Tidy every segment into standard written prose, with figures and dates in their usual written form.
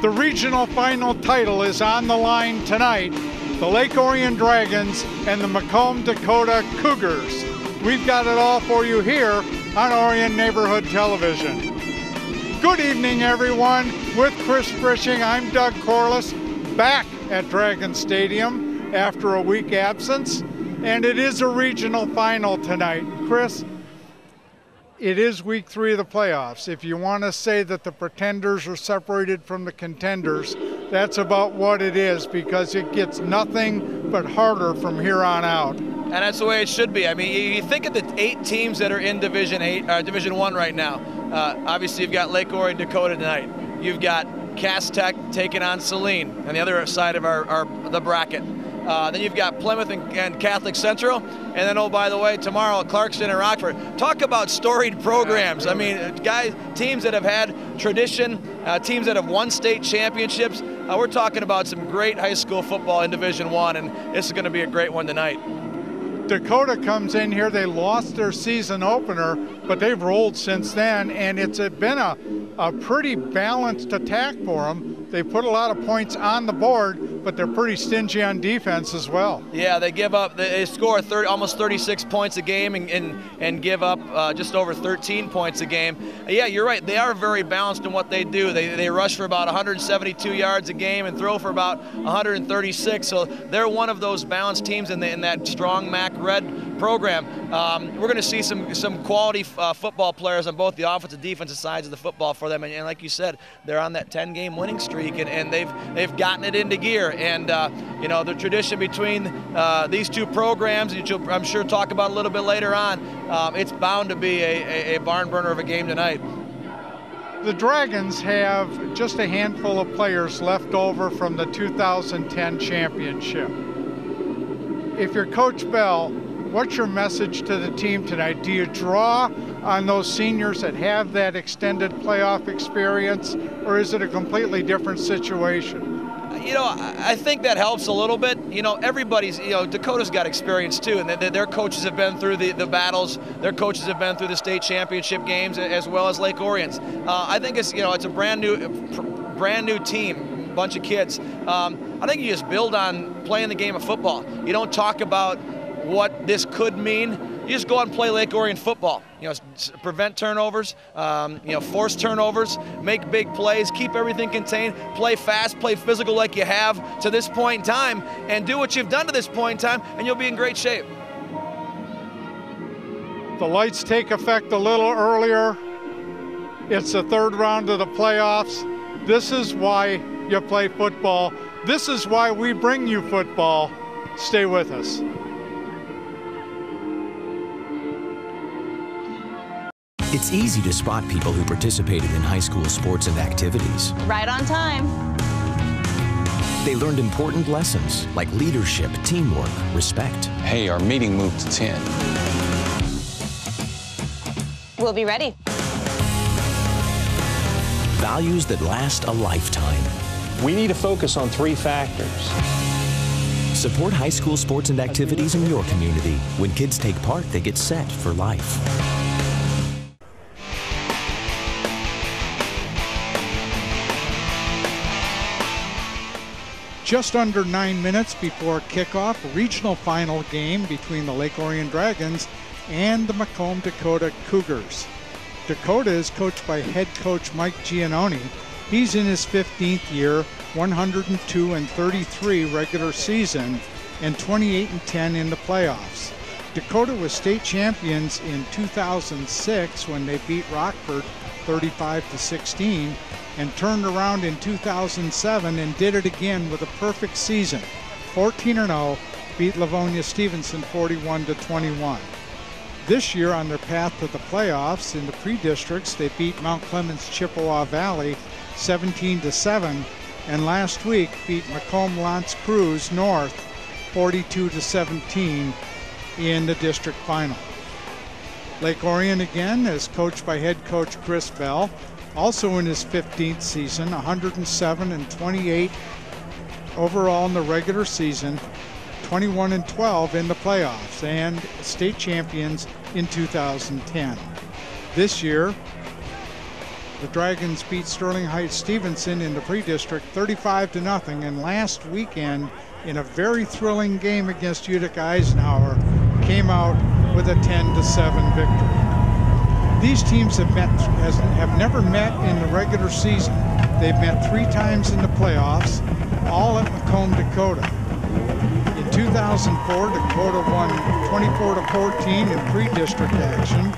The regional final title is on the line tonight. The Lake Orion Dragons and the Macomb Dakota Cougars. We've got it all for you here on Orion Neighborhood Television. Good evening, everyone. With Chris Frisching, I'm Doug Corliss, back at Dragon Stadium after a week absence, and it is a regional final tonight. Chris, it is week 3 of the playoffs. If you want to say that the pretenders are separated from the contenders, that's about what it is, because it gets nothing but harder from here on out. And that's the way it should be. I mean, you think of the 8 teams that are in Division 1 right now. Obviously, you've got Lake Orion Dakota tonight. You've got Cass Tech taking on Saline on the other side of the bracket. Then you've got Plymouth and Catholic Central. And then, oh, by the way, tomorrow, Clarkston and Rockford. Talk about storied programs. I mean, teams that have had tradition, teams that have won state championships. We're talking about some great high school football in Division 1, and this is going to be a great one tonight. Dakota comes in here. They lost their season opener, but they've rolled since then, and it's been a pretty balanced attack for them. They put a lot of points on the board, but they're pretty stingy on defense as well. Yeah, they score almost 36 points a game and give up just over 13 points a game. Yeah, you're right. They are very balanced in what they do. They rush for about 172 yards a game and throw for about 136. So they're one of those balanced teams in that strong MAC Red program. We're going to see some quality football players on both the offensive and defensive sides of the football for them. And like you said, they're on that 10-game winning streak, and they've gotten it into gear. And the tradition between these two programs, which I'm sure talk about a little bit later on, it's bound to be a barn burner of a game tonight. The Dragons have just a handful of players left over from the 2010 championship. If you're Coach Bell, what's your message to the team tonight? Do you draw on those seniors that have that extended playoff experience, or is it a completely different situation? I think that helps a little bit. Everybody's, Dakota's got experience too, and their coaches have been through the battles. Their coaches have been through the state championship games as well as Lake Orion's. I think it's a brand new team, bunch of kids. I think you just build on playing the game of football. You don't talk about what this could mean. You just go out and play Lake Orion football. Prevent turnovers, force turnovers, make big plays, keep everything contained, play fast, play physical like you have to this point in time, and do what you've done to this point in time, and you'll be in great shape. The lights take effect a little earlier. It's the 3rd round of the playoffs. This is why you play football. This is why we bring you football. Stay with us. It's easy to spot people who participated in high school sports and activities. Right on time. They learned important lessons like leadership, teamwork, respect. Hey, our meeting moved to 10. We'll be ready. Values that last a lifetime. We need to focus on 3 factors. Support high school sports and activities in your community. When kids take part, they get set for life. Just under 9 minutes before kickoff, a regional final game between the Lake Orion Dragons and the Macomb Dakota Cougars. Dakota is coached by head coach Mike Giannoni. He's in his 15th year, 102-33 regular season, and 28-10 in the playoffs. Dakota was state champions in 2006 when they beat Rockford 35-16, and turned around in 2007 and did it again with a perfect season. 14-0, beat Livonia Stevenson 41-21. This year on their path to the playoffs in the pre-districts, they beat Mount Clemens Chippewa Valley 17-7, and last week beat Macomb L'Anse Creuse North 42-17 in the district final. Lake Orion again is coached by head coach Chris Bell, also in his 15th season, 107-28 overall in the regular season, 21-12 in the playoffs, and state champions in 2010. This year, The Dragons beat Sterling Heights Stevenson in the pre-district 35-0, and last weekend in a very thrilling game against Utica Eisenhower came out with a 10-7 victory. These teams have never met in the regular season. They've met 3 times in the playoffs, all at Macomb, Dakota. In 2004, Dakota won 24-14 in pre-district action.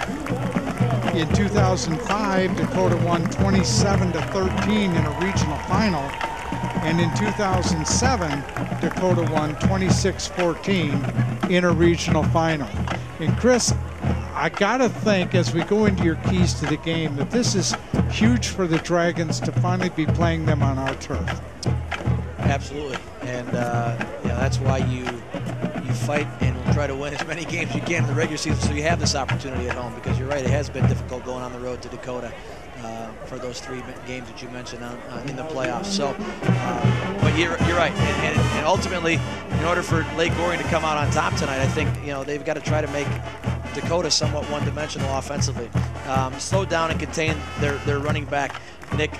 In 2005, Dakota won 27-13 in a regional final. And in 2007, Dakota won 26-14 in a regional final. And Chris, I gotta think as we go into your keys to the game that this is huge for the Dragons to finally be playing them on our turf. Absolutely, and that's why you fight and try to win as many games as you can in the regular season, so you have this opportunity at home. Because you're right, it has been difficult going on the road to Dakota for those 3 games that you mentioned in the playoffs. So, but you're right, and ultimately, in order for Lake Orion to come out on top tonight, I think they've got to try to make Dakota somewhat one-dimensional offensively. Slow down and contain their running back, Nick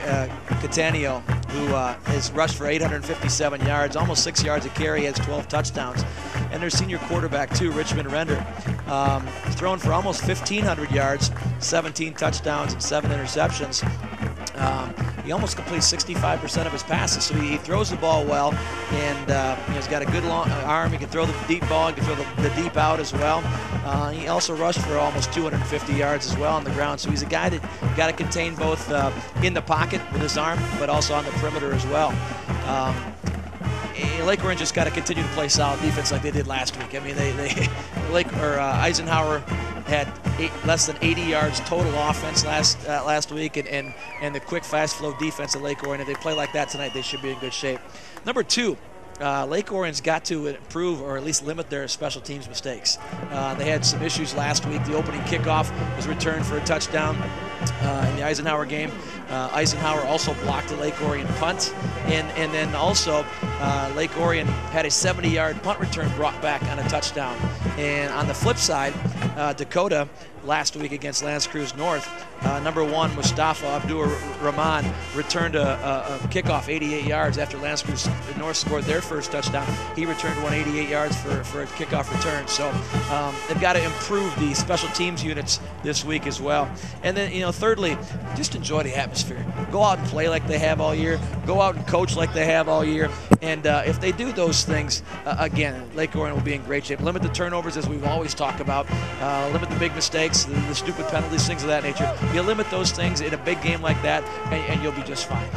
Catania, who has rushed for 857 yards, almost 6 yards a carry, has 12 touchdowns. And their senior quarterback, too, Richmond Render, thrown for almost 1,500 yards, 17 touchdowns, and 7 interceptions. He almost completes 65% of his passes, so he throws the ball well, and he's got a good long arm. He can throw the deep ball, he can throw the deep out as well. He also rushed for almost 250 yards as well on the ground, so he's a guy that you got to contain both in the pocket with his arm, but also on the perimeter as well. Lake Orion just got to continue to play solid defense like they did last week. I mean, Eisenhower had less than 80 yards total offense last week, and the quick, fast flow defense of Lake Orion. If they play like that tonight, they should be in good shape. Number 2, Lake Orion's got to improve or at least limit their special teams mistakes. They had some issues last week. The opening kickoff was returned for a touchdown in the Eisenhower game. Eisenhower also blocked a Lake Orion punt, and then also Lake Orion had a 70-yard punt return brought back on a touchdown. And on the flip side, Dakota last week against L'Anse Creuse North, number 1 Mustafa Abdur-Rahman returned a kickoff 88 yards after L'Anse Creuse North scored their first touchdown. He returned 188 yards for a kickoff return. So they've got to improve the special teams units this week as well. And then, thirdly, just enjoy the atmosphere. Go out and play like they have all year. Go out and coach like they have all year. And if they do those things, again, Lake Orion will be in great shape. Limit the turnovers, as we've always talked about. Limit the big mistakes, the stupid penalties, things of that nature. You limit those things in a big game like that, and you'll be just fine.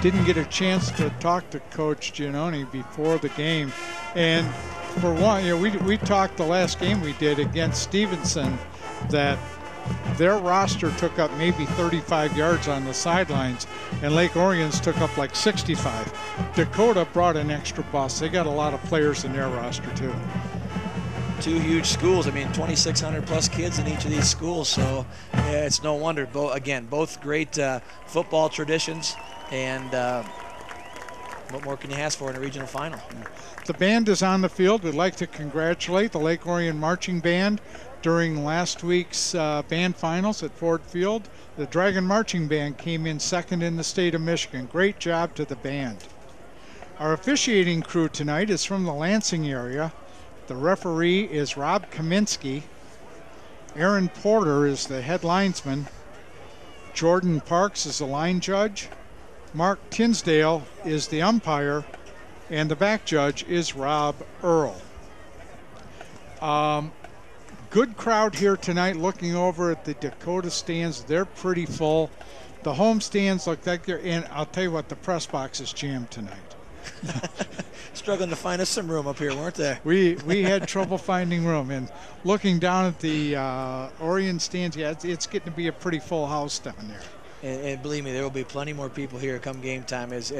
Didn't get a chance to talk to Coach Giannone before the game. And for one, we talked the last game we did against Stevenson that their roster took up maybe 35 yards on the sidelines, and Lake Orion's took up like 65. Dakota brought an extra bus. They got a lot of players in their roster too. 2 huge schools. I mean, 2,600 plus kids in each of these schools, so yeah, it's no wonder. Both great football traditions, and what more can you ask for in a regional final? The band is on the field. We'd like to congratulate the Lake Orion Marching Band during last week's band finals at Ford Field. The Dragon Marching Band came in 2nd in the state of Michigan. Great job to the band. Our officiating crew tonight is from the Lansing area. The referee is Rob Kaminsky. Aaron Porter is the head linesman. Jordan Parks is the line judge. Mark Tinsdale is the umpire. And the back judge is Rob Earl. Good crowd here tonight. Looking over at the Dakota stands, they're pretty full. The home stands look like they're in. I'll tell you what, the press box is jammed tonight. Struggling to find us some room up here, weren't they? We had trouble finding room, and looking down at the Orion stands, yeah, it's getting to be a pretty full house down there. And believe me, there will be plenty more people here come game time. As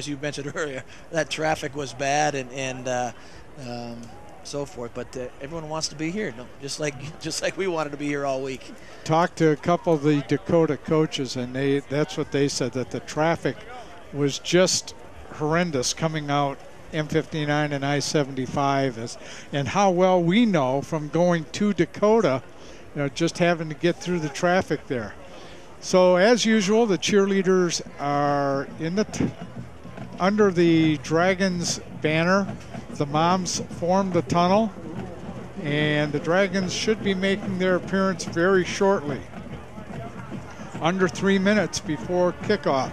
you mentioned earlier, that traffic was bad and so forth. But everyone wants to be here, just like we wanted to be here all week. Talked to a couple of the Dakota coaches, and that's what they said, that the traffic was just horrendous coming out M59 and I-75, and how well we know from going to Dakota just having to get through the traffic there. So as usual, the cheerleaders are in under the Dragons banner. The moms formed the tunnel, and the Dragons should be making their appearance very shortly, under 3 minutes before kickoff.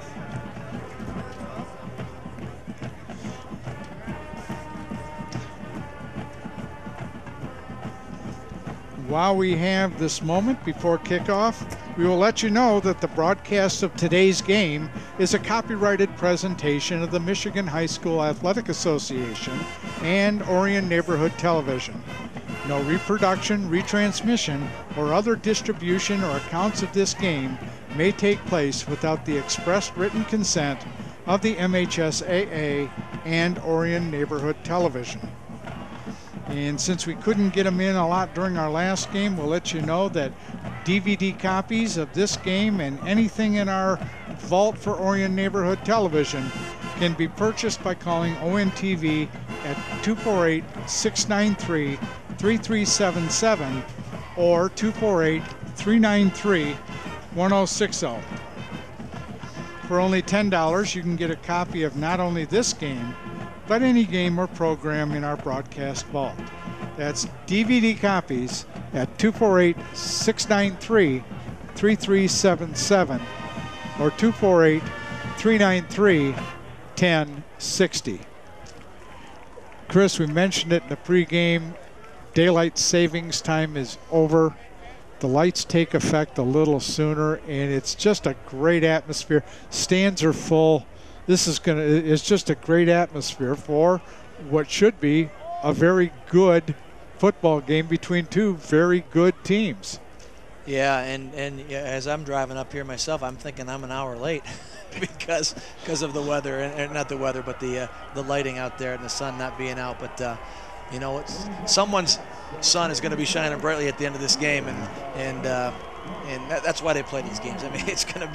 While we have this moment before kickoff, we will let you know that the broadcast of today's game is a copyrighted presentation of the Michigan High School Athletic Association and Orion Neighborhood Television. No reproduction, retransmission, or other distribution or accounts of this game may take place without the express written consent of the MHSAA and Orion Neighborhood Television. And since we couldn't get them in a lot during our last game, we'll let you know that DVD copies of this game and anything in our vault for Orion Neighborhood Television can be purchased by calling ONTV at 248-693-3377 or 248-393-1060. For only $10, you can get a copy of not only this game, but any game or program in our broadcast vault. That's DVD copies at 248-693-3377 or 248-393-1060. Chris, we mentioned it in the pregame. Daylight savings time is over. The lights take effect a little sooner, and it's just a great atmosphere. Stands are full. It's just a great atmosphere for what should be a very good football game between two very good teams. Yeah, and as I'm driving up here myself, I'm thinking I'm an hour late because of the weather, and not the weather, but the lighting out there and the sun not being out. But you know, someone's sun is going to be shining brightly at the end of this game, and that's why they play these games. I mean, it's going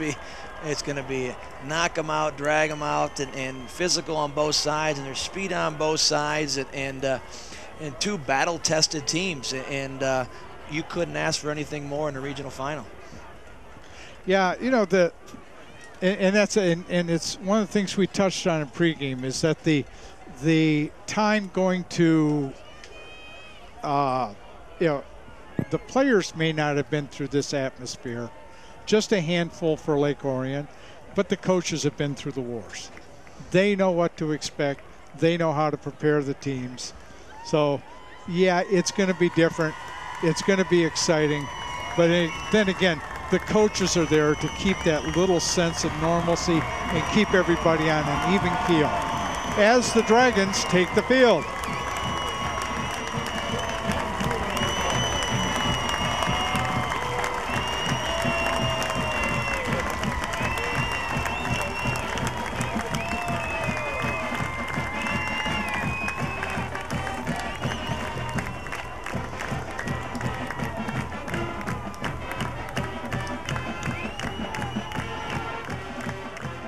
to be knock them out, drag them out, and physical on both sides, and there's speed on both sides, and two battle-tested teams, and you couldn't ask for anything more in the regional final. Yeah, you know, it's one of the things we touched on in pregame is that the time going to the players may not have been through this atmosphere, just a handful for Lake Orion, but the coaches have been through the wars. They know what to expect. They know how to prepare the teams. So, yeah, it's going to be different. It's going to be exciting. But then again, the coaches are there to keep that little sense of normalcy and keep everybody on an even keel as the Dragons take the field.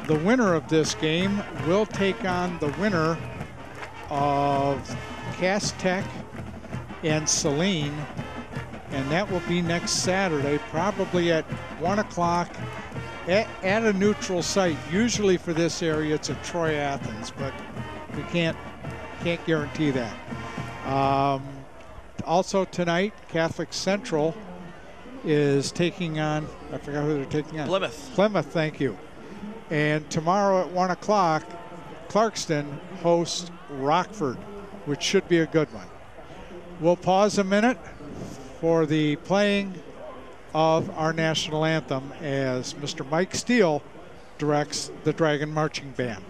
The winner of this game will take on the winner of Cass Tech and Saline, and that will be next Saturday, probably at 1 o'clock at a neutral site. Usually for this area it's at Troy Athens, but we can't guarantee that. Also tonight, Catholic Central is taking on, I forgot who they're taking on. Plymouth. Plymouth, thank you. And tomorrow at 1 o'clock, Clarkston hosts Rockford, which should be a good one. We'll pause a minute for the playing of our national anthem as Mr. Mike Steele directs the Dragon Marching Band.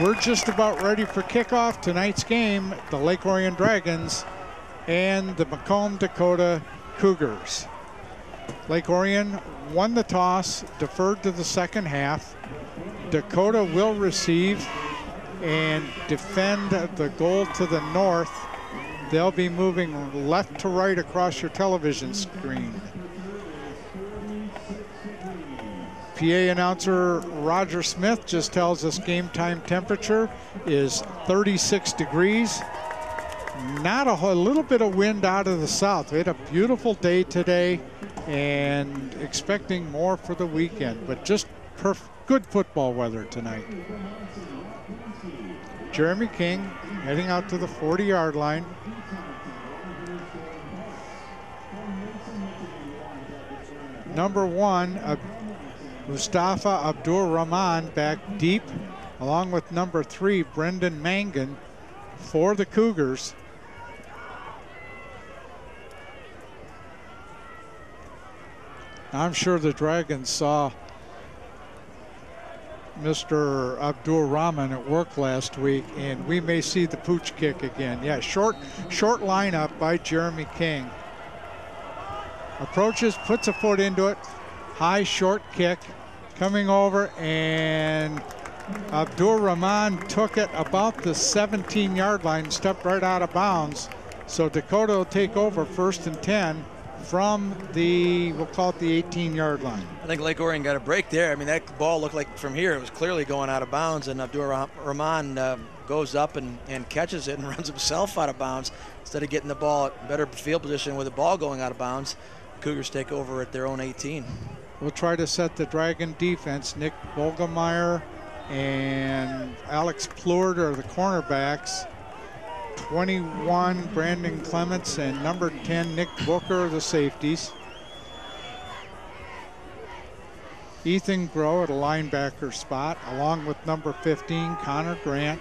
we're just about ready for kickoff tonight's game, the Lake Orion Dragons and the Macomb Dakota Cougars. Lake Orion won the toss, deferred to the second half. Dakota will receive and defend the goal to the north. They'll be moving left to right across your television screen. PA announcer Roger Smith just tells us game time temperature is 36 degrees. Not a little bit of wind out of the south. We had a beautiful day today and expecting more for the weekend, but just good football weather tonight. Jeremy King heading out to the 40-yard line. Number 1, Mustafa Abdur Rahman back deep, along with number 3, Brendan Mangan for the Cougars. I'm sure the Dragons saw Mr. Abdur Rahman at work last week, and we may see the pooch kick again. Yeah, short lineup by Jeremy King. Approaches, puts a foot into it. High short kick coming over, and Abdur Rahman took it about the 17-yard line, stepped right out of bounds. So Dakota will take over 1st and 10 from the, we'll call it the 18-yard line. I think Lake Orion got a break there. I mean, that ball looked like from here it was clearly going out of bounds, and Abdur Rahman goes up and catches it and runs himself out of bounds instead of getting the ball at better field position with the ball going out of bounds. Cougars take over at their own 18. We'll try to set the Dragon defense. Nick Bolgemeyer and Alex Plord are the cornerbacks. 21, Brandon Clements, and number 10, Nick Booker are the safeties. Ethan Groh at a linebacker spot, along with number 15, Connor Grant.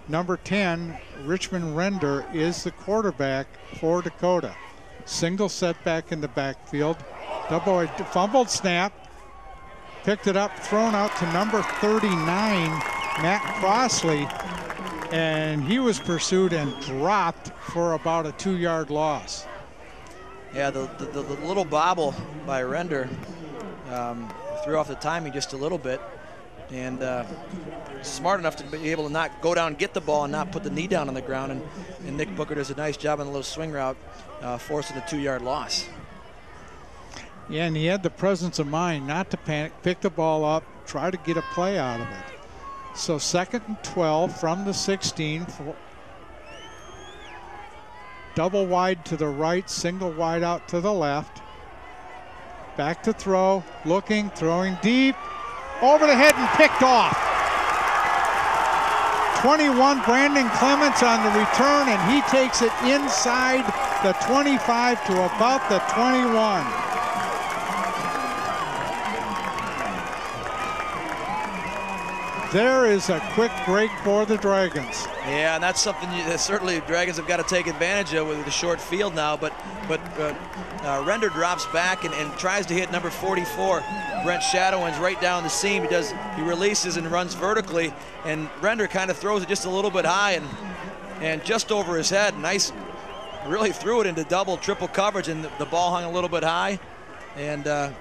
Number 10, Richmond Render, is the quarterback for Dakota. Single setback in the backfield. Double fumbled snap. Picked it up, thrown out to number 39, Matt Crossley. And he was pursued and dropped for about a 2-yard loss. Yeah, the little bobble by Render threw off the timing just a little bit. And smart enough to be able to not go down and get the ball and not put the knee down on the ground. And Nick Booker does a nice job on the little swing route, forcing a 2-yard loss. Yeah, and he had the presence of mind not to panic, pick the ball up, try to get a play out of it. So 2nd and 12 from the 16. Double wide to the right, single wide out to the left. Back to throw, looking, throwing deep. Over the head and picked off. 21, Brandon Clements on the return, and he takes it inside the 25 to about the 21. There is a quick break for the Dragons. Yeah, and that's something that certainly the Dragons have got to take advantage of with the short field now. But Render drops back and tries to hit number 44, Brent Shadowins, right down the seam. He releases and runs vertically, and Render kind of throws it just a little bit high and just over his head. Nice, really threw it into double, triple coverage, and the ball hung a little bit high. And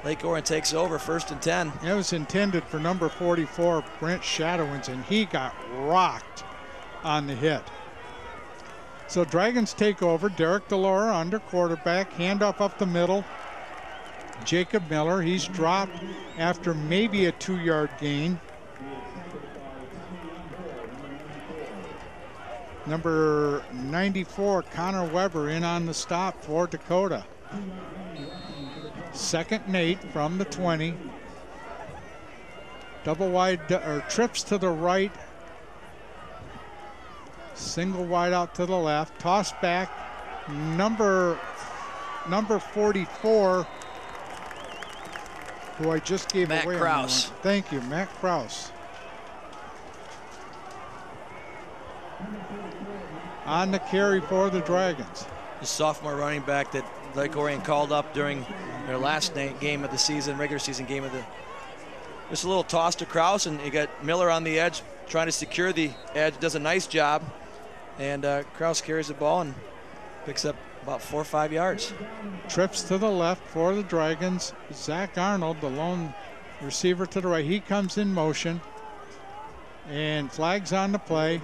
Lake Orion takes over 1st and 10. It was intended for number 44, Brent Shadowins, and he got rocked on the hit. So Dragons take over. Derek Delora under quarterback, handoff up the middle. Jacob Miller, he's dropped after maybe a 2-yard gain. Number 94, Connor Weber, in on the stop for Dakota. 2nd and 8 from the 20. Double wide, or trips to the right. Single wide out to the left. Toss back. Number 44, who I just gave Matt away. Matt Kraus. Thank you, Matt Kraus. On the carry for the Dragons. The sophomore running back that Lake Orion called up during their last game of the season, regular season game of Just a little toss to Kraus, and you got Miller on the edge trying to secure the edge. Does a nice job. And Kraus carries the ball and picks up about 4 or 5 yards. Trips to the left for the Dragons. Zach Arnold, the lone receiver to the right. He comes in motion and flags on the play.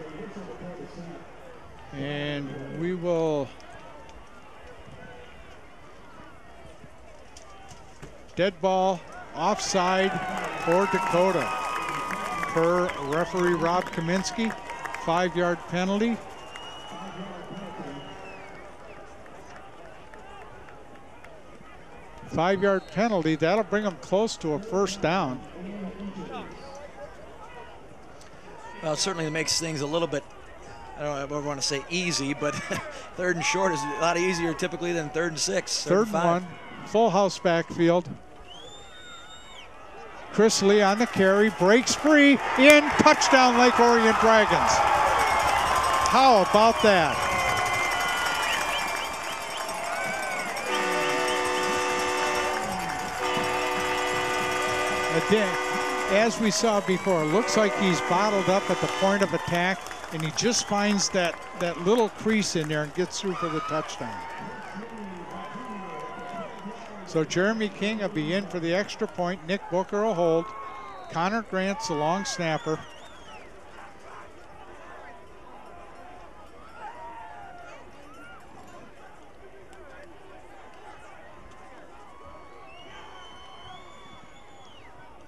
And we will dead ball offside for Dakota. Per referee Rob Kaminsky, 5-yard penalty. Five-yard penalty, that'll bring them close to a first down. Well, it certainly makes things a little bit, I don't want to say easy, but 3rd and short is a lot easier typically than 3rd and 6. 3rd and 1, full house backfield. Chris Lee on the carry, breaks free, in, touchdown Lake Orion Dragons. How about that? As we saw before, it looks like he's bottled up at the point of attack, and he just finds that little crease in there and gets through for the touchdown. So Jeremy King will be in for the extra point. Nick Booker will hold. Connor Grant's the long snapper.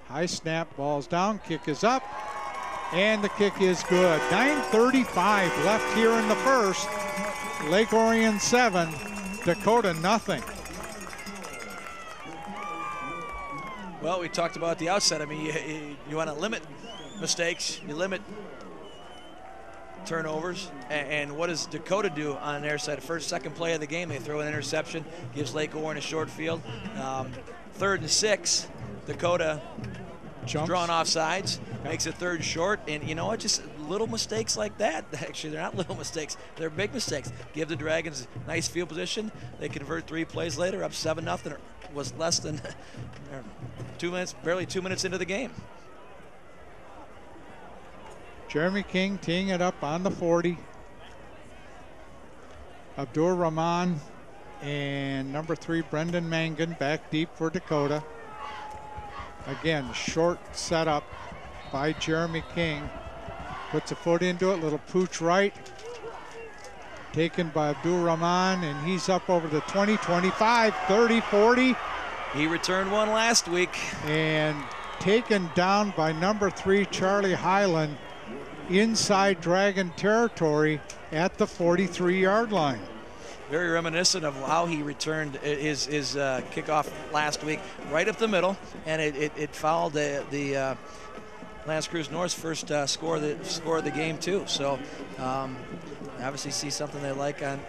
High snap, ball's down, kick is up, and the kick is good. 9:35 left here in the first. Lake Orion 7, Dakota nothing. Well, we talked about at the outset. I mean, you want to limit mistakes, you limit turnovers, and what does Dakota do on their side? Second play of the game, they throw an interception, gives Lake Orion a short field. 3rd and 6, Dakota Jumps. Drawn off sides, makes it 3rd and short, and you know what, just little mistakes like that. Actually, they're not little mistakes, they're big mistakes. Give the Dragons nice field position, they convert 3 plays later, up 7-0, was less than 2 minutes, barely 2 minutes into the game. Jeremy King teeing it up on the 40. Abdur Rahman and number 3, Brendan Mangan, back deep for Dakota. Again, short setup by Jeremy King. Puts a foot into it, little pooch right. Taken by Abdur Rahman, and he's up over the 20, 25, 30, 40. He returned one last week. And taken down by number 3, Charlie Highland, inside Dragon territory at the 43-yard line. Very reminiscent of how he returned his kickoff last week, right up the middle, and it fouled the Lance Cruz North's first score of the game too. So obviously see something they like on.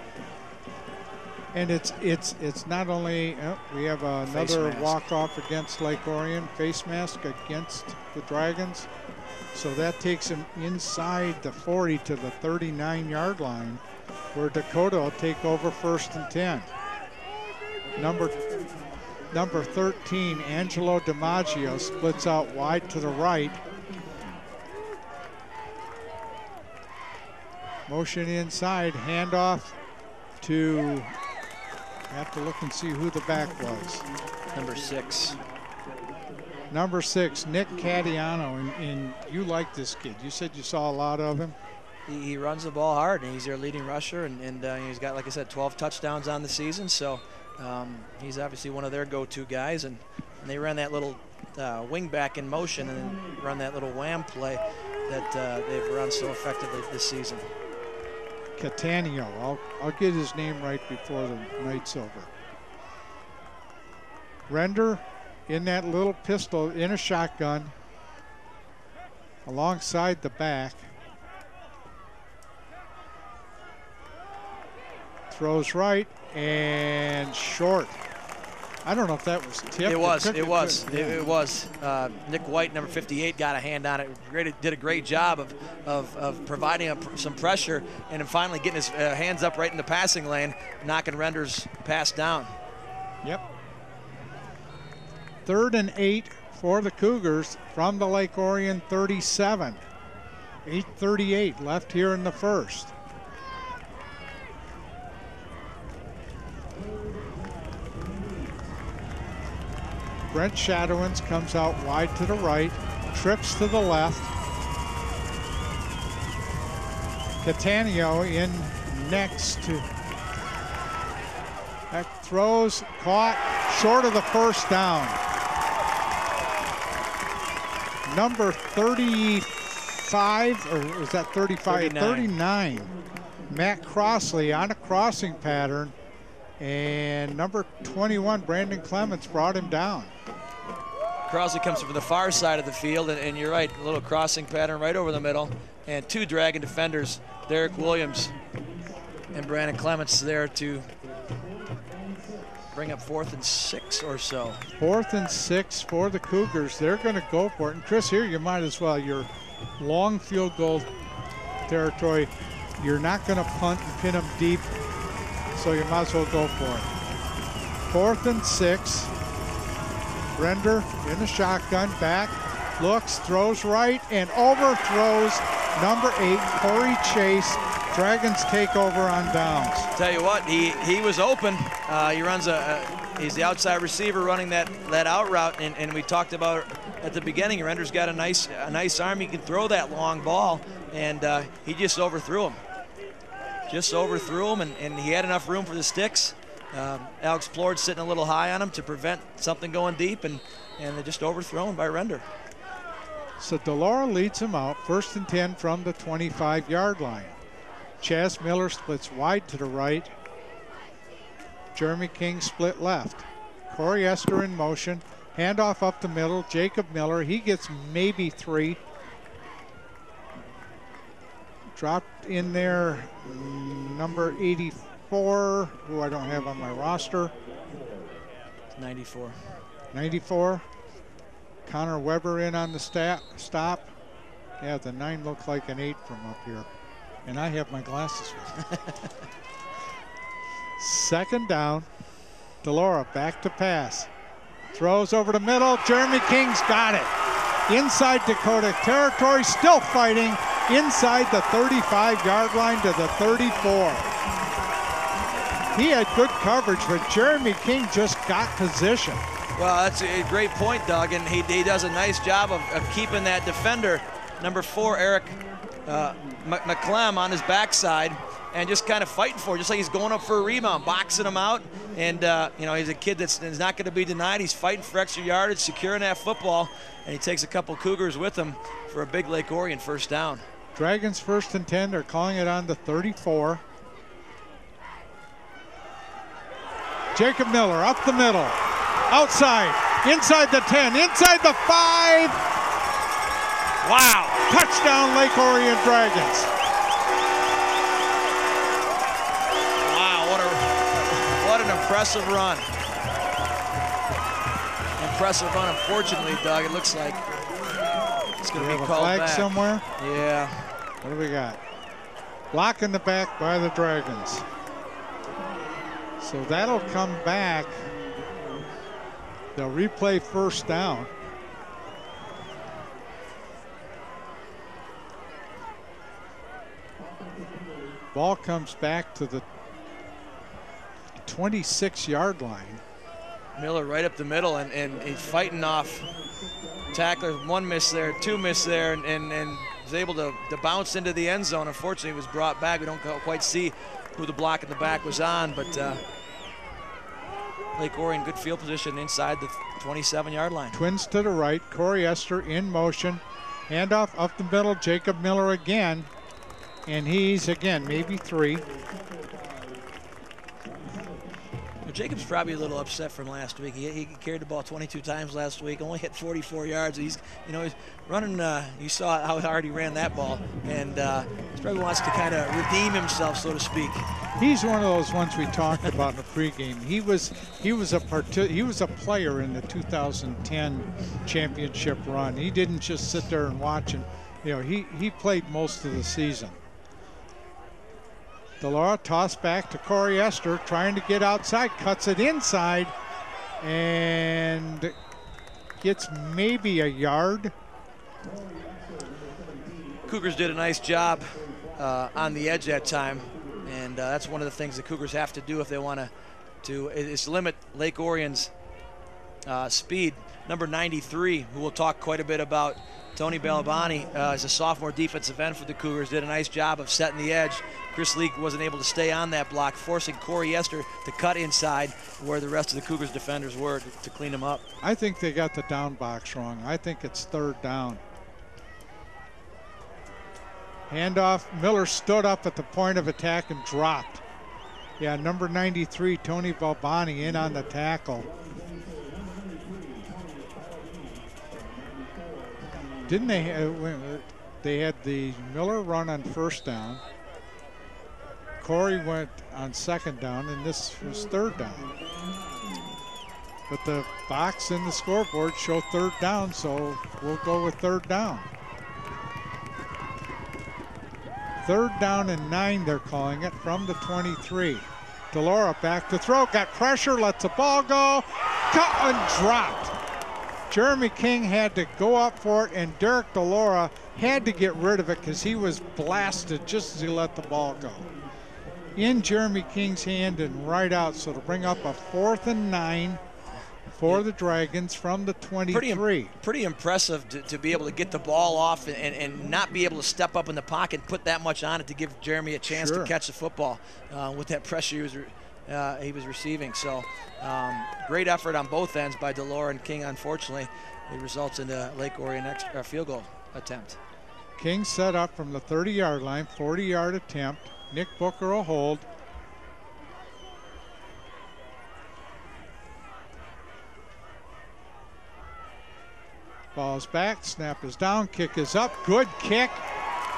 And it's not only we have another walk-off against Lake Orion, face mask against the Dragons. So that takes him inside the 40 to the 39-yard line, where Dakota will take over 1st and 10. Number 13, Angelo DiMaggio, splits out wide to the right. Motion inside, handoff to, I have to look and see who the back was. Number 6. Number 6, Nick Cadiano, and you like this kid. You said you saw a lot of him. He runs the ball hard, and he's their leading rusher, and he's got, like I said, 12 touchdowns on the season. So he's obviously one of their go-to guys, and they ran that little wing back in motion and then run that little wham play that they've run so effectively this season. Catania, I'll get his name right before the night's over. Render in that little pistol in a shotgun alongside the back. Throws right and short. I don't know if that was tipped. It was. Nick White, number 58, got a hand on it. Did a great job of providing some pressure and then finally getting his hands up right in the passing lane, knocking Render's pass down. Yep. 3rd and 8 for the Cougars from the Lake Orion 37. 8:38 left here in the first. Brent Shadowins comes out wide to the right, trips to the left. Catania in next to that, throws, caught, short of the first down. Number 35, or was that 35? 39. Matt Crossley on a crossing pattern, and number 21, Brandon Clements, brought him down. Crossley comes from the far side of the field, and you're right, a little crossing pattern right over the middle. And two Dragon defenders, Derek Williams and Brandon Clements, there to bring up 4th and 6 or so. 4th and 6 for the Cougars. They're going to go for it. And Chris, here you might as well. Your long field goal territory, you're not going to punt and pin them deep, so you might as well go for it. 4th and 6. Render in the shotgun, back, looks, throws right, and overthrows number 8, Corey Chase. Dragons take over on downs. Tell you what, he was open. He runs he's the outside receiver running that out route, and we talked about at the beginning. Render's got a nice arm. He can throw that long ball, and he just overthrew him. And he had enough room for the sticks. Alex Plord sitting a little high on him to prevent something going deep, and they're just overthrown by Render. So Delora leads him out, 1st and 10 from the 25-yard line. Chaz Miller splits wide to the right. Jeremy King split left. Corey Esther in motion. Handoff up the middle. Jacob Miller, he gets maybe 3. Dropped in there, number 84, who I don't have on my roster. 94. 94. Connor Weber in on the stop. Yeah, the 9 looked like an 8 from up here. And I have my glasses with me. 2nd down. Delora back to pass. Throws over the middle. Jeremy King's got it. Inside Dakota territory, still fighting. Inside the 35-yard line to the 34. He had good coverage, but Jeremy King just got position. Well, that's a great point, Doug, and he does a nice job of keeping that defender, number 4, Eric McClem, on his backside, and just kind of fighting for it, just like he's going up for a rebound, boxing him out. And, he's a kid that's not going to be denied. He's fighting for extra yardage, securing that football, and he takes a couple Cougars with him for a big Lake Orion 1st down. Dragons 1st and 10. They're calling it on the 34. Jacob Miller up the middle. Outside, inside the 10, inside the 5. Wow, touchdown Lake Orion Dragons. Wow, what an impressive run. Impressive run. Unfortunately, Doug, it looks like it's going to be called flag back. Somewhere? Yeah. What do we got? Block in the back by the Dragons. So that'll come back. They'll replay 1st down. Ball comes back to the 26-yard line. Miller right up the middle, and he's fighting off tackler. 1 miss there, 2 miss there, and was able to bounce into the end zone. Unfortunately, it was brought back. We don't quite see who the block in the back was on, but Lake Orion, good field position inside the 27-yard line. Twins to the right, Corey Esther in motion. Handoff up the middle, Jacob Miller again. And he's, again, maybe 3. Jacob's probably a little upset from last week. He carried the ball 22 times last week, only hit 44 yards. He's running. You saw how hard he ran that ball, and he probably wants to kind of redeem himself, so to speak. He's one of those ones we talked about in the pregame. He was a player in the 2010 championship run. He didn't just sit there and watch, and he played most of the season. Delora tossed back to Corey Esther, trying to get outside, cuts it inside, and gets maybe a yard. Cougars did a nice job on the edge that time, and that's one of the things the Cougars have to do if they want to is limit Lake Orion's speed. Number 93, who we'll talk quite a bit about, Tony Balabani, is a sophomore defensive end for the Cougars, did a nice job of setting the edge. Chris Leak wasn't able to stay on that block, forcing Corey Esther to cut inside where the rest of the Cougars defenders were to clean him up. I think they got the down box wrong. I think it's 3rd down. Handoff, Miller stood up at the point of attack and dropped. Yeah, number 93, Tony Balbani, in on the tackle. Didn't they had the Miller run on 1st down. Corey went on 2nd down, and this was 3rd down. But the box in the scoreboard show 3rd down, so we'll go with 3rd down. 3rd down and 9, they're calling it, from the 23. Delora back to throw, got pressure, lets the ball go, cut and dropped. Jeremy King had to go up for it, and Derek Delora had to get rid of it because he was blasted just as he let the ball go. In Jeremy King's hand and right out, so to bring up a 4th and 9 for the Dragons from the 23. Pretty impressive to be able to get the ball off and not be able to step up in the pocket and put that much on it to give Jeremy a chance to catch the football with that pressure he was receiving. So great effort on both ends by Delora and King. Unfortunately, it results in a Lake Orion field goal attempt. King set up from the 30-yard line, 40-yard attempt. Nick Booker will hold. Ball's back, snap is down, kick is up, good kick.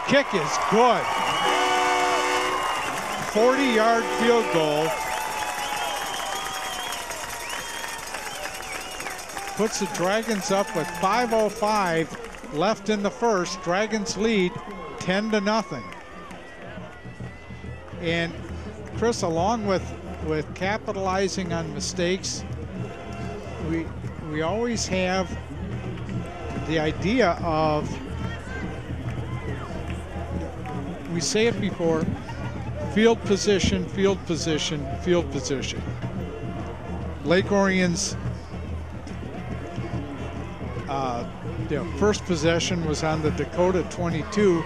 Kick is good. 40-yard field goal. Puts the Dragons up with 5:05 left in the first. Dragons lead 10-0. And Chris, along with capitalizing on mistakes, we always have the idea of, we say it before, field position, field position, field position. Lake Orion's first possession was on the Dakota 22.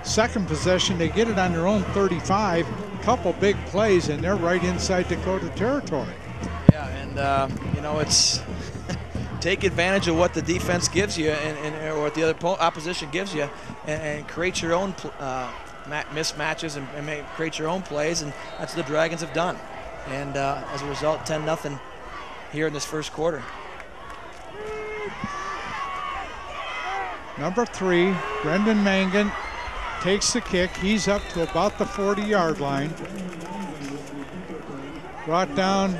Second possession, they get it on their own 35. Couple big plays, and they're right inside Dakota territory. Yeah, and you know, it's take advantage of what the defense gives you or what the other opposition gives you, and create your own mismatches and create your own plays, and that's what the Dragons have done. And as a result, 10-0 here in this first quarter. Number 3, Brendan Mangan takes the kick. He's up to about the 40-yard line. Brought down.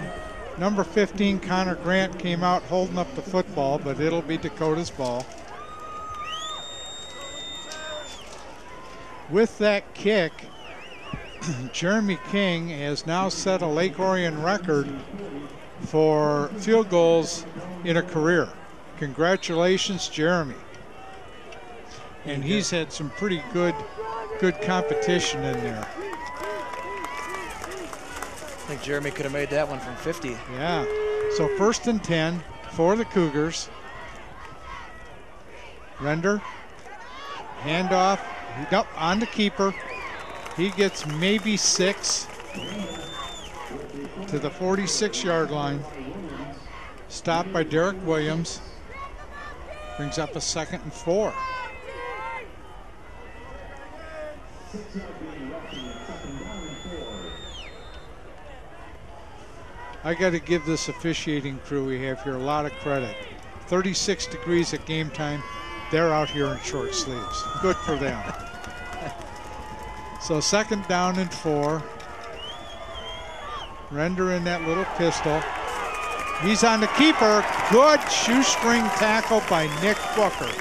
Number 15, Connor Grant, came out holding up the football, but it'll be Dakota's ball. With that kick, Jeremy King has now set a Lake Orion record for field goals in a career. Congratulations, Jeremy. And he's had some pretty good competition in there. I think Jeremy could have made that one from 50. Yeah. So 1st and 10 for the Cougars. Render. Handoff. Nope, on the keeper. He gets maybe 6 to the 46-yard line. Stopped by Derek Williams. Brings up a 2nd and 4. I got to give this officiating crew we have here a lot of credit. 36 degrees at game time. They're out here in short sleeves. Good for them. So 2nd down and 4. Render in that little pistol. He's on the keeper. Good shoestring tackle by Nick Booker.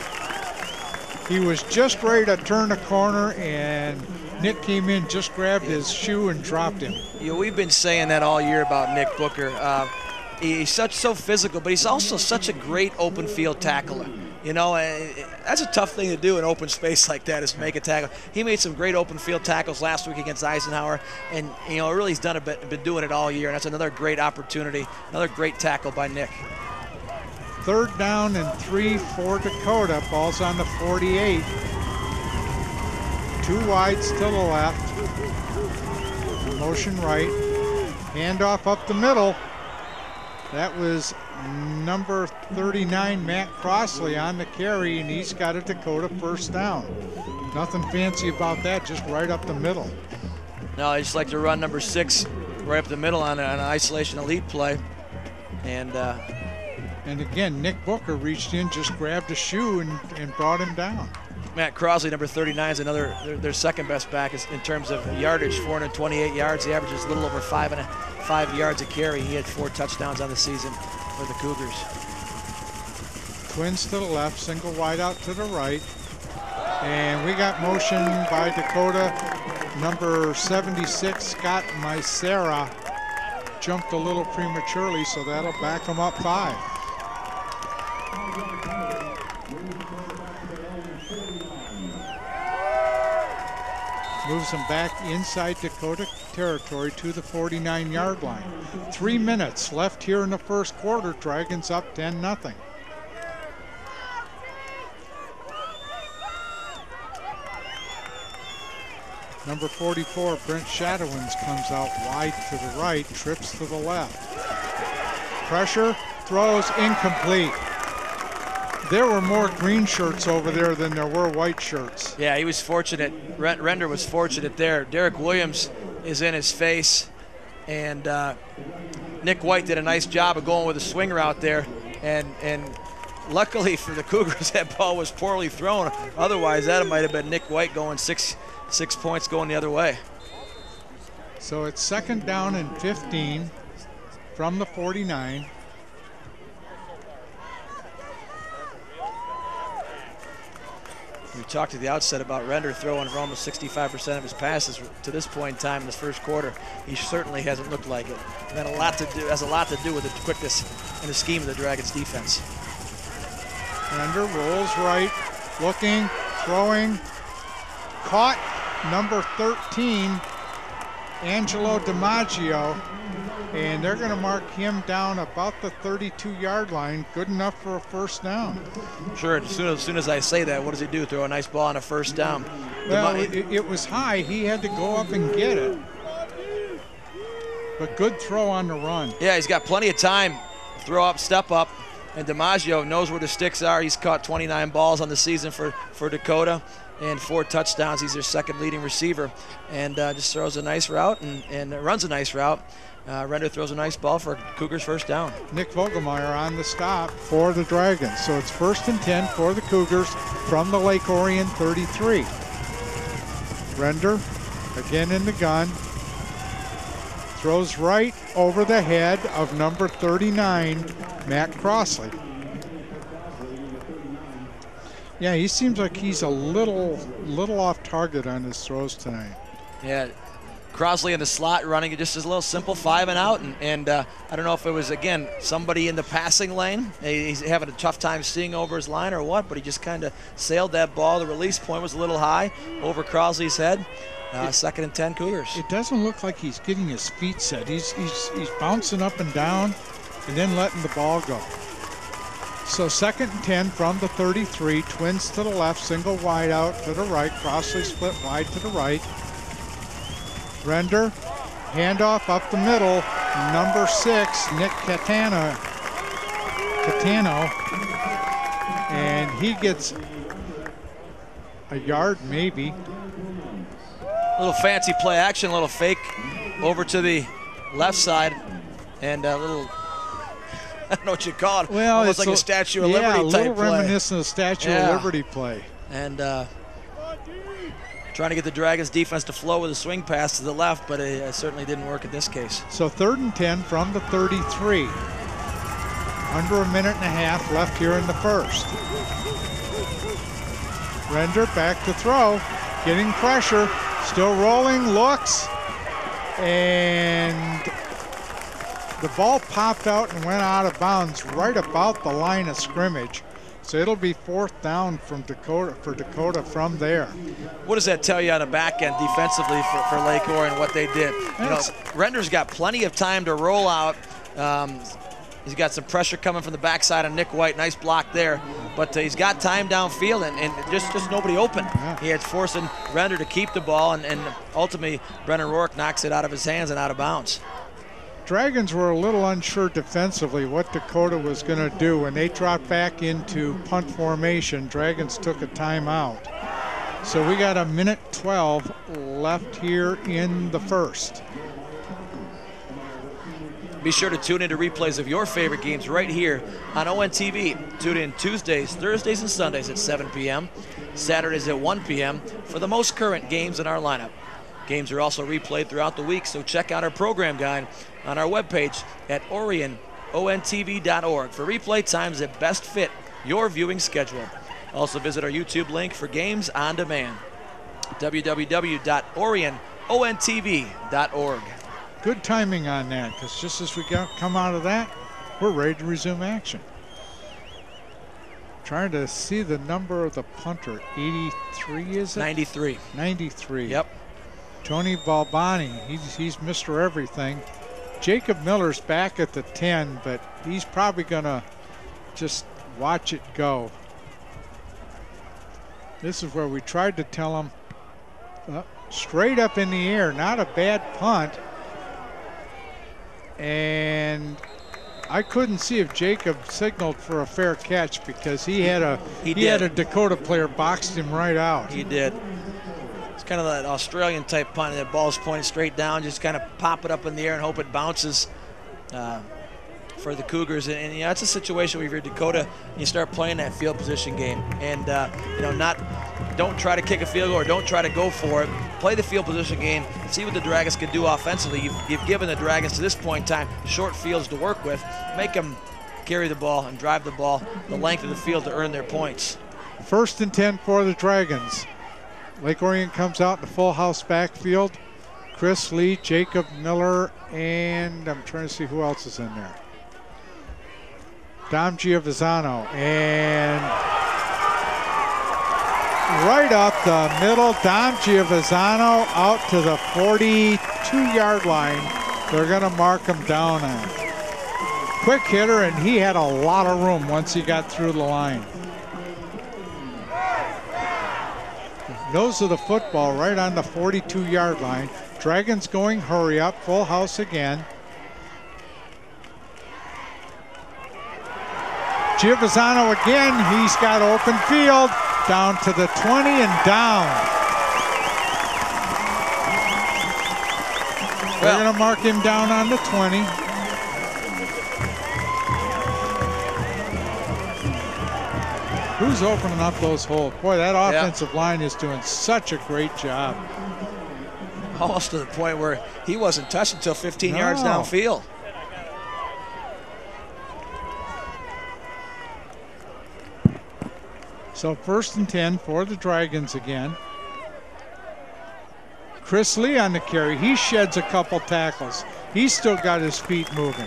He was just ready to turn the corner, and Nick came in, just grabbed his shoe and dropped him. You know, we've been saying that all year about Nick Booker. He's so physical, but he's also such a great open field tackler. You know, that's a tough thing to do in open space like that, is to make a tackle. He made some great open field tackles last week against Eisenhower, and you know, really he's been doing it all year, and that's another great opportunity, another great tackle by Nick. 3rd down and 3 for Dakota. Ball's on the 48. 2 wides to the left. Motion right. Handoff up the middle. That was number 39, Matt Crossley, on the carry, and he's got a Dakota 1st down. Nothing fancy about that, just right up the middle. No, I just like to run number 6 right up the middle on an isolation elite play. And again, Nick Booker reached in, just grabbed a shoe and brought him down. Matt Crossley, number 39, is their second best back in terms of yardage, 428 yards. He averages a little over 5 yards a carry. He had 4 touchdowns on the season for the Cougars. Twins to the left, single wide out to the right. And we got motion by Dakota. Number 76, Scott Micera, jumped a little prematurely, so that'll back him up 5. Moves them back inside Dakota territory to the 49-yard line. 3 minutes left here in the 1st quarter. Dragons up 10-0. Number 44, Brent Shadowins, comes out wide to the right, trips to the left. Pressure, throws, incomplete. There were more green shirts over there than there were white shirts. Yeah, he was fortunate. Render was fortunate there. Derek Williams is in his face, and Nick White did a nice job of going with a swing route there. And luckily for the Cougars, that ball was poorly thrown. Otherwise, that might have been Nick White going six points going the other way. So it's 2nd down and 15 from the 49. We talked at the outset about Render throwing for almost 65% of his passes to this point in time in this 1st quarter. He certainly hasn't looked like it. And that has a lot to do with the quickness and the scheme of the Dragons defense. Render rolls right, looking, throwing, caught, number 13, Angelo DiMaggio, and they're going to mark him down about the 32-yard line. Good enough for a 1st down. Sure, as soon as I say that, what does he do? Throw a nice ball on a 1st down. Well, it was high. He had to go up and get it. But good throw on the run. Yeah, he's got plenty of time. Throw up, step up, and DiMaggio knows where the sticks are. He's caught 29 balls on the season for Dakota and 4 touchdowns. He's their 2nd leading receiver, and just throws a nice route and runs a nice route. Render throws a nice ball for Cougars' 1st down. Nick Vogelmeyer on the stop for the Dragons. So it's 1st and 10 for the Cougars from the Lake Orion 33. Render again in the gun. Throws right over the head of number 39, Matt Crossley. Yeah, he seems like he's a little off target on his throws tonight. Yeah, Crossley in the slot running just a little simple 5 and out, and I don't know if it was, again, somebody in the passing lane. He's having a tough time seeing over his line or what, but he just kind of sailed that ball. The release point was a little high over Crossley's head. 2nd and 10 Cougars. It doesn't look like he's getting his feet set. He's bouncing up and down and then letting the ball go. So 2nd and 10 from the 33. Twins to the left, single wide out to the right. Crossley split wide to the right. Render, handoff up the middle. Number 6, Nick Catano. And he gets a yard maybe. A little fancy play action, a little fake over to the left side, and a little, I don't know what you call it, well, almost like a Statue of Liberty type play. Yeah, a little reminiscent of Statue of Liberty play. And trying to get the Dragons defense to flow with a swing pass to the left, but it certainly didn't work in this case. So 3rd and 10 from the 33. Under a minute and a half left here in the 1st. Render back to throw, getting pressure. Still rolling, looks, and the ball popped out and went out of bounds right about the line of scrimmage. So it'll be 4th down for Dakota from there. What does that tell you on the back end defensively for Lake Orion, what they did? You know, Render's got plenty of time to roll out. He's got some pressure coming from the backside of Nick White. Nice block there. But he's got time downfield and just nobody open. Yeah. He had forcing Render to keep the ball, and ultimately Brennan Rourke knocks it out of his hands and out of bounds. Dragons were a little unsure defensively what Dakota was going to do. When they dropped back into punt formation, Dragons took a timeout. So we got 1:12 left here in the first. Be sure to tune into replays of your favorite games right here on ONTV. Tune in Tuesdays, Thursdays, and Sundays at 7 p.m., Saturdays at 1 p.m. for the most current games in our lineup. Games are also replayed throughout the week, so check out our program guide on our webpage at OrionONTV.org for replay times that best fit your viewing schedule. Also visit our YouTube link for games on demand, www.OrionONTV.org. Good timing on that, because just as we come out of that, we're ready to resume action. Trying to see the number of the punter. 83, is it? 93. 93. Yep. Tony Balbani, he's Mr. Everything. Jacob Miller's back at the 10, but he's probably going to just watch it go. This is where we tried to tell him straight up in the air, not a bad punt. And I couldn't see if Jacob signaled for a fair catch because he had a Dakota player boxed him right out. He did. It's kind of that Australian type punt. That ball's pointed straight down, just kind of pop it up in the air and hope it bounces for the Cougars. And you know, it's a situation where if you're Dakota, you start playing that field position game, and you know, don't try to kick a field goal or don't try to go for it. Play the field position game, see what the Dragons can do offensively. You've given the Dragons to this point in time short fields to work with. Make them carry the ball and drive the ball the length of the field to earn their points. 1st and 10 for the Dragons. Lake Orion comes out in the full house backfield. Chris Lee, Jacob Miller, and I'm trying to see who else is in there. Dom Giovazano, and right up the middle, Dom Giovazano out to the 42-yard line. They're going to mark him down on. Quick hitter, and he had a lot of room once he got through the line. Nose of the football right on the 42-yard line. Dragons going hurry up, full house again. Giovazano again, he's got open field, down to the 20 and down. They're going to mark him down on the 20. Who's opening up those holes? Boy, that offensive line is doing such a great job. Almost to the point where he wasn't touched until 15 yards downfield. So 1st and 10 for the Dragons again. Chris Lee on the carry. He sheds a couple tackles. He's still got his feet moving.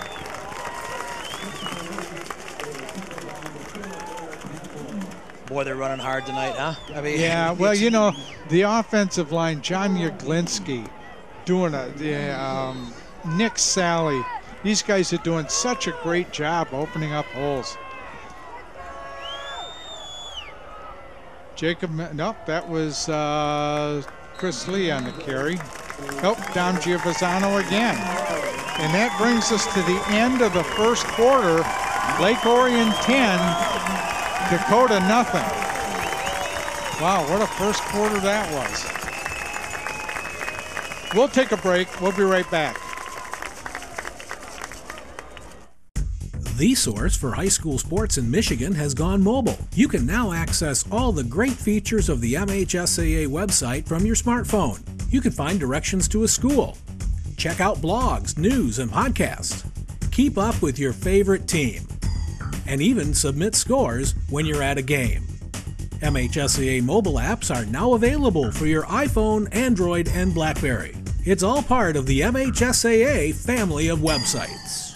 Boy, they're running hard tonight, huh? I mean, yeah, well, you know, the offensive line, John Yaglinski doing Nick Sally. These guys are doing such a great job opening up holes. Jacob, nope, that was Chris Lee on the carry. Nope, Dom Giovazano again. And that brings us to the end of the first quarter. Lake Orion 10, Dakota nothing. Wow, what a first quarter that was. We'll take a break. We'll be right back. The source for high school sports in Michigan has gone mobile. You can now access all the great features of the MHSAA website from your smartphone. You can find directions to a school, check out blogs, news, and podcasts, keep up with your favorite team, and even submit scores when you're at a game. MHSAA mobile apps are now available for your iPhone, Android, and BlackBerry. It's all part of the MHSAA family of websites.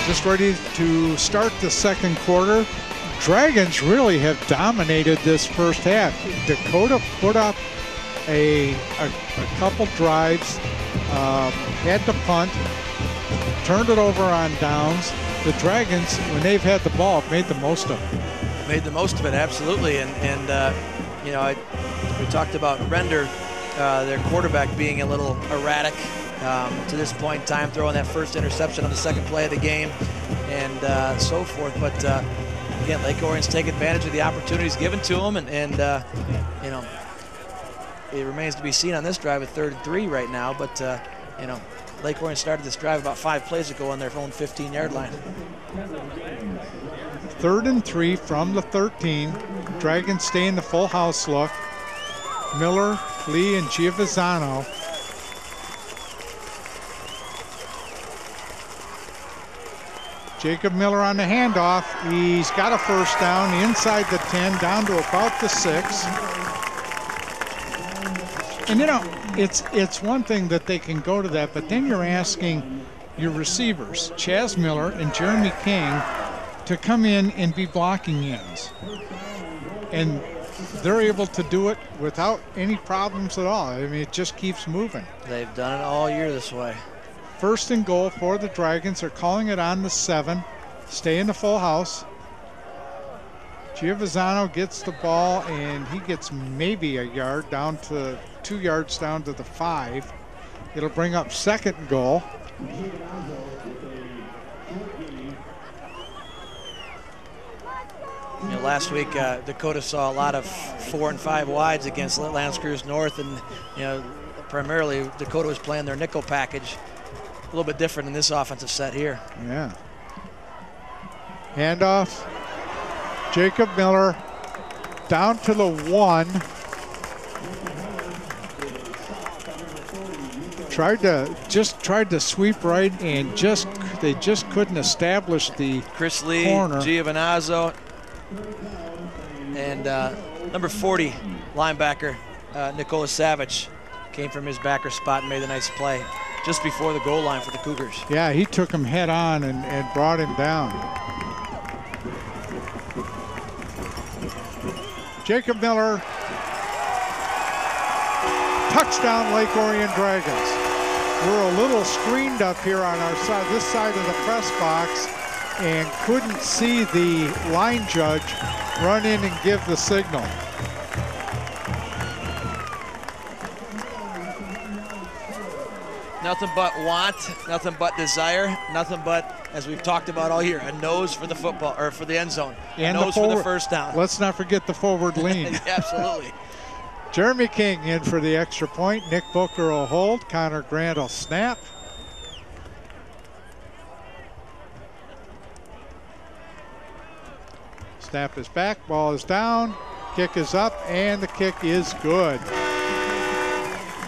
just ready to start the second quarter. Dragons really have dominated this first half. Dakota put up a couple drives, had to punt, turned it over on downs. The Dragons, when they've had the ball, have made the most of it. Made the most of it, absolutely. And you know, we talked about Render, their quarterback, being a little erratic to this point in time, throwing that first interception on the second play of the game and so forth. But again, Lake Orion's taking advantage of the opportunities given to them, and you know, it remains to be seen on this drive at 3rd and 3 right now. But you know, Lake Orion started this drive about 5 plays ago on their own 15-yard line. 3rd and 3 from the 13. Dragons stay in the full house look. Miller, Lee, and Giovazano. Jacob Miller on the handoff. He's got a first down inside the 10, down to about the 6. And you know, it's one thing that they can go to that, but then you're asking your receivers, Chaz Miller and Jeremy King, to come in and be blocking ends. And they're able to do it without any problems at all. I mean, it just keeps moving. They've done it all year this way. 1st and goal for the Dragons. They're calling it on the 7. Stay in the full house. Giovazano gets the ball, and he gets maybe a yard, down to 2 yards down to the 5. It'll bring up 2nd and goal. You know, last week Dakota saw a lot of 4 and 5 wides against L'Anse Creuse North, and you know, primarily Dakota was playing their nickel package. A little bit different in this offensive set here. Yeah. Handoff. Jacob Miller down to the 1. Tried to sweep right, and they just couldn't establish the Chris Lee, corner. Giovanazzo, and number 40 linebacker Nicola Savage came from his backer spot and made a nice play just before the goal line for the Cougars. Yeah, he took him head on and brought him down. Jacob Miller, touchdown Lake Orion Dragons. We're a little screened up here on our side, this side of the press box, and couldn't see the line judge run in and give the signal. Nothing but want, nothing but desire, nothing but, as we've talked about all year, a nose for the football, or for the end zone, And a nose for the first down. Let's not forget the forward lean. Absolutely. Jeremy King in for the extra point. Nick Booker will hold. Connor Grant will snap. Snap is back, ball is down, kick is up, and the kick is good.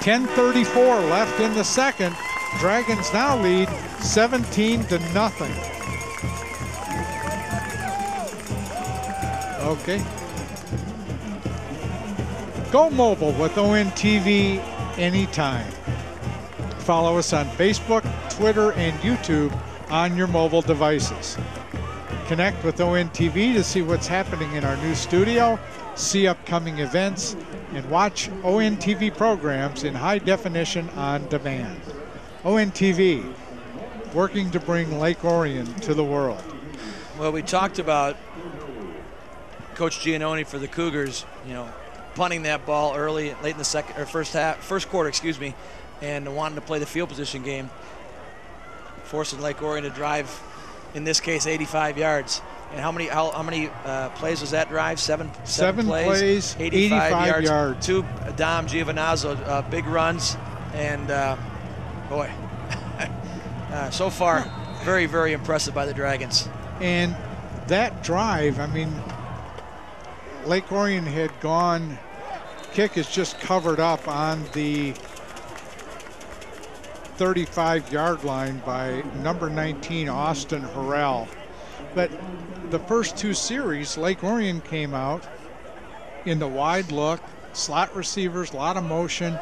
10:34 left in the second. Dragons now lead 17-0. Okay. Go mobile with ONTV anytime. Follow us on Facebook, Twitter, and YouTube on your mobile devices. Connect with ONTV to see what's happening in our new studio, see upcoming events, and watch ONTV programs in high definition on demand. ONTV, working to bring Lake Orion to the world. Well, we talked about Coach Giannone for the Cougars, you know, punting that ball early, late in the first quarter, excuse me, and wanting to play the field position game, forcing Lake Orion to drive, in this case, 85 yards. And how many plays was that drive? Seven plays, 85 yards. 2 Dom Giovanazzo big runs, and boy, so far, very, very impressive by the Dragons. And that drive, I mean, Lake Orion had gone, kick is just covered up on the 35-yard line by number 19, Austin Harrell. But the first 2 series, Lake Orion came out in the wide look, slot receivers, a lot of motion,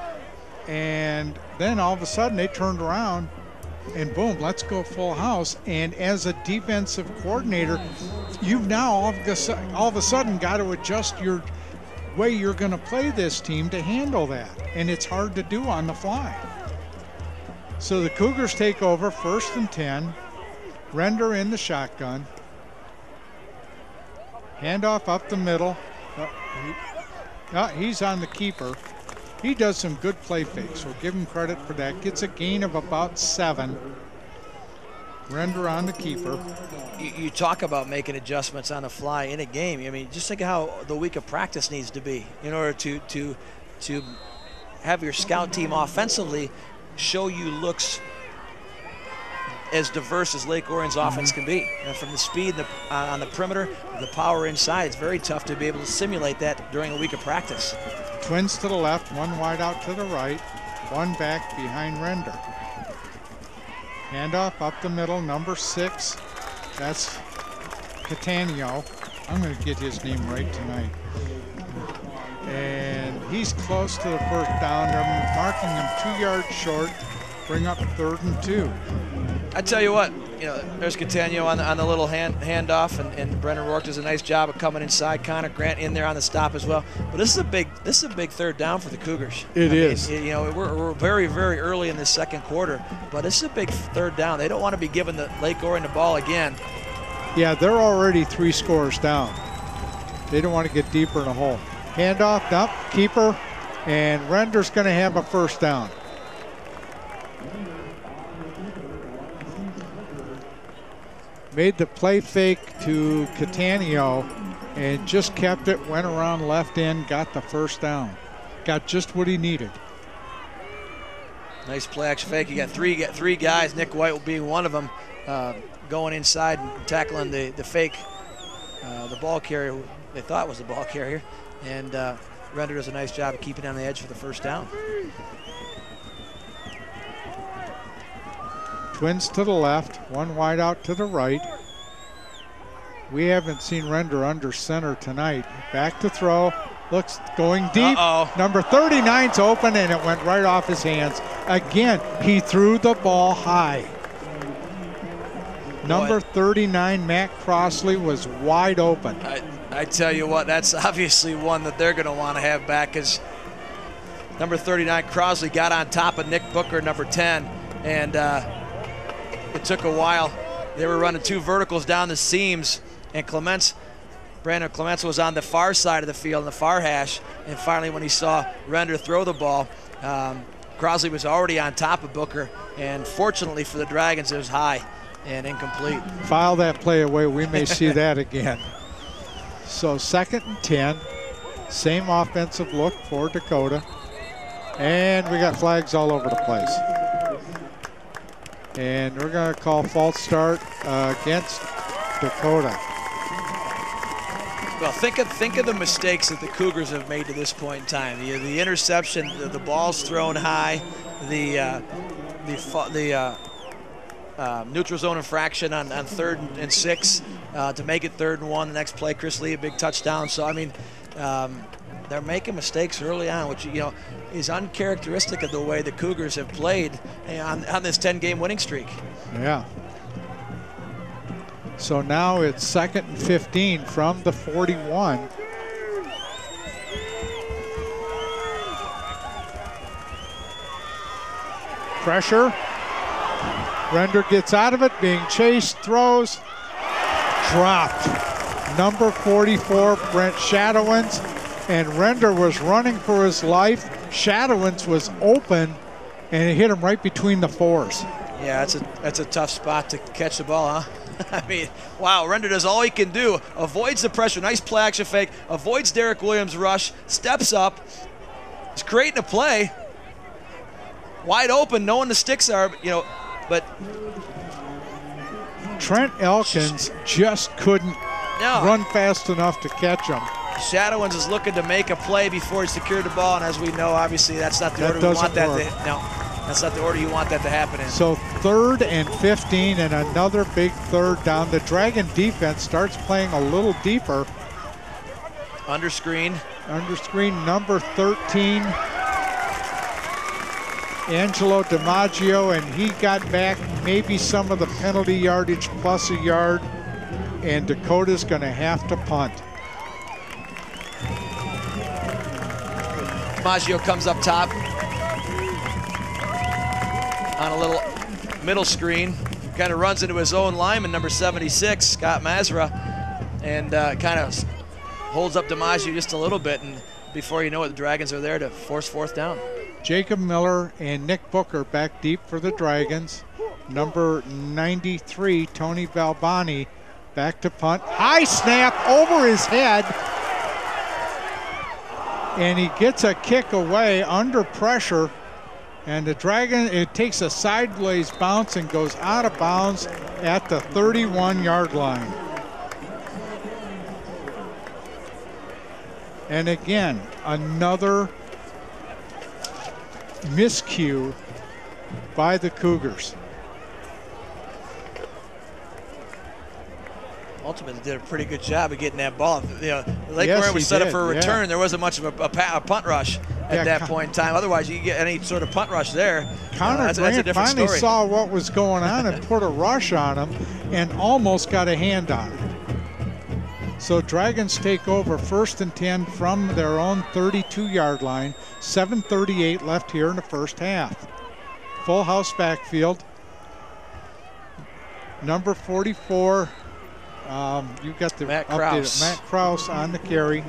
and then all of a sudden they turned around and boom, let's go full house. And as a defensive coordinator, you've now all of a sudden got to adjust your way you're going to play this team to handle that. And it's hard to do on the fly. So the Cougars take over 1st and 10. Render in the shotgun. Handoff up the middle. He's on the keeper. He does some good play fakes. We'll give him credit for that. Gets a gain of about 7. Render on the keeper. You talk about making adjustments on the fly in a game. I mean, just think of how the week of practice needs to be in order to have your scout team offensively show you looks as diverse as Lake Orion's offense can be. And from the speed on the perimeter, the power inside, it's very tough to be able to simulate that during a week of practice. Twins to the left, one wide out to the right, one back behind Render. Handoff up the middle, number 6. That's Catania. I'm going to get his name right tonight. And he's close to the first down. They're marking him 2 yards short. Bring up 3rd and 2. I tell you what, there's Catania on the little handoff, and Brennan Rourke does a nice job of coming inside. Connor Grant in there on the stop as well. But this is a big 3rd down for the Cougars. It is. We're very, very early in the second quarter, but this is a big 3rd down. They don't want to be giving the Lake Orion the ball again. Yeah, they're already 3 scores down. They don't want to get deeper in the hole. Handoff, up, keeper, and Render's going to have a 1st down. Made the play fake to Catania and just kept it, went around left end, got the 1st down. Got just what he needed. Nice play action fake. You got three guys, Nick White will be one of them, going inside and tackling the fake, the ball carrier, who they thought was the ball carrier. And Render does a nice job of keeping on the edge for the 1st down. Twins to the left, one wide out to the right. We haven't seen Render under center tonight. Back to throw, looks going deep. Number 39's open, and it went right off his hands. Again, he threw the ball high. Number 39, Matt Crossley, was wide open. I tell you what, that's obviously one that they're going to want to have back, because number 39, Crossley, got on top of Nick Booker, number 10, and it took a while. They were running 2 verticals down the seams, and Brandon Clements was on the far side of the field, in the far hash, and finally when he saw Render throw the ball, Crossley was already on top of Booker, and fortunately for the Dragons, it was high and incomplete. File that play away. We may see that again. So 2nd and 10, same offensive look for Dakota, and we got flags all over the place. And we're going to call false start against Dakota. Well, think of the mistakes that the Cougars have made to this point in time. The interception, the ball's thrown high, the neutral zone infraction on 3rd and 6 to make it 3rd and 1. The next play, Chris Lee, a big touchdown. So I mean, they're making mistakes early on, which is uncharacteristic of the way the Cougars have played on this 10-game winning streak. Yeah. So now it's 2nd and 15 from the 41. Pressure. Render gets out of it, being chased, throws, dropped. Number 44, Brent Shadowins, and Render was running for his life. Shadowins was open, and it hit him right between the 4s. Yeah, that's a tough spot to catch the ball, huh? I mean, wow, Render does all he can do. Avoids the pressure, nice play action fake, avoids Derek Williams' rush, steps up, is creating a play. Wide open, knowing the sticks are, but Trent Elkins just couldn't run fast enough to catch him. Shadowins is looking to make a play before he secured the ball, and as we know, obviously that's not the order we want that to. No, that's not the order you want that to happen in. So 3rd and 15, and another big 3rd down. The Dragon defense starts playing a little deeper. Under screen, number 13. Angelo DiMaggio, and he got back maybe some of the penalty yardage plus a yard, and Dakota's going to have to punt. Maggio comes up top on a little middle screen, kind of runs into his own lineman, number 76, Scott Mazra, and kind of holds up DiMaggio just a little bit, and before you know it, the Dragons are there to force fourth down. Jacob Miller and Nick Booker back deep for the Dragons. Number 93, Tony Balbani, back to punt. High snap over his head. And he gets a kick away under pressure. And the Dragon, it takes a sideways bounce and goes out of bounds at the 31-yard line. And again, another miscue by the Cougars. Ultimately did a pretty good job of getting that ball. You know, Lake Orion was set up for a return. Yeah. There wasn't much of a punt rush at that point in time. Otherwise, you get any sort of punt rush there. Connor Grant finally saw what was going on and put a rush on him and almost got a hand on it. So Dragons take over 1st and 10 from their own 32-yard line. 7:38 left here in the first half. Full house backfield. Number 44. You got the Matt updated Matt Krause on the carry.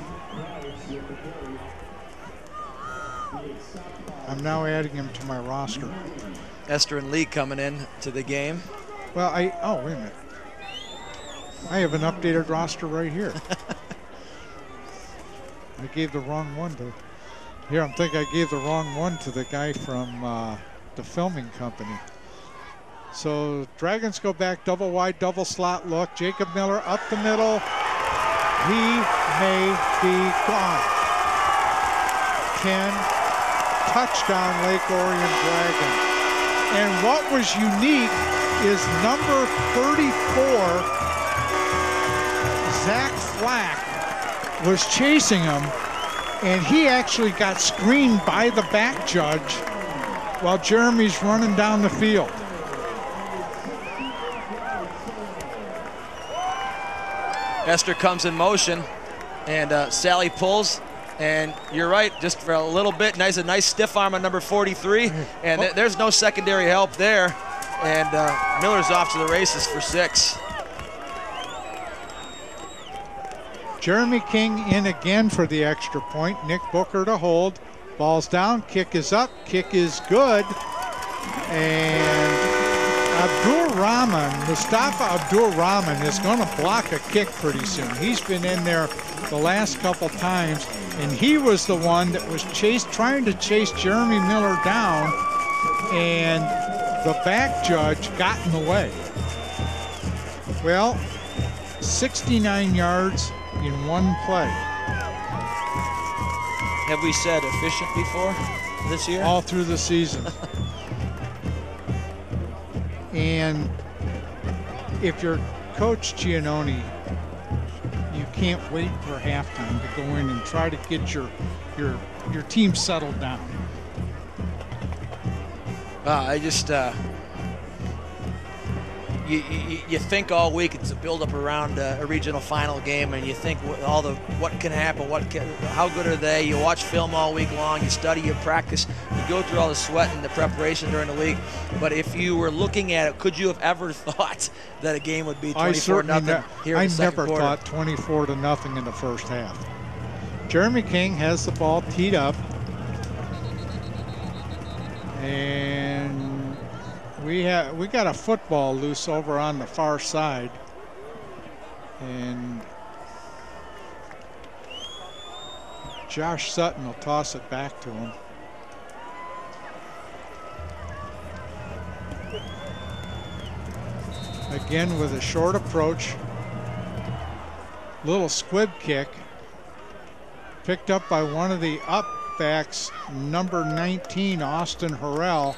I'm now adding him to my roster. Esther and Lee coming in to the game. Well, oh, wait a minute. I have an updated roster right here. I gave the wrong one to, here I'm thinking I gave the wrong one to the guy from the filming company. So Dragons go back, double wide, double slot look. Jacob Miller up the middle. He may be gone. 10, touchdown Lake Orion Dragons. And what was unique is number 34, Zach Flack, was chasing him, and he actually got screened by the back judge while Jeremy's running down the field. Esther comes in motion, and Sally pulls, and you're right, just for a little bit, a nice stiff arm on number 43, and there's no secondary help there, and Miller's off to the races for 6. Jeremy King in again for the extra point. Nick Booker to hold. Ball's down, kick is up, kick is good, and Mustafa Abdul Rahman is going to block a kick pretty soon. He's been in there the last couple times, and he was the one that was trying to chase Jeremy Miller down, and the back judge got in the way. Well, 69 yards in one play. Have we said efficient before this year? All through the season. And if you're Coach Giannone, you can't wait for halftime to go in and try to get your team settled down. You think all week it's a build-up around a regional final game, and you think what can happen, how good are they? You watch film all week long, you study, you practice, you go through all the sweat and the preparation during the week. But if you were looking at it, could you have ever thought that a game would be 24-0 here in the second quarter? I never thought 24-0 in the first half. Jeremy King has the ball teed up, and we got a football loose over on the far side, and Josh Sutton will toss it back to him. Again with a short approach, little squib kick, picked up by one of the up backs, number 19, Austin Harrell.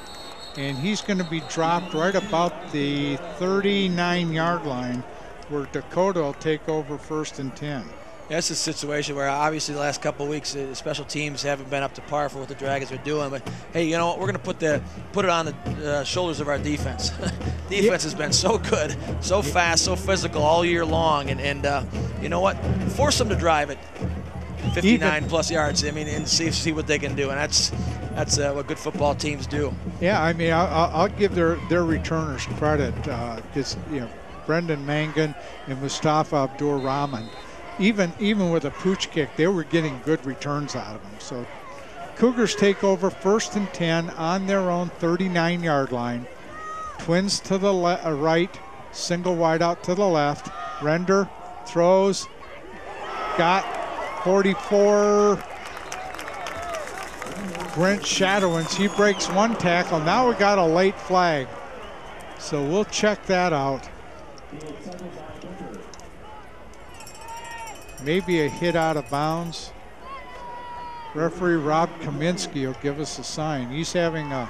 And he's going to be dropped right about the 39-yard line, where Dakota will take over 1st and 10. It's a situation where obviously the last couple of weeks special teams haven't been up to par for what the Dragons are doing. But hey, you know what? We're going to put it on the shoulders of our defense. Defense has been so good, so fast, so physical all year long, and you know what? Force them to drive it 59 plus yards. I mean, and see what they can do, and that's what good football teams do. Yeah, I mean, I'll give their returners credit because Brendan Mangan and Mustafa Abdur-Rahman. Even with a pooch kick, they were getting good returns out of them. So Cougars take over 1st and 10 on their own 39-yard line. Twins to the right, single wide out to the left. Render throws, got 44. Brent Shadowins, he breaks one tackle. Now we got a late flag. So we'll check that out. Maybe a hit out of bounds. Referee Rob Kaminsky will give us a sign. He's having they're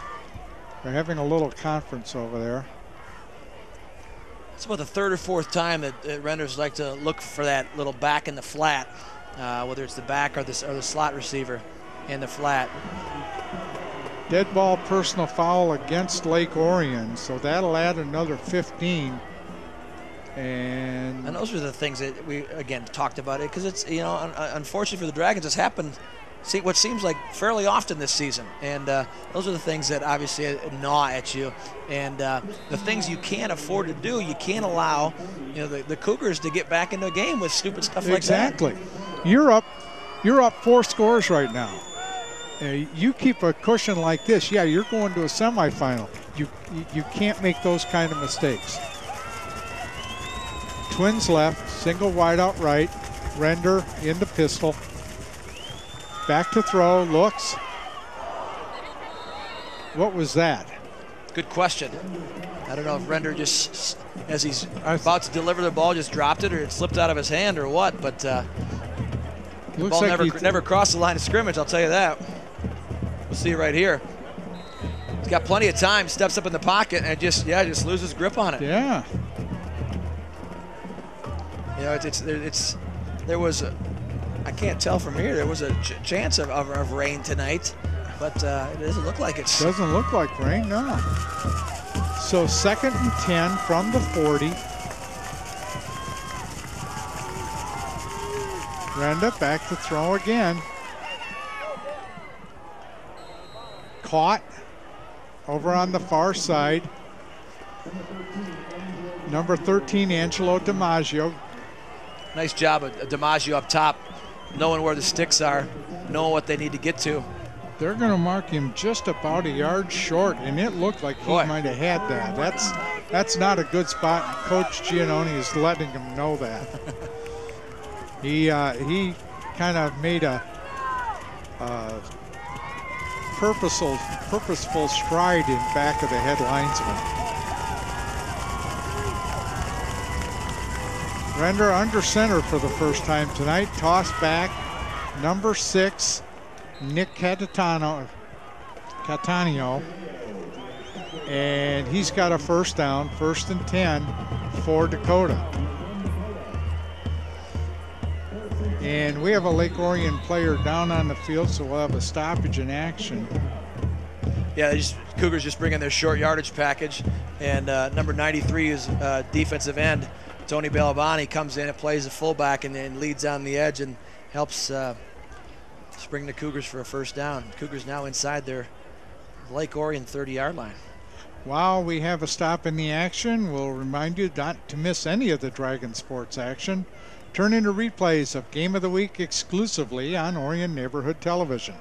having a little conference over there. It's about the 3rd or 4th time that Renders like to look for that little back in the flat, whether it's the back or the slot receiver in the flat. Dead ball personal foul against Lake Orion, so that'll add another 15. And those are the things that we again talked about it, because it's unfortunately for the Dragons, it's happened what seems like fairly often this season, and those are the things that obviously gnaw at you, and the things you can't afford to do. You can't allow the Cougars to get back into a game with stupid stuff like that. Exactly. You're up 4 scores right now. You keep a cushion like this, yeah, you're going to a semifinal. You can't make those kind of mistakes. Twins left, single wide out right. Render in the pistol. Back to throw, looks. What was that? Good question. I don't know if Render just, as he's about to deliver the ball, just dropped it, or it slipped out of his hand, or what. But the ball never crossed the line of scrimmage, I'll tell you that. We'll see it right here. He's got plenty of time, steps up in the pocket, and just loses grip on it. Yeah. There was I can't tell from here, there was a chance of rain tonight, but it doesn't look like it. Doesn't look like rain, no. So 2nd and 10 from the 40. Renda back to throw again. Caught over on the far side. Number 13, Angelo DiMaggio. Nice job of DiMaggio up top, knowing where the sticks are, knowing what they need to get to. They're going to mark him just about a yard short, and it looked like he might have had that. That's not a good spot, and Coach Giannoni is letting him know that. He kind of made a purposeful stride in back of the head linesman. Render under center for the first time tonight. Toss back. Number 6, Nick Cattaneo. And he's got a first down, 1st and 10 for Dakota. And we have a Lake Orion player down on the field, so we'll have a stoppage in action. Yeah, Cougars just bring in their short yardage package, and number 93 is defensive end. Tony Balabani comes in and plays the fullback and then leads down the edge and helps spring the Cougars for a first down. Cougars now inside their Lake Orion 30-yard line. While we have a stop in the action, we'll remind you not to miss any of the Dragon Sports action. Turn into replays of Game of the Week exclusively on Orion Neighborhood Television.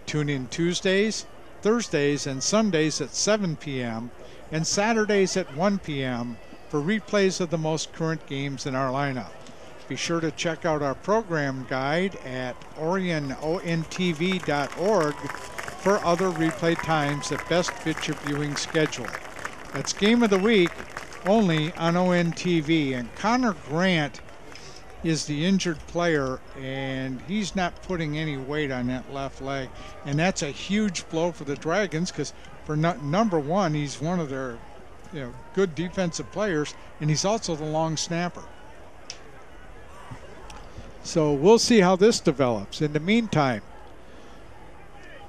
Tune in Tuesdays, Thursdays, and Sundays at 7 p.m. and Saturdays at 1 p.m. for replays of the most current games in our lineup. Be sure to check out our program guide at oriontv.org for other replay times that best fit your viewing schedule. That's Game of the Week only on ONTV. And Connor Grant is the injured player, and he's not putting any weight on that left leg. And that's a huge blow for the Dragons, because for number 1, he's one of their good defensive players, and he's also the long snapper. So we'll see how this develops. In the meantime,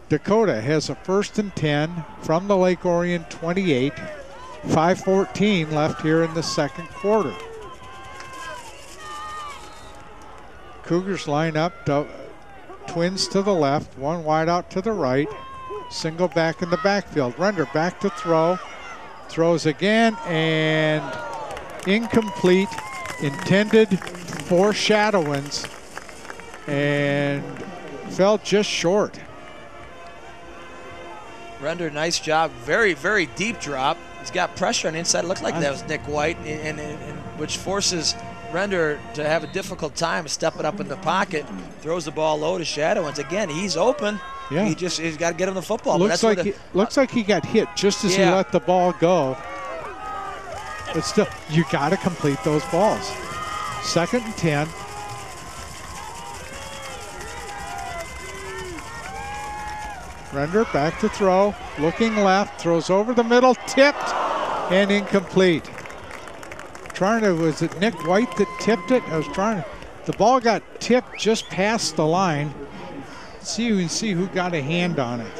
Dakota has a 1st and 10 from the Lake Orion 28. 5:14 left here in the second quarter. Cougars line up, twins to the left, one wide out to the right, single back in the backfield. Render back to throw, throws again, and incomplete, intended for Shadowins, and fell just short. Render, nice job. Very, very deep drop. He's got pressure on the inside. It looked like that was Nick White, and which forces Render to have a difficult time stepping up in the pocket. Throws the ball low to Shadowins. Again, he's open. Yeah. He's got to get him the football. Looks like he got hit just as he let the ball go. But still, you got to complete those balls. 2nd and 10. Render back to throw, looking left, throws over the middle, tipped, and incomplete. Was it Nick White that tipped it? The ball got tipped just past the line. See who got a hand on it.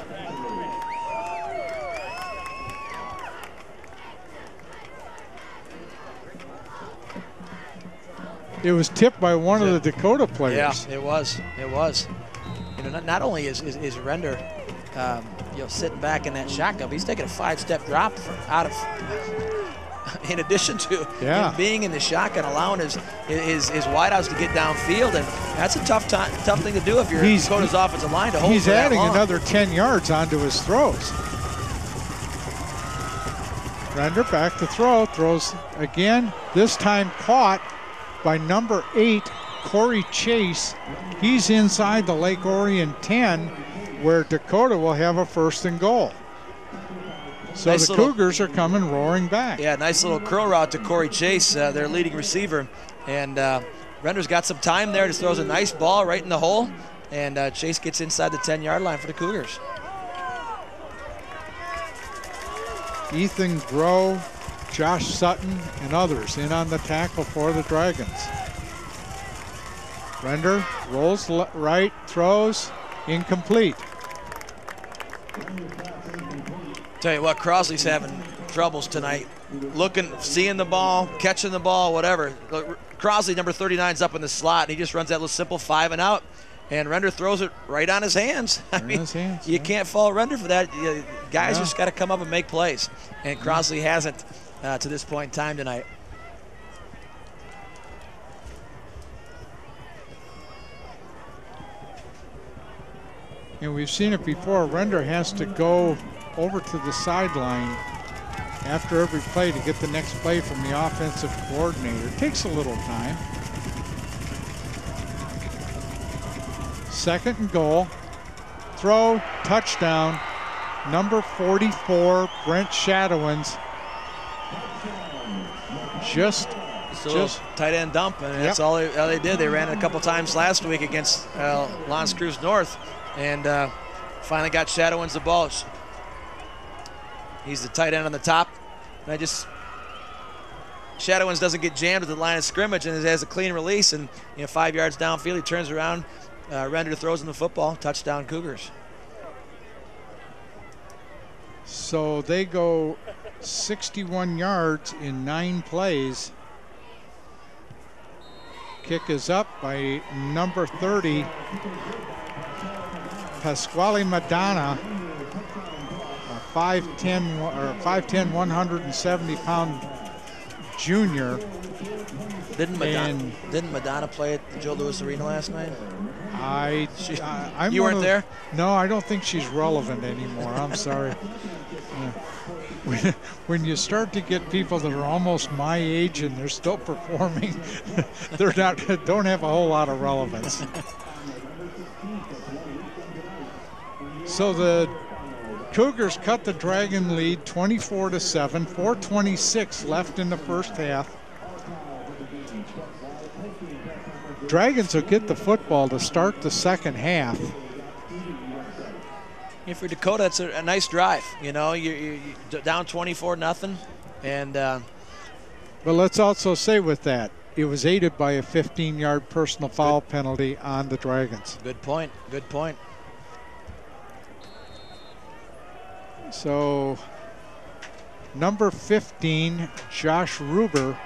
It was tipped by one of the Dakota players. Yeah, it was. Not only is Render, sitting back in that shotgun, but he's taking a 5-step drop out of. In addition to him being in the shotgun, allowing his wideouts to get downfield, and that's a tough thing to do if you're Dakota's offensive line to hold. He's adding another 10 yards onto his throws. Render back to throw, throws again. This time caught by number 8, Corey Chase. He's inside the Lake Orion 10, where Dakota will have a 1st and goal. So the Cougars are coming roaring back. Yeah, nice little curl route to Corey Chase, their leading receiver. And Render's got some time there, just throws a nice ball right in the hole. And Chase gets inside the 10-yard line for the Cougars. Ethan Groh, Josh Sutton, and others in on the tackle for the Dragons. Render rolls right, throws, incomplete. Tell you what, Crosley's having troubles tonight. Seeing the ball, catching the ball, whatever. Crosley, number 39, is up in the slot, and he just runs that little simple 5 and out. And Render throws it right on his hands. You can't fault Render for that. Guys just got to come up and make plays. And Crosley hasn't to this point in time tonight. And we've seen it before. Render has to go over to the sideline after every play to get the next play from the offensive coordinator. It takes a little time. 2nd and goal. Throw, touchdown. Number 44, Brent Shadowins. Just tight end dump, and that's all they did. They ran it a couple times last week against L'Anse Creuse North, and finally got Shadowins the ball. He's the tight end on the top. And Shadowins doesn't get jammed at the line of scrimmage and has a clean release, and 5 yards downfield, he turns around, Render throws him the football, touchdown Cougars. So they go 61 yards in 9 plays. Kick is up by number 30, Pasquale Madonna, a 5'10", 170-pound junior. Didn't Madonna play at the Joe Louis Arena last night? You weren't there? No, I don't think she's relevant anymore. I'm sorry. When you start to get people that are almost my age and they're still performing, don't have a whole lot of relevance. So the Cougars cut the Dragon lead 24-7, 4:26 left in the first half. Dragons will get the football to start the second half. For Dakota, it's a nice drive. You're down 24-0, and but let's also say with that, it was aided by a 15-yard personal foul penalty on the Dragons. Good point. Good point. So number 15, Josh Ruber,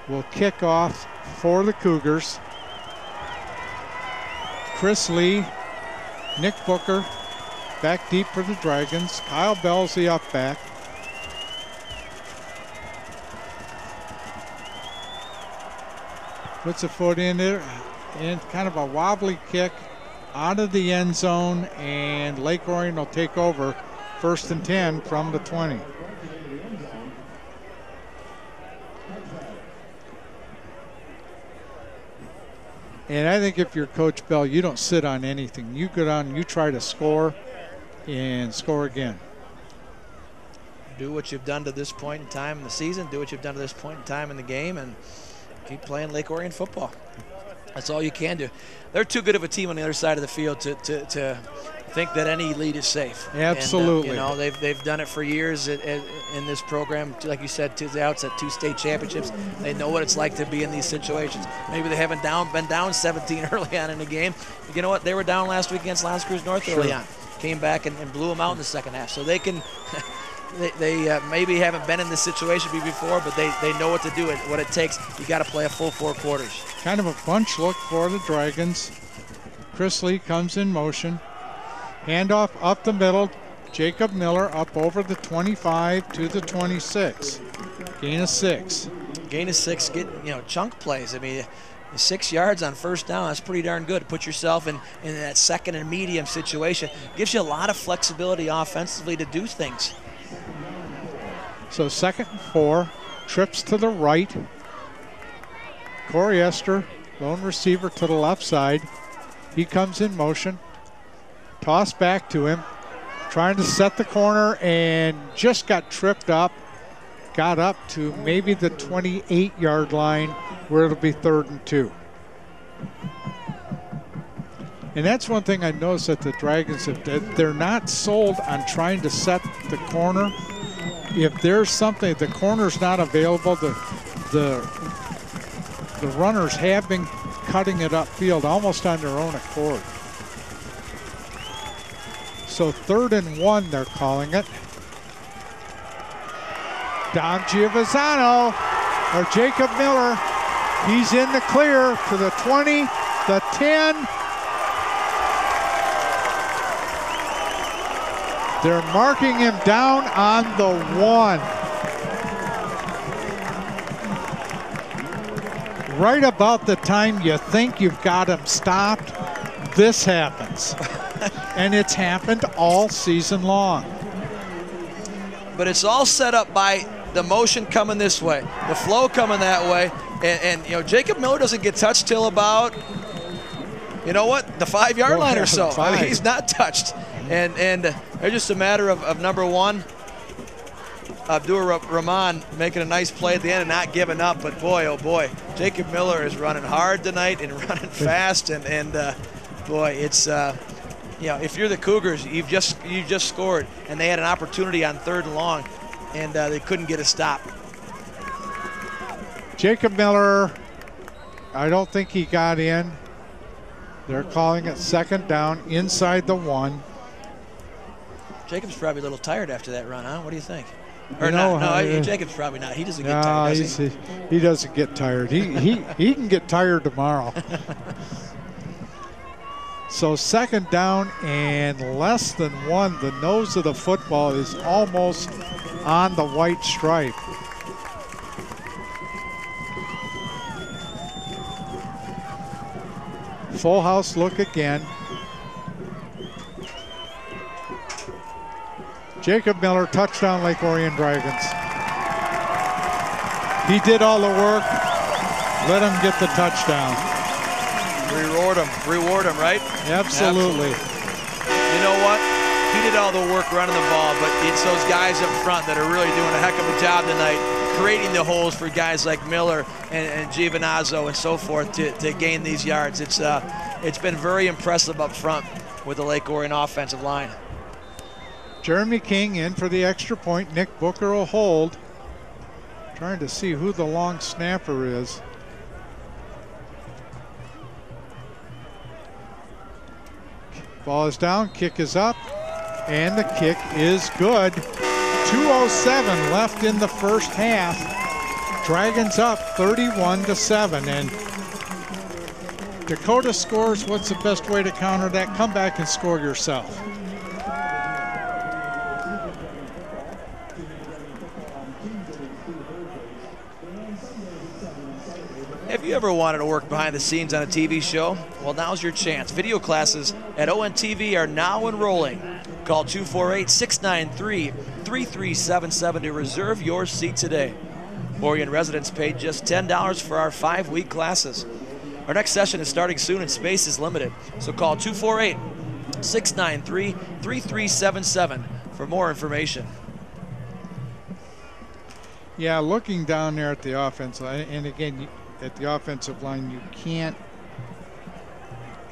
will kick off for the Cougars. Chris Lee, Nick Booker back deep for the Dragons. Kyle Bell's the up back. Puts a foot in there and kind of a wobbly kick out of the end zone, and Lake Orion will take over 1st and 10 from the 20. And I think if you're Coach Bell, you don't sit on anything. You go down, you try to score and score again. Do what you've done to this point in time in the season, do what you've done to this point in time in the game, and keep playing Lake Orion football. That's all you can do. They're too good of a team on the other side of the field to think that any lead is safe. Absolutely. And, you know, they've done it for years in this program. Like you said, to the outset, 2 state championships. They know what it's like to be in these situations. Maybe they haven't been down 17 early on in the game. But you know what? They were down last week against L'Anse Creuse North early on. Came back and blew them out in the second half. So they can. They maybe haven't been in this situation before, but they know what to do and what it takes. You got to play a full 4 quarters. Kind of a bunch look for the Dragons. Chris Lee comes in motion. Handoff up the middle. Jacob Miller up over the 25 to the 26. Gain of 6. Gain of 6. Get chunk plays. I mean, 6 yards on first down. That's pretty darn good. Put yourself in that second and medium situation. Gives you a lot of flexibility offensively to do things. So 2nd and 4. Trips to the right. Corey Esther, lone receiver to the left side. He comes in motion. Toss back to him. Trying to set the corner and just got tripped up. Got up to maybe the 28-yard line where it'll be 3rd and 2. And that's one thing I noticed that the Dragons, they're not sold on trying to set the corner. If there's something, the corner's not available, the runners have been cutting it upfield almost on their own accord. So 3rd and 1, they're calling it. Dom Giovanzano, or Jacob Miller, he's in the clear to the 20, the 10. They're marking him down on the 1. Right about the time you think you've got him stopped, this happens. And it's happened all season long. But it's all set up by the motion coming this way, the flow coming that way, and Jacob Miller doesn't get touched till about, the 5-yard line or so. I mean, he's not touched. And it's just a matter of number 1, Abdur Rahman, making a nice play at the end and not giving up. But boy, oh boy, Jacob Miller is running hard tonight and running fast. And boy, it's if you're the Cougars, you've just scored, and they had an opportunity on 3rd and long, and they couldn't get a stop. Jacob Miller, I don't think he got in. They're calling it 2nd down inside the 1. Jacob's probably a little tired after that run, huh? What do you think? Or no, Jacob's probably not. He doesn't get tired, does he? He doesn't get tired. He can get tired tomorrow. So 2nd down and less than 1. The nose of the football is almost on the white stripe. Full house look again. Jacob Miller, touchdown Lake Orion Dragons. He did all the work. Let him get the touchdown. Reward him, right? Absolutely. You know what? He did all the work running the ball, but it's those guys up front that are really doing a heck of a job tonight, creating the holes for guys like Miller and Giovanazzo and so forth to gain these yards. It's been very impressive up front with the Lake Orion offensive line. Jeremy King in for the extra point. Nick Booker will hold. Trying to see who the long snapper is. Ball is down, kick is up, and the kick is good. 2:07 left in the first half. Dragons up 31-7, and Dakota scores. What's the best way to counter that? Come back and score yourself. Have you ever wanted to work behind the scenes on a TV show? Well, now's your chance. Video classes at ONTV are now enrolling. Call 248-693-3377 to reserve your seat today. Orion residents paid just $10 for our 5-week classes. Our next session is starting soon and space is limited. So call 248-693-3377 for more information. Yeah, looking down there at the offense line, and again, at the offensive line, you can't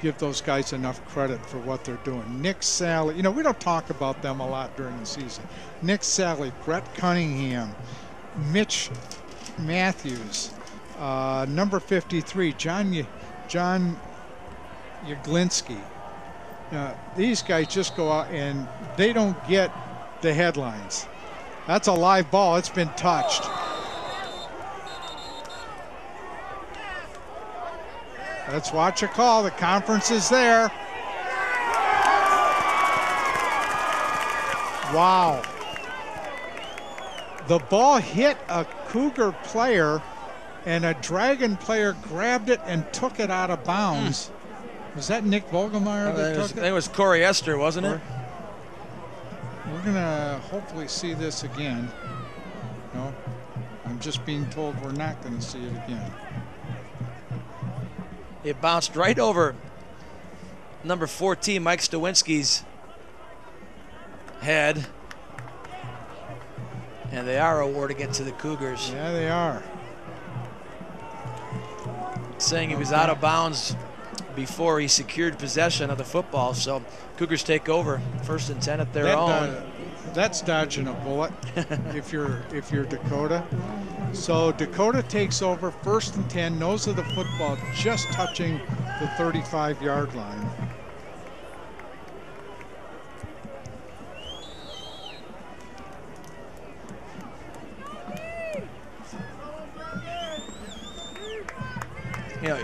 give those guys enough credit for what they're doing. Nick Sally, you know, we don't talk about them a lot during the season. Nick Sally, Brett Cunningham, Mitch Matthews, number 53, John Yaglinski. These guys just go out and they don't get the headlines. That's a live ball. It's been touched. Let's watch a call. The conference is there. Wow. The ball hit a Cougar player, and a Dragon player grabbed it and took it out of bounds. Was that Nick Vogelmeyer that took it? It was Corey Esther, wasn't it? We're going to hopefully see this again. No, I'm just being told we're not going to see it again. It bounced right over number 14, Mike Stawinski's head. And they are awarding it to the Cougars. Yeah, they are. Saying he was out of bounds before he secured possession of the football. So Cougars take over, 1st and 10 at their own. That's dodging a bullet if you're Dakota. So Dakota takes over, 1st and 10, nose of the football just touching the 35-yard line. You know,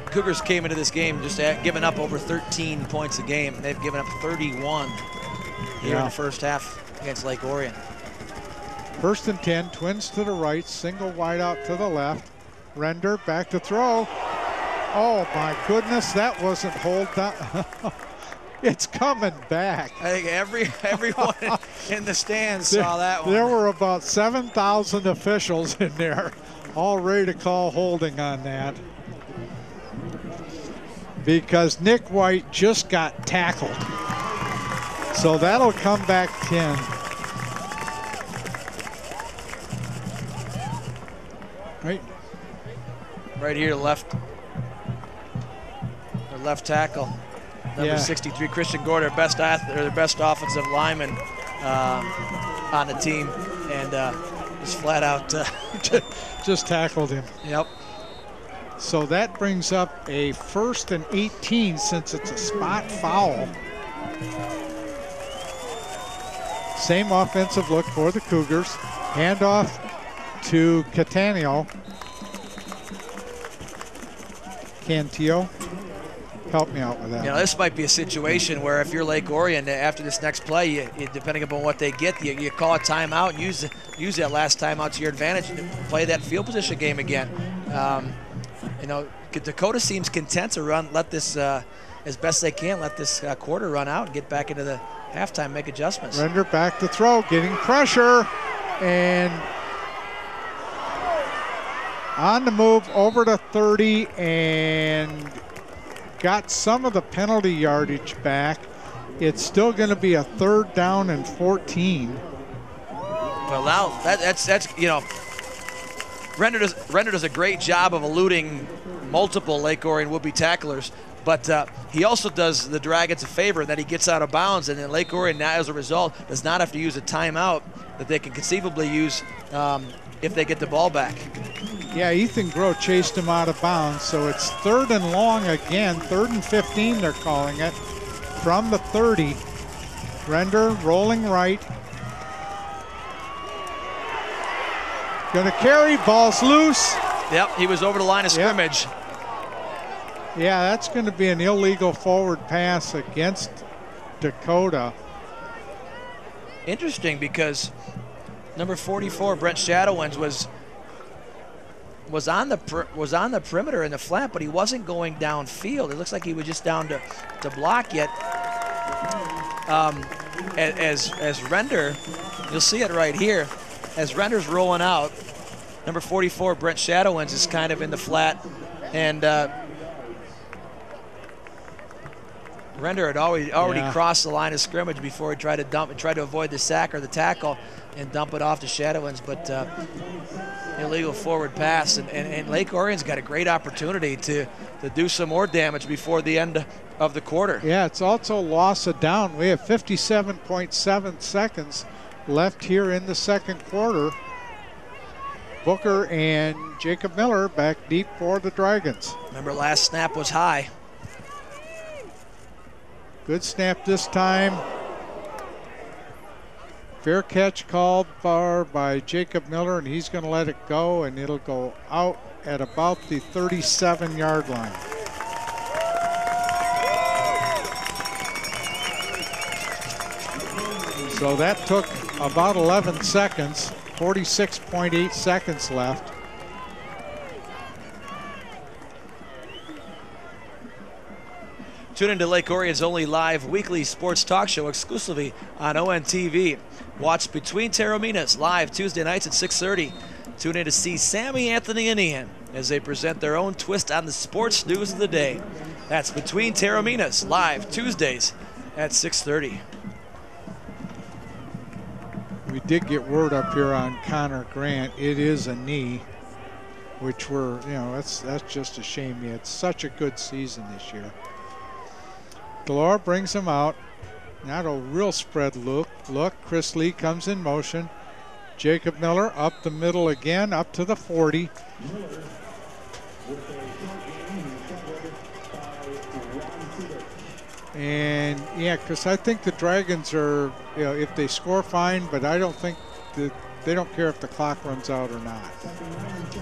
Cougars came into this game just giving up over 13 points a game. They've given up 31 here in the first half against Lake Orion. 1st and 10, Twins to the right, single wide out to the left. Render back to throw. Oh my goodness, that wasn't hold down. It's coming back. I think everyone in the stands saw that one. There were about 7,000 officials in there, all ready to call holding on that, because Nick White just got tackled. So that'll come back 10. Right here, left tackle, number 63, Christian Gore, their best offensive lineman on the team, and just flat out just tackled him. Yep. So that brings up a 1st and 18 since it's a spot foul. Same offensive look for the Cougars. Handoff to Catania. Cantillo, help me out with that. You know, this might be a situation where if you're Lake Orion, after this next play, you depending upon what they get, you call a timeout and use that last timeout to your advantage and play that field position game again. You know, Dakota seems content to let this as best they can, let this quarter run out and get back into the halftime, make adjustments. Render back to throw, getting pressure, and on the move over to 30 and got some of the penalty yardage back. It's still going to be a 3rd down and 14. Well, now that's you know, Render does a great job of eluding multiple Lake Orion would-be tacklers, but he also does the Dragons a favor that he gets out of bounds, and then Lake Orion now, as a result, does not have to use a timeout that they can conceivably use if they get the ball back. Yeah, Ethan Groh chased him out of bounds, so it's 3rd and long again. 3rd and 15 they're calling it. from the 30. Render rolling right. Going to carry, ball's loose. Yep, he was over the line of scrimmage. Yeah, that's going to be an illegal forward pass against Dakota. Interesting, because number 44, Brent Shadowins, was on the perimeter in the flat, but he wasn't going downfield. It looks like he was just down to block yet. As Render, you'll see it right here, as Render's rolling out, number 44, Brent Shadowins, is kind of in the flat, and Render had already crossed the line of scrimmage before he tried to avoid the sack or the tackle and dump it off to Shadowins, but illegal forward pass, and Lake Orion's got a great opportunity to do some more damage before the end of the quarter. Yeah, it's also loss of down. We have 57.7 seconds left here in the second quarter. Booker and Jacob Miller back deep for the Dragons. Remember, last snap was high. Good snap this time. Fair catch called for by Jacob Miller, and he's going to let it go, and it'll go out at about the 37-yard line. So that took about 11 seconds, 46.8 seconds left. Tune into Lake Orion's only live weekly sports talk show exclusively on ONTV. Watch Between Taorminas live Tuesday nights at 6:30. Tune in to see Sammy, Anthony, and Ian as they present their own twist on the sports news of the day. That's Between Taorminas live Tuesdays at 6:30. We did get word up here on Connor Grant. It is a knee, which that's just a shame. He had such a good season this year. Delore brings him out. Not a real spread look. Chris Lee comes in motion. Jacob Miller up the middle again, up to the 40. And yeah, because I think the Dragons are, if they score, fine, but I don't think they don't care if the clock runs out or not.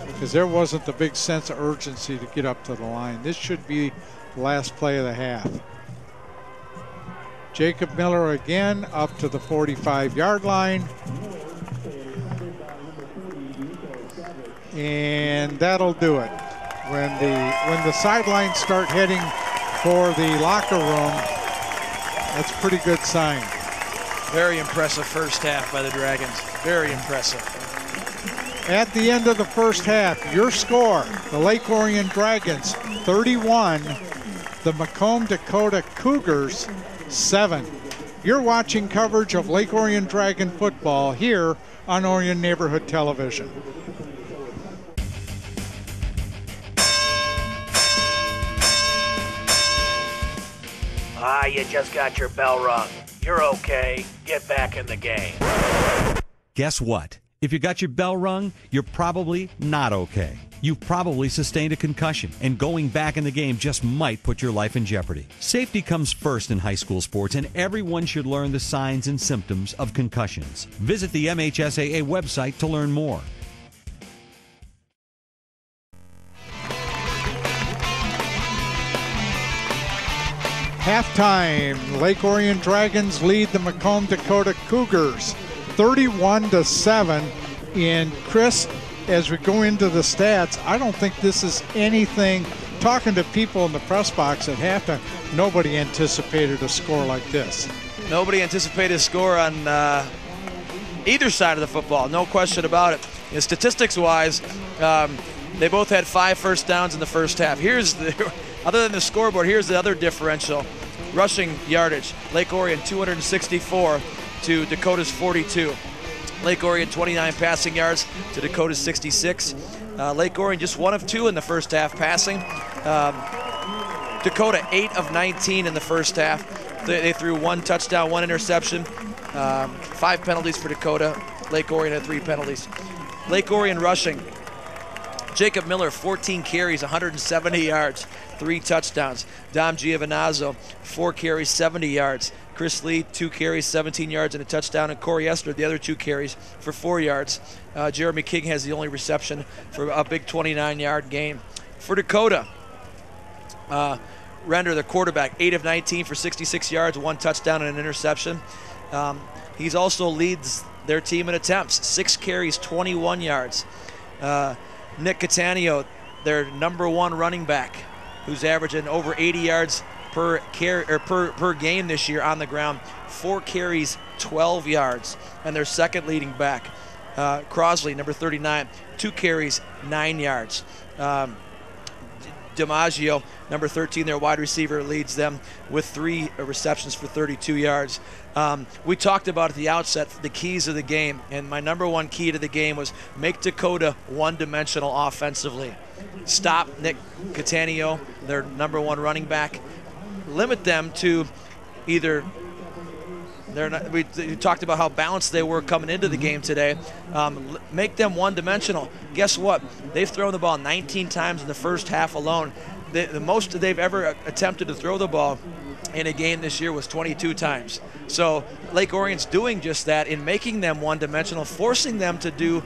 Because there wasn't the big sense of urgency to get up to the line. This should be the last play of the half. Jacob Miller again up to the 45-yard line. And that'll do it. When the sidelines start heading for the locker room, that's a pretty good sign. Very impressive first half by the Dragons. Very impressive. At the end of the first half, your score, the Lake Orion Dragons 31, the Macomb Dakota Cougars 7. You're watching coverage of Lake Orion Dragon football here on Orion Neighborhood Television. You just got your bell rung. You're okay. Get back in the game. Guess what? If you got your bell rung, you're probably not okay. You've probably sustained a concussion, and going back in the game just might put your life in jeopardy. Safety comes first in high school sports, and everyone should learn the signs and symptoms of concussions. Visit the MHSAA website to learn more. Halftime, Lake Orion Dragons lead the Macomb Dakota Cougars 31-7. And Chris, as we go into the stats, I don't think this is anything. Talking to people in the press box at halftime, nobody anticipated a score like this. Nobody anticipated a score on either side of the football, no question about it. Statistics-wise, they both had 5 first downs in the first half. Other than the scoreboard, here's the other differential. Rushing yardage, Lake Orion 264 to Dakota's 42. Lake Orion 29 passing yards to Dakota's 66. Lake Orion just 1 of 2 in the first half passing. Dakota 8 of 19 in the first half. They threw 1 touchdown, 1 interception, 5 penalties for Dakota. Lake Orion had 3 penalties. Lake Orion rushing, Jacob Miller, 14 carries, 170 yards, 3 touchdowns. Dom Giovinazzo, 4 carries, 70 yards. Chris Lee, 2 carries, 17 yards and a touchdown. And Corey Esther, the other 2 carries for 4 yards. Jeremy King has the only reception for a big 29-yard game. For Dakota, Render, the quarterback, 8 of 19 for 66 yards, 1 touchdown and an interception. He's also leads their team in attempts, 6 carries, 21 yards. Nick Catania, their #1 running back, who's averaging over 80 yards per game this year on the ground, 4 carries, 12 yards. And their second leading back, Crosley, number 39, 2 carries, 9 yards. DiMaggio, number 13, their wide receiver, leads them with 3 receptions for 32 yards. We talked about at the outset the keys of the game, and my #1 key to the game was make Dakota one-dimensional offensively. Stop Nick Catania, their #1 running back. Limit them to either we talked about how balanced they were coming into the game today. Make them one-dimensional. Guess what? They've thrown the ball 19 times in the first half alone. The most they've ever attempted to throw the ball in a game this year was 22 times. So Lake Orion's doing just that in making them one-dimensional, forcing them to do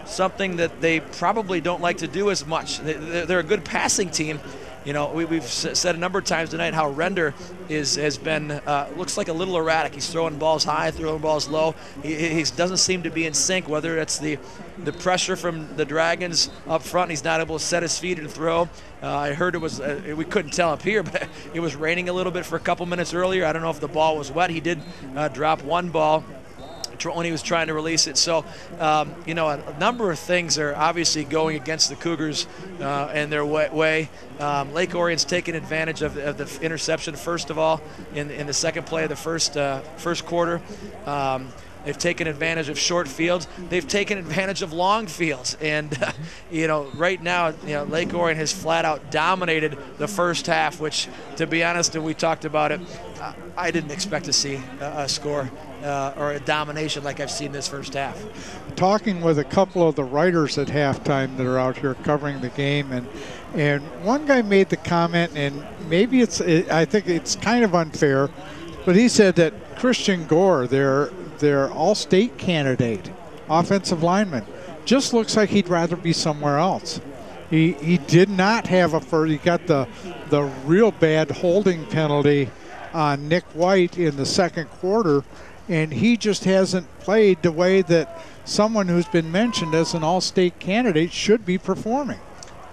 something that they probably don't like to do as much. They're a good passing team. You know, we've said a number of times tonight how Render has been, looks like a little erratic. He's throwing balls high, throwing balls low. He doesn't seem to be in sync, whether it's the pressure from the Dragons up front. He's not able to set his feet and throw. I heard it was, we couldn't tell up here, but it was raining a little bit for a couple minutes earlier. I don't know if the ball was wet. He did drop one ball when he was trying to release it. So, you know, a number of things are obviously going against the Cougars and their way. Lake Orion's taken advantage of the interception, first of all, in the second play of the first quarter. They've taken advantage of short fields. They've taken advantage of long fields. And, you know, right now, you know, Lake Orion has flat out dominated the first half, which, to be honest, and we talked about it, I didn't expect to see a score or a domination like I've seen this first half. Talking with a couple of the writers at halftime that are out here covering the game, and one guy made the comment, and maybe I think it's kind of unfair, but he said that Christian Gore, their all-state candidate, offensive lineman, just looks like he'd rather be somewhere else. He did not have he got the real bad holding penalty on Nick White in the second quarter, and he just hasn't played the way that someone who's been mentioned as an all-state candidate should be performing.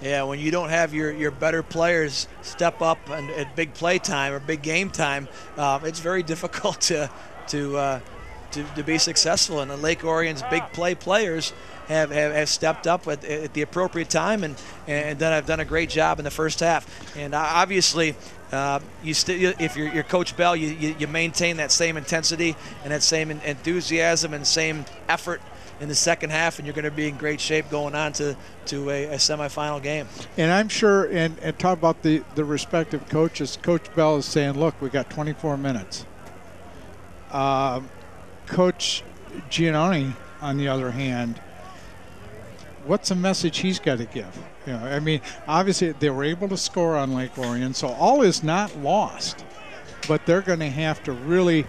Yeah, when you don't have your better players step up at big play time or big game time, it's very difficult to be successful. And the Lake Orion's big play players have stepped up at the appropriate time and then have done a great job in the first half. And obviously, if you're Coach Bell, you maintain that same intensity and that same enthusiasm and same effort in the second half, and you're going to be in great shape going on to a semifinal game. And I'm sure, and talk about the respective coaches, Coach Bell is saying, look, we got 24 minutes. Coach Giannoni, on the other hand, what's the message he's got to give? You know, I mean, obviously they were able to score on Lake Orion, so all is not lost, but they're going to have to really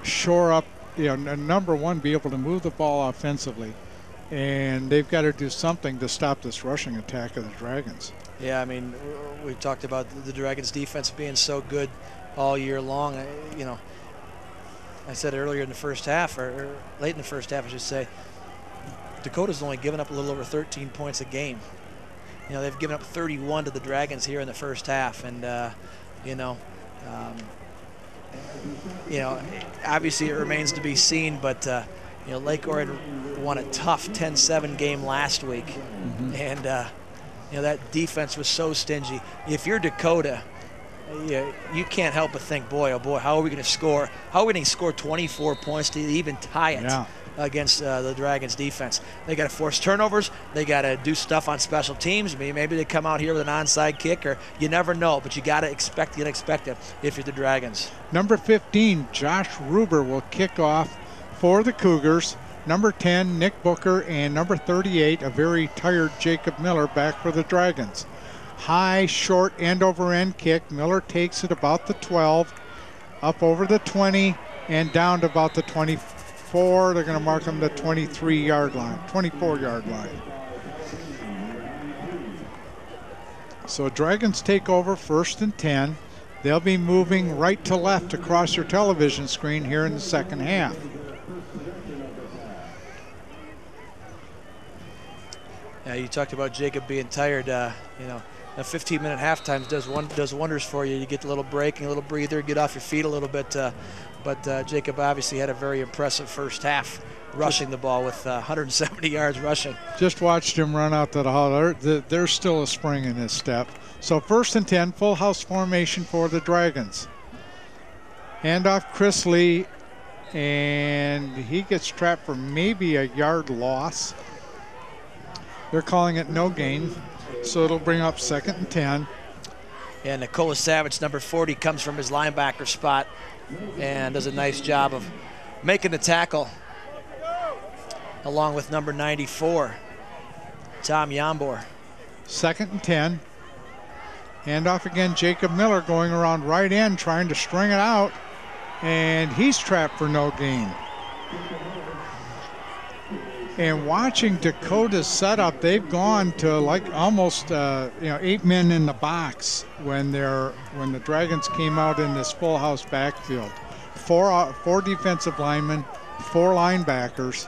shore up, you know, number one, be able to move the ball offensively, and they've got to do something to stop this rushing attack of the Dragons. Yeah, I mean, we talked about the Dragons' defense being so good all year long. You know, I said earlier in the first half, or late in the first half, I should say, Dakota's only given up a little over 13 points a game. You know, they've given up 31 to the Dragons here in the first half, and you know, obviously it remains to be seen, but you know, Lake Orion won a tough 10-7 game last week, and you know, that defense was so stingy. If you're Dakota, you can't help but think, boy, oh boy, how are we going to score? How are we going to score 24 points to even tie it against the Dragons defense? They got to force turnovers. They got to do stuff on special teams. Maybe they come out here with an onside kick, or you never know, but you got to expect the unexpected if you're the Dragons. Number 15, Josh Ruber will kick off for the Cougars. number 10, Nick Booker, and number 38, a very tired Jacob Miller, back for the Dragons. High, short, end-over-end kick. Miller takes it about the 12, up over the 20, and down to about the 24. They're going to mark him the 23-yard line, 24-yard line. So Dragons take over, 1st and 10. They'll be moving right to left across your television screen here in the second half. Yeah, you talked about Jacob being tired. You know, a 15-minute halftime does wonders for you. You get a little break and a little breather, get off your feet a little bit. But Jacob obviously had a very impressive first half, rushing the ball with 170 yards rushing. Just watched him run out to the hall. There's still a spring in his step. So 1st and 10, full house formation for the Dragons. Handoff Chris Lee, and he gets trapped for maybe a yard loss. They're calling it no gain, so it'll bring up 2nd and 10. And Nicola Savage, number 40, comes from his linebacker spot and does a nice job of making the tackle, along with number 94, Tom Yambor. 2nd and 10. Handoff again, Jacob Miller going around right end, trying to string it out, and he's trapped for no gain. And watching Dakota's setup, they've gone to like almost 8 men in the box when the Dragons came out in this full house backfield. Four defensive linemen, 4 linebackers.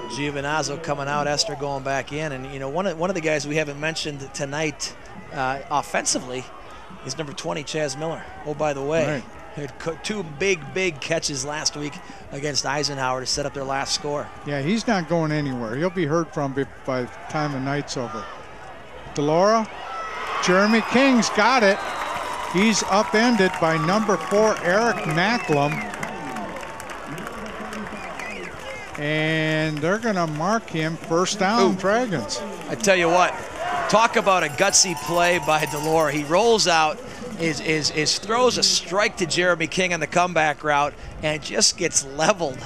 Giovinazzo coming out, Esther going back in, and you know one of the guys we haven't mentioned tonight offensively is number 20, Chaz Miller. Oh, by the way. Right. Had 2 big catches last week against Eisenhower to set up their last score. Yeah, he's not going anywhere. He'll be heard from by the time the night's over. Delora, Jeremy King's got it. He's upended by number 4, Eric Macklem. And they're going to mark him first down, Dragons. I tell you what, talk about a gutsy play by Delora. He rolls out, throws a strike to Jeremy King on the comeback route and just gets leveled.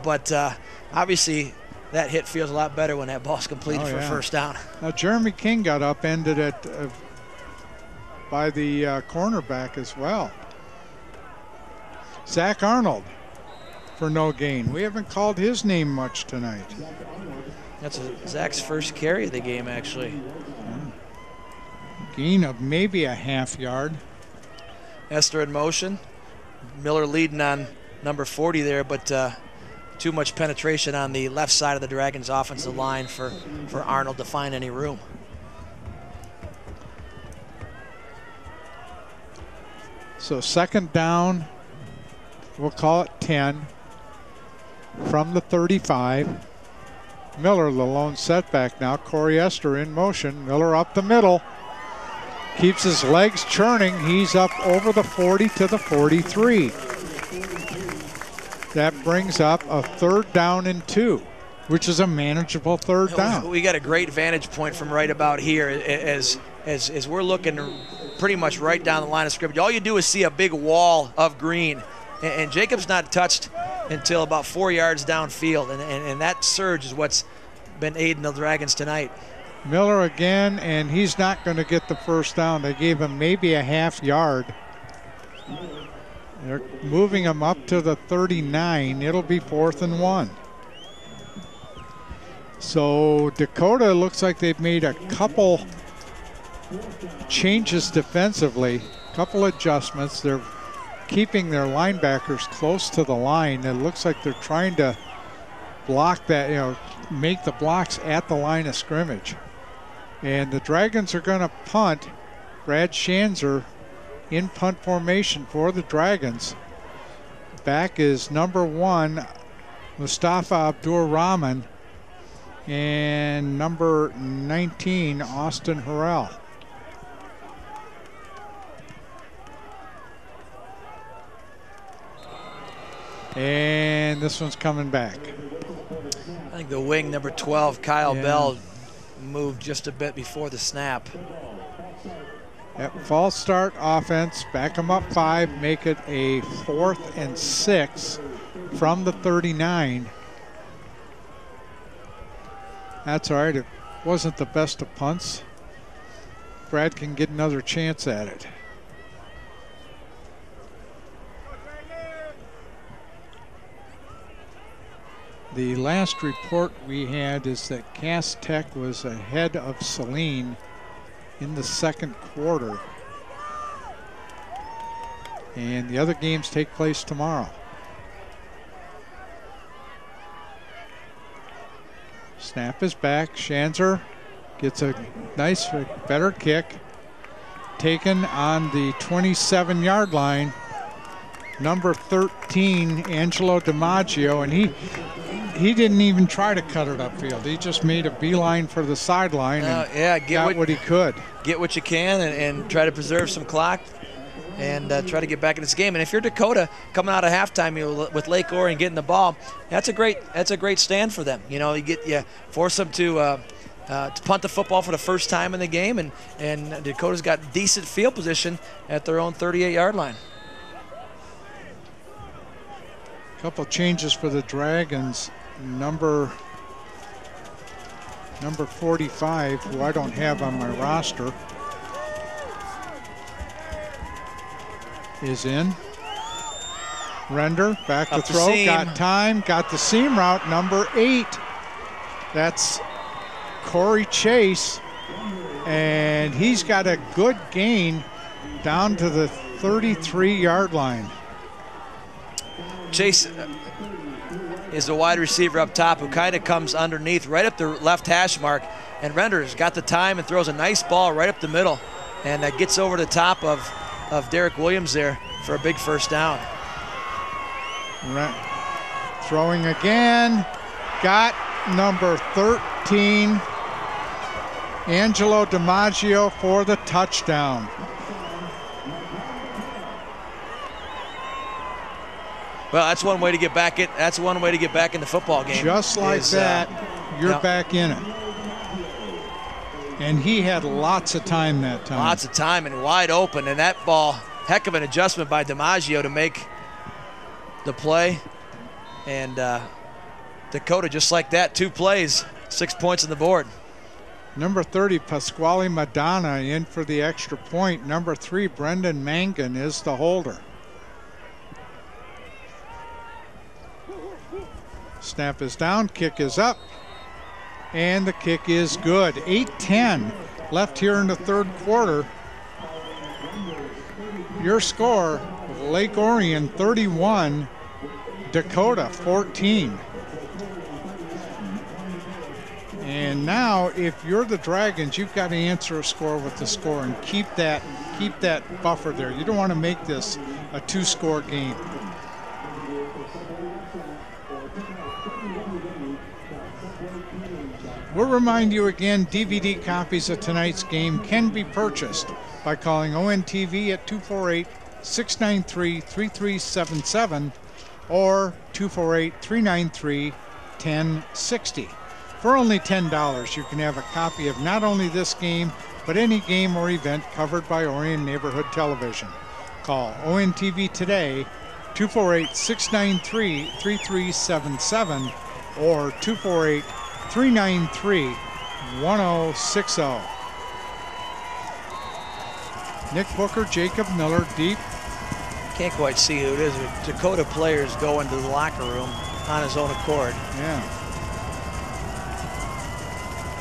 But obviously that hit feels a lot better when that ball's completed for a first down. Now Jeremy King got upended by the cornerback as well. Zach Arnold for no gain. We haven't called his name much tonight. That's Zach's first carry of the game, actually. Gain of maybe a half yard. Esther in motion. Miller leading on number 40 there, but too much penetration on the left side of the Dragons offensive line for Arnold to find any room. So 2nd down, we'll call it 10 from the 35. Miller, the lone setback now. Corey Esther in motion. Miller up the middle. Keeps his legs churning. He's up over the 40 to the 43. That brings up a 3rd down and 2, which is a manageable 3rd down. We got a great vantage point from right about here as we're looking pretty much right down the line of scrimmage. All you do is see a big wall of green, and Jacob's not touched until about 4 yards downfield, and that surge is what's been aiding the Dragons tonight. Miller again, and he's not going to get the first down. They gave him maybe a half yard. They're moving him up to the 39. It'll be 4th and 1. So Dakota looks like they've made a couple changes defensively, couple adjustments. They're keeping their linebackers close to the line. It looks like they're trying to block that, make the blocks at the line of scrimmage. And the Dragons are going to punt. Brad Schanzer in punt formation for the Dragons. Back is number 1, Mustafa Abdur-Rahman, and number 19, Austin Harrell. And this one's coming back. I think the wing, number 12, Kyle Bell, moved just a bit before the snap. Yep, false start offense, back them up 5, make it a 4th and 6 from the 39. That's all right. It wasn't the best of punts. Brad can get another chance at it. The last report we had is that Cass Tech was ahead of Saline in the second quarter. And the other games take place tomorrow. Snap is back. Schanzer gets a nice, better kick. Taken on the 27-yard line. Number 13, Angelo DiMaggio, and he didn't even try to cut it upfield. He just made a beeline for the sideline and got what he could. Get what you can and try to preserve some clock and try to get back in this game. And if you're Dakota coming out of halftime with Lake Orion getting the ball, that's a great stand for them. You know, you force them to punt the football for the first time in the game, and Dakota's got decent field position at their own 38-yard line. Couple changes for the Dragons. Number 45, who I don't have on my roster, is in. Render back to throw, got time, got the seam route. Number 8, that's Corey Chase, and he's got a good gain down to the 33-yard line. Chase is the wide receiver up top who kind of comes underneath right up the left hash mark, and Render's got the time and throws a nice ball right up the middle, and that gets over the top of Derek Williams there for a big first down. Throwing again, got number 13, Angelo DiMaggio for the touchdown. Well, that's one way to get back in. That's one way to get back in the football game. Just like that, you're back in it. And he had lots of time that time. Lots of time and wide open, and that ball, heck of an adjustment by DiMaggio to make the play. And Dakota, just like that, 2 plays, 6 points on the board. Number 30, Pasquale Madonna in for the extra point. Number 3, Brendan Mangan is the holder. Snap is down, kick is up, and the kick is good. 8:10 left here in the third quarter. Your score, Lake Orion 31, Dakota 14. And now, if you're the Dragons, you've got to answer a score with the score and keep that buffer there. You don't want to make this a 2-score game. We'll remind you again, DVD copies of tonight's game can be purchased by calling ONTV at 248-693-3377 or 248-393-1060. For only $10, you can have a copy of not only this game, but any game or event covered by Orion Neighborhood Television. Call ONTV today, 248-693-3377 or 248-393-1060. Nick Booker, Jacob Miller, deep. Can't quite see who it is. Dakota players go into the locker room on his own accord. Yeah.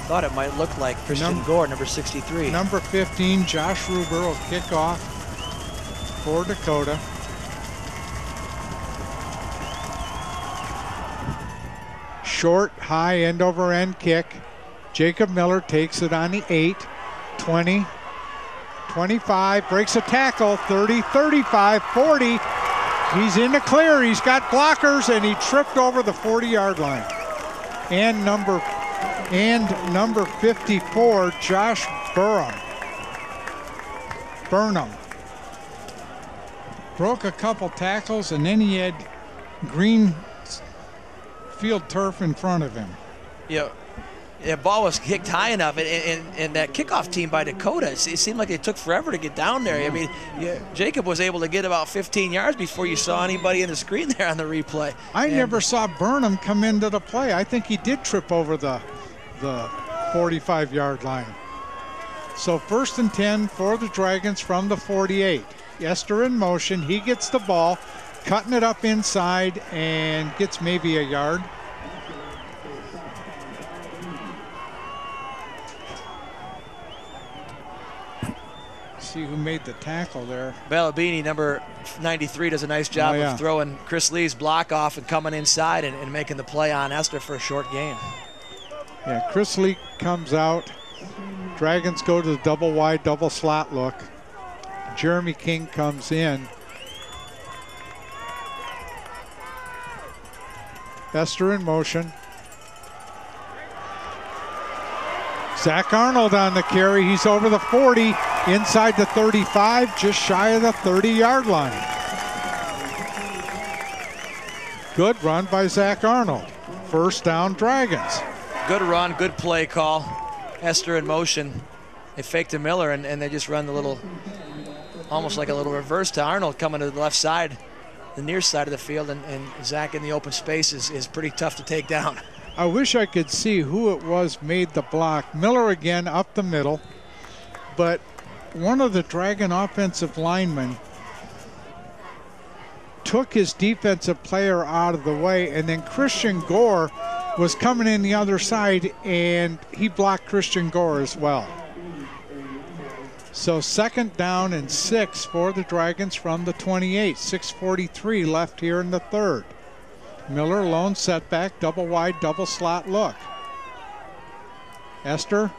Thought it might look like Christian Gore, number 63. Number 15, Josh Ruber will kick off for Dakota. Short, high, end over end kick. Jacob Miller takes it on the 8, 20, 25, breaks a tackle, 30, 35, 40. He's in the clear, he's got blockers, and he tripped over the 40-yard line. And number 54, Josh Burnham. Broke a couple tackles, and then he had green field turf in front of him. Yeah, the ball was kicked high enough, and that kickoff team by Dakota, it seemed like it took forever to get down there. I mean, Jacob was able to get about 15 yards before you saw anybody in the screen there on the replay. I never saw Burnham come into the play. I think he did trip over the 45-yard line. So 1st and 10 for the Dragons from the 48. Esther in motion. He gets the ball, cutting it up inside, and gets maybe a yard. See who made the tackle there. Balabini, number 93, does a nice job of throwing Chris Lee's block off and coming inside and making the play on Esther for a short gain. Yeah, Chris Lee comes out. Dragons go to the double wide, double slot look. Jeremy King comes in. Esther in motion. Zach Arnold on the carry. He's over the 40, inside the 35, just shy of the 30-yard line. Good run by Zach Arnold. 1st down, Dragons. Good run, good play call. Esther in motion. They faked to Miller, and they just run the little, almost like a little reverse to Arnold coming to the left side, the near side of the field, and Zach in the open space is pretty tough to take down. I wish I could see who it was made the block. Miller again up the middle, but one of the Dragon offensive linemen took his defensive player out of the way, and then Christian Gore was coming in the other side, and he blocked Christian Gore as well. So 2nd down and 6 for the Dragons from the 28. 6:43 left here in the 3rd. Miller lone setback, double wide, double slot look. Esther,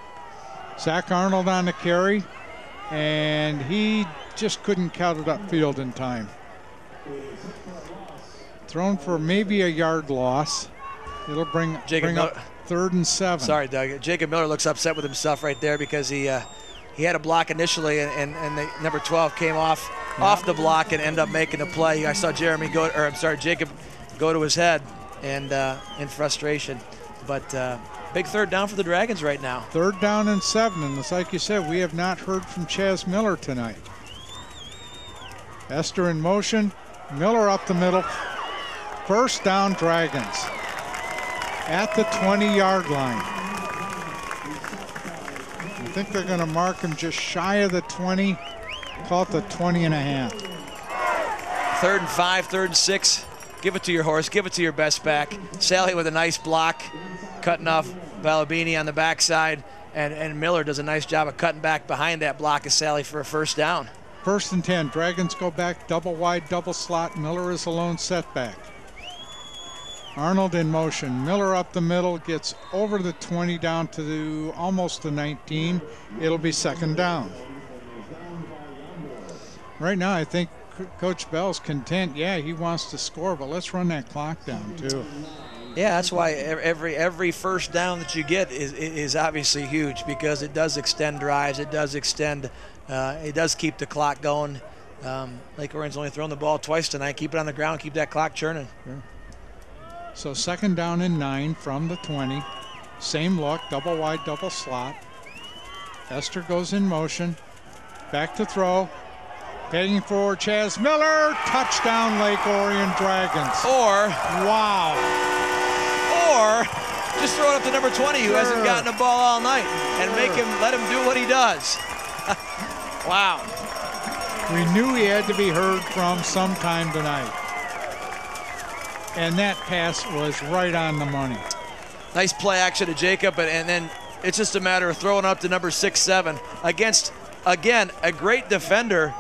Zach Arnold on the carry, and he just couldn't count it upfield in time. Thrown for maybe a yard loss. It'll bring up 3rd and 7. Sorry, Doug. Jacob Miller looks upset with himself right there because he had a block initially, and the number 12 came off the block and ended up making the play. I saw Jacob go to his head and in frustration. But big 3rd down for the Dragons right now. 3rd down and 7, and it's like you said, we have not heard from Chaz Miller tonight. Esther in motion, Miller up the middle. 1st down, Dragons at the 20-yard line. I think they're going to mark him just shy of the 20, call it the 20 and a half. 3rd and 5, 3rd and 6. Give it to your horse, give it to your best back. Sally with a nice block, cutting off Balabini on the backside, and Miller does a nice job of cutting back behind that block of Sally for a 1st down. 1st and 10, Dragons go back, double wide, double slot. Miller is a lone setback. Arnold in motion, Miller up the middle, gets over the 20 down to almost the 19. It'll be 2nd down. Right now, I think Coach Bell's content. Yeah, he wants to score, but let's run that clock down too. Yeah, that's why every 1st down that you get is obviously huge, because it does extend drives. It does extend. It does keep the clock going. Lake Orion's only thrown the ball twice tonight. Keep it on the ground. Keep that clock churning. Sure. So 2nd down and 9 from the 20. Same look, double wide, double slot. Esther goes in motion. Back to throw. Heading for Chaz Miller. Touchdown, Lake Orion Dragons. Or just throw it up to number 20, who hasn't gotten the ball all night, and let him do what he does. Wow. We knew he had to be heard from sometime tonight. And that pass was right on the money. Nice play action to Jacob, and then it's just a matter of throwing up to number 6-7 against, again, a great defender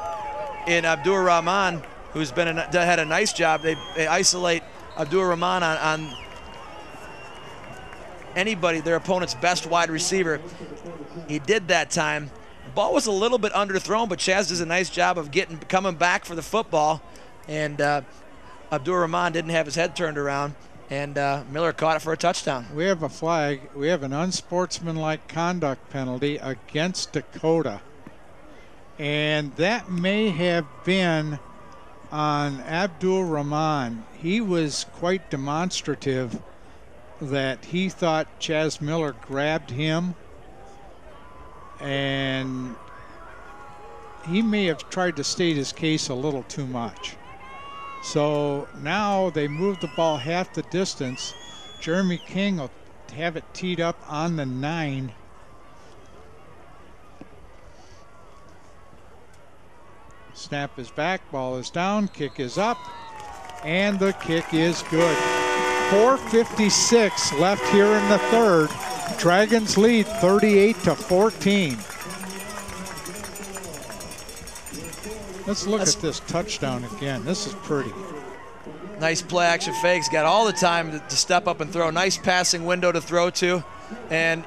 in Abdur Rahman, who's had a nice job. They isolate Abdur Rahman on anybody, their opponent's best wide receiver. He did that time. The ball was a little bit underthrown, but Chaz does a nice job of coming back for the football, and Abdur Rahman didn't have his head turned around, and Miller caught it for a touchdown. We have a flag. We have an unsportsmanlike conduct penalty against Dakota, and that may have been on Abdul Rahman. He was quite demonstrative that he thought Chaz Miller grabbed him, and he may have tried to state his case a little too much. So now they move the ball half the distance. Jeremy King will have it teed up on the 9. Snap is back, ball is down, kick is up, and the kick is good. 4:56 left here in the third. Dragons lead 38-14. Let's look at this touchdown again. This is pretty. Nice play action fakes. Got all the time to step up and throw. Nice passing window to throw to. And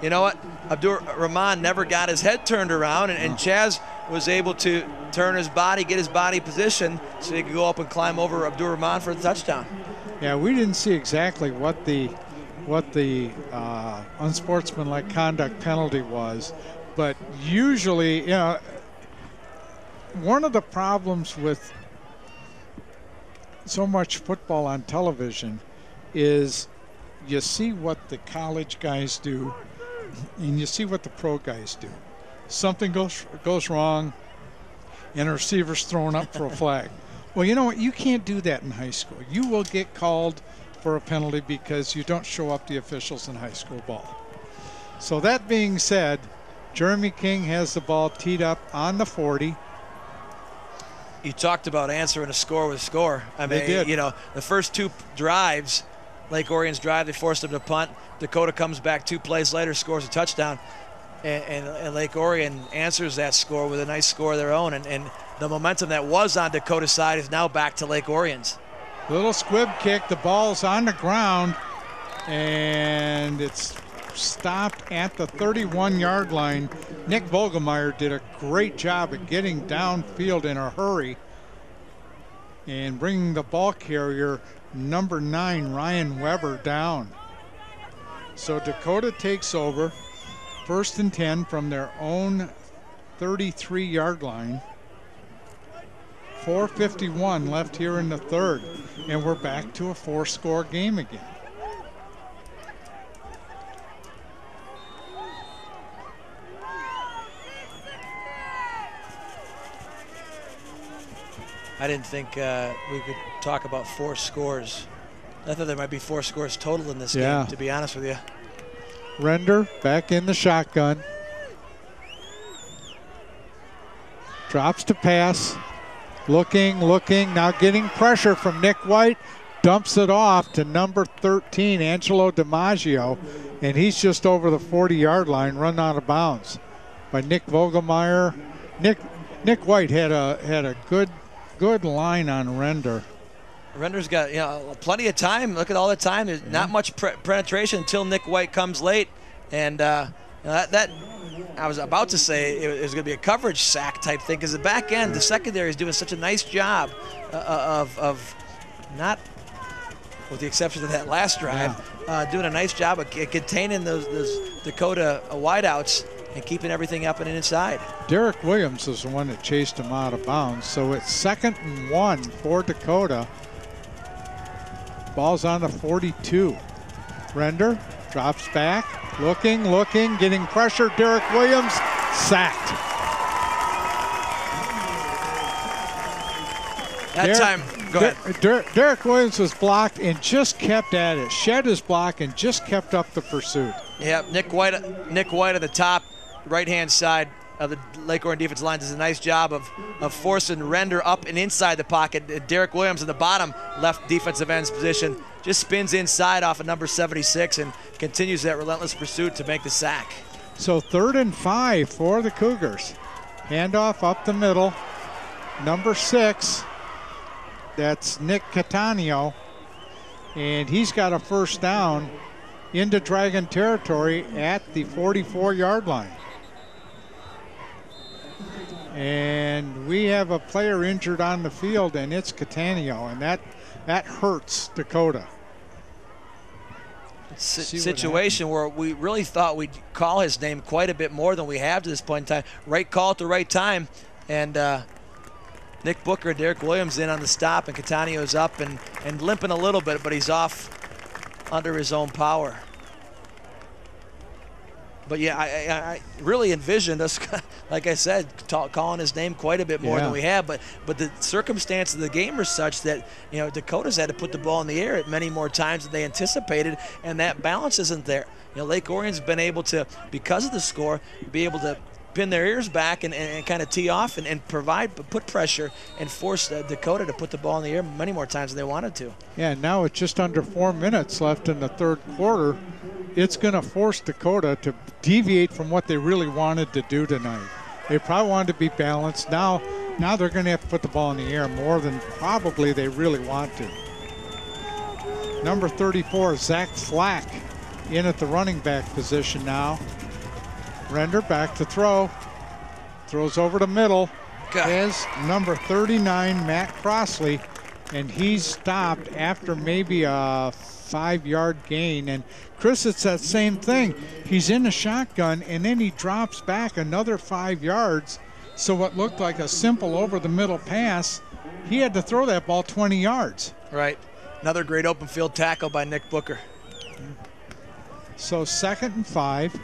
you know what? Abdur-Rahman never got his head turned around, and Chaz was able to turn his body, get his body positioned so he could go up and climb over Abdur-Rahman for the touchdown. Yeah, we didn't see exactly what the unsportsmanlike conduct penalty was, but usually, you know, one of the problems with so much football on television is you see what the college guys do and you see what the pro guys do. Something goes wrong and a receiver's thrown up for a flag. Well, you know what? You can't do that in high school. You will get called for a penalty because you don't show up the officials in high school ball. So that being said, Jeremy King has the ball teed up on the 40. You talked about answering a score with a score. I mean, They did. you know, the first 2 drives, Lake Orion's drive, they forced them to punt. Dakota comes back 2 plays later, scores a touchdown. And Lake Orion answers that score with a nice score of their own. And the momentum that was on Dakota's side is now back to Lake Orion's. Little squib kick. The ball's on the ground, and it's stopped at the 31-yard line. Nick Vogelmeyer did a great job at getting downfield in a hurry and bringing the ball carrier, number 9, Ryan Weber, down. So Dakota takes over. 1st and 10 from their own 33-yard line. 4:51 left here in the third, and we're back to a 4-score game again. I didn't think we could talk about 4 scores. I thought there might be 4 scores total in this game, to be honest with you. Render back in the shotgun. Drops to pass. Looking, now getting pressure from Nick White. Dumps it off to number 13, Angelo DiMaggio, and he's just over the 40-yard line, run out of bounds by Nick Vogelmeyer. Nick White had a good line on Render. Render's got plenty of time. Look at all the time. There's not much penetration until Nick White comes late, and that I was about to say it was going to be a coverage sack type thing because the back end, the secondary is doing such a nice job of not, with the exception of that last drive, doing a nice job of containing those Dakota wideouts and keeping everything up and inside. Derek Williams is the one that chased him out of bounds, so it's 2nd and 1 for Dakota. Ball's on the 42. Render drops back, looking, getting pressure. Derek Williams sacked. Go ahead. Derek Williams was blocked and just kept at it. Shed his block and just kept up the pursuit. Yeah, Nick White at the top, right-hand side of the Lake Orion defense line does a nice job of forcing Render up and inside the pocket. Derek Williams in the bottom left defensive end's position just spins inside off of number 76 and continues that relentless pursuit to make the sack. So 3rd and 5 for the Cougars. Handoff up the middle. Number 6, that's Nick Catania, and he's got a 1st down into Dragon territory at the 44-yard line. And we have a player injured on the field, and it's Catania, and that hurts Dakota. Situation where we really thought we'd call his name quite a bit more than we have to this point in time. Right call at the right time, and Nick Booker, Derek Williams in on the stop, and Catania's up and limping a little bit, but he's off under his own power. But yeah, I really envisioned us, like I said, calling his name quite a bit more than we have. But the circumstances of the game are such that, you know, Dakota's had to put the ball in the air many more times than they anticipated, and that balance isn't there. You know, Lake Orion's been able to, because of the score, be able to pin their ears back and kind of tee off and put pressure and force Dakota to put the ball in the air many more times than they wanted to. Yeah, now with just under 4 minutes left in the third quarter, it's going to force Dakota to deviate from what they really wanted to do tonight. They probably wanted to be balanced. Now they're going to have to put the ball in the air more than probably they really want to. Number 34, Zach Flack, in at the running back position now. Render back to throw. Throws over the middle. Has number 39, Matt Crossley, and he's stopped after maybe a 5-yard gain. And Chris, it's that same thing. He's in a shotgun, and then he drops back another 5 yards. So what looked like a simple over-the-middle pass, he had to throw that ball 20 yards. Right. Another great open field tackle by Nick Booker. So 2nd and 5.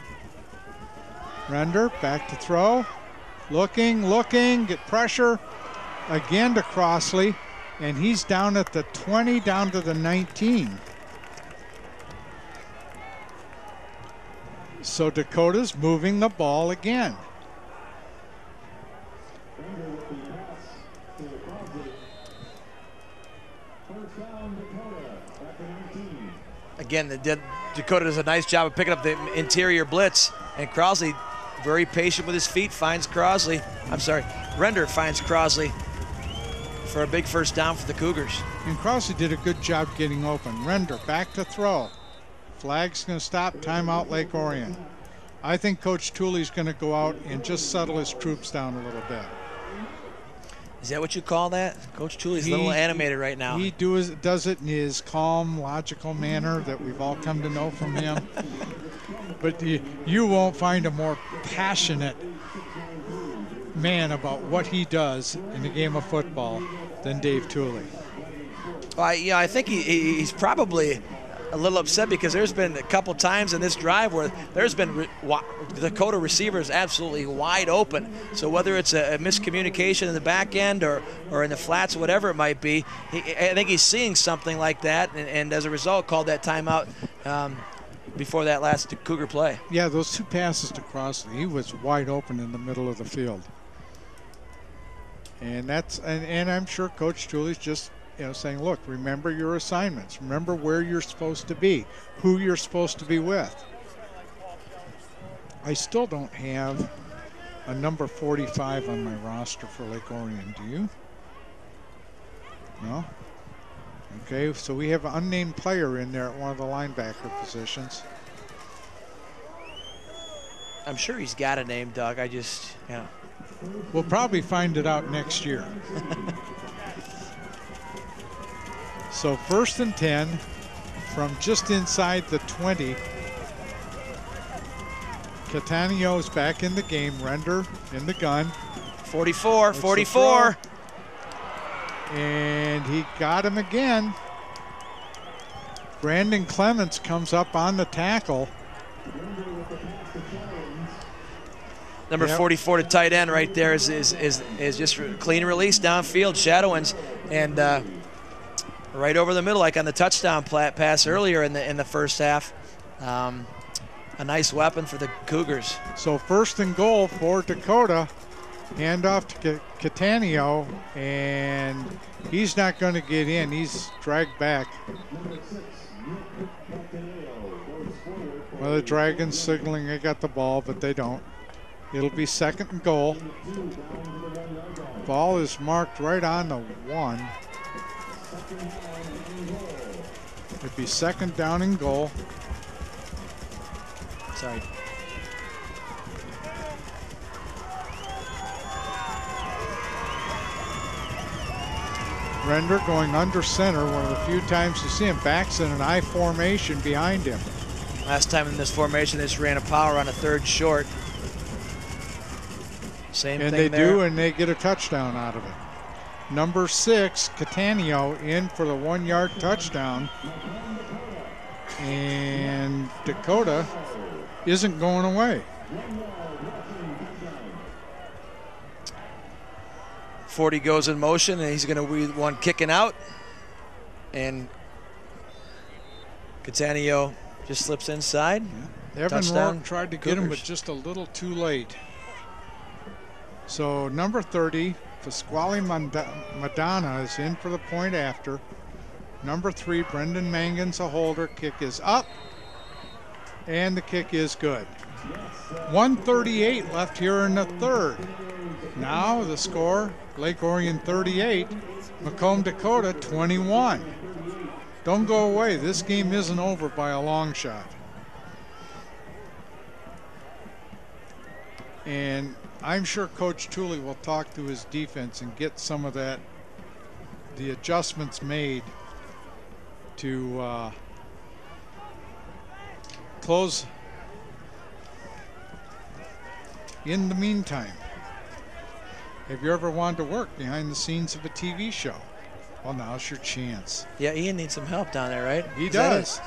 Render back to throw. Looking, get pressure. Again to Crossley, and he's down at the 20, down to the 19. So Dakota's moving the ball again. Again, Dakota does a nice job of picking up the interior blitz, and Crossley, very patient with his feet, finds Crossley. Render finds Crossley for a big first down for the Cougars. And Crossley did a good job getting open. Render back to throw. Flag's going to stop. Timeout, Lake Orion. I think Coach Tooley's going to go out and just settle his troops down a little bit. Is that what you call that? Coach Tooley's a little animated right now. He does it in his calm, logical manner that we've all come to know from him. But you won't find a more passionate man about what he does in the game of football than Dave Tooley. I think he's probably a little upset because there's been a couple times in this drive where there's been Dakota receivers absolutely wide open. So whether it's a miscommunication in the back end or in the flats, whatever it might be, I think he's seeing something like that, and as a result called that timeout before that last Cougar play. Yeah, those 2 passes to Crossley, he was wide open in the middle of the field. And and I'm sure Coach Tooley's just saying, look, remember your assignments. Remember where you're supposed to be, who you're supposed to be with. I still don't have a number 45 on my roster for Lake Orion. Do you? No? Okay, so we have an unnamed player in there at one of the linebacker positions. I'm sure he's got a name, Doug. We'll probably find it out next year. So 1st and 10 from just inside the 20. Catanio's back in the game. Render in the gun. 44. And he got him again. Brandon Clements comes up on the tackle. Number 44 to tight end right there is just clean release downfield, shadowings, and right over the middle, like on the touchdown pass earlier in the first half. A nice weapon for the Cougars. So 1st and goal for Dakota. Handoff to Catanio, and he's not going to get in. He's dragged back. Well, the Dragons signaling they got the ball, but they don't. It'll be 2nd and goal. Ball is marked right on the 1. It'd be 2nd down and goal. Sorry. Render going under center, one of the few times you see him. Backs in an I formation behind him. Last time in this formation, they just ran a power on a 3rd short. Same thing there. And they do, and they get a touchdown out of it. Number 6, Catanio, in for the 1-yard touchdown. And Dakota isn't going away. 40 goes in motion, and he's going to be one kicking out. And Catania just slips inside. Yeah. Evan Touchdown, Rourke tried to get him, but Cougars. just a little too late. So number 30, Pasquale Madonna is in for the point after. Number 3, Brendan Mangan's a holder. Kick is up, and the kick is good. 1:38 left here in the third. Now the score, Lake Orion 38, Macomb Dakota 21. Don't go away. This game isn't over by a long shot. And I'm sure Coach Tooley will talk to his defense and get some of that, the adjustments made to close. In the meantime, have you ever wanted to work behind the scenes of a TV show? Well, now's your chance. Yeah, Ian needs some help down there, right? He does.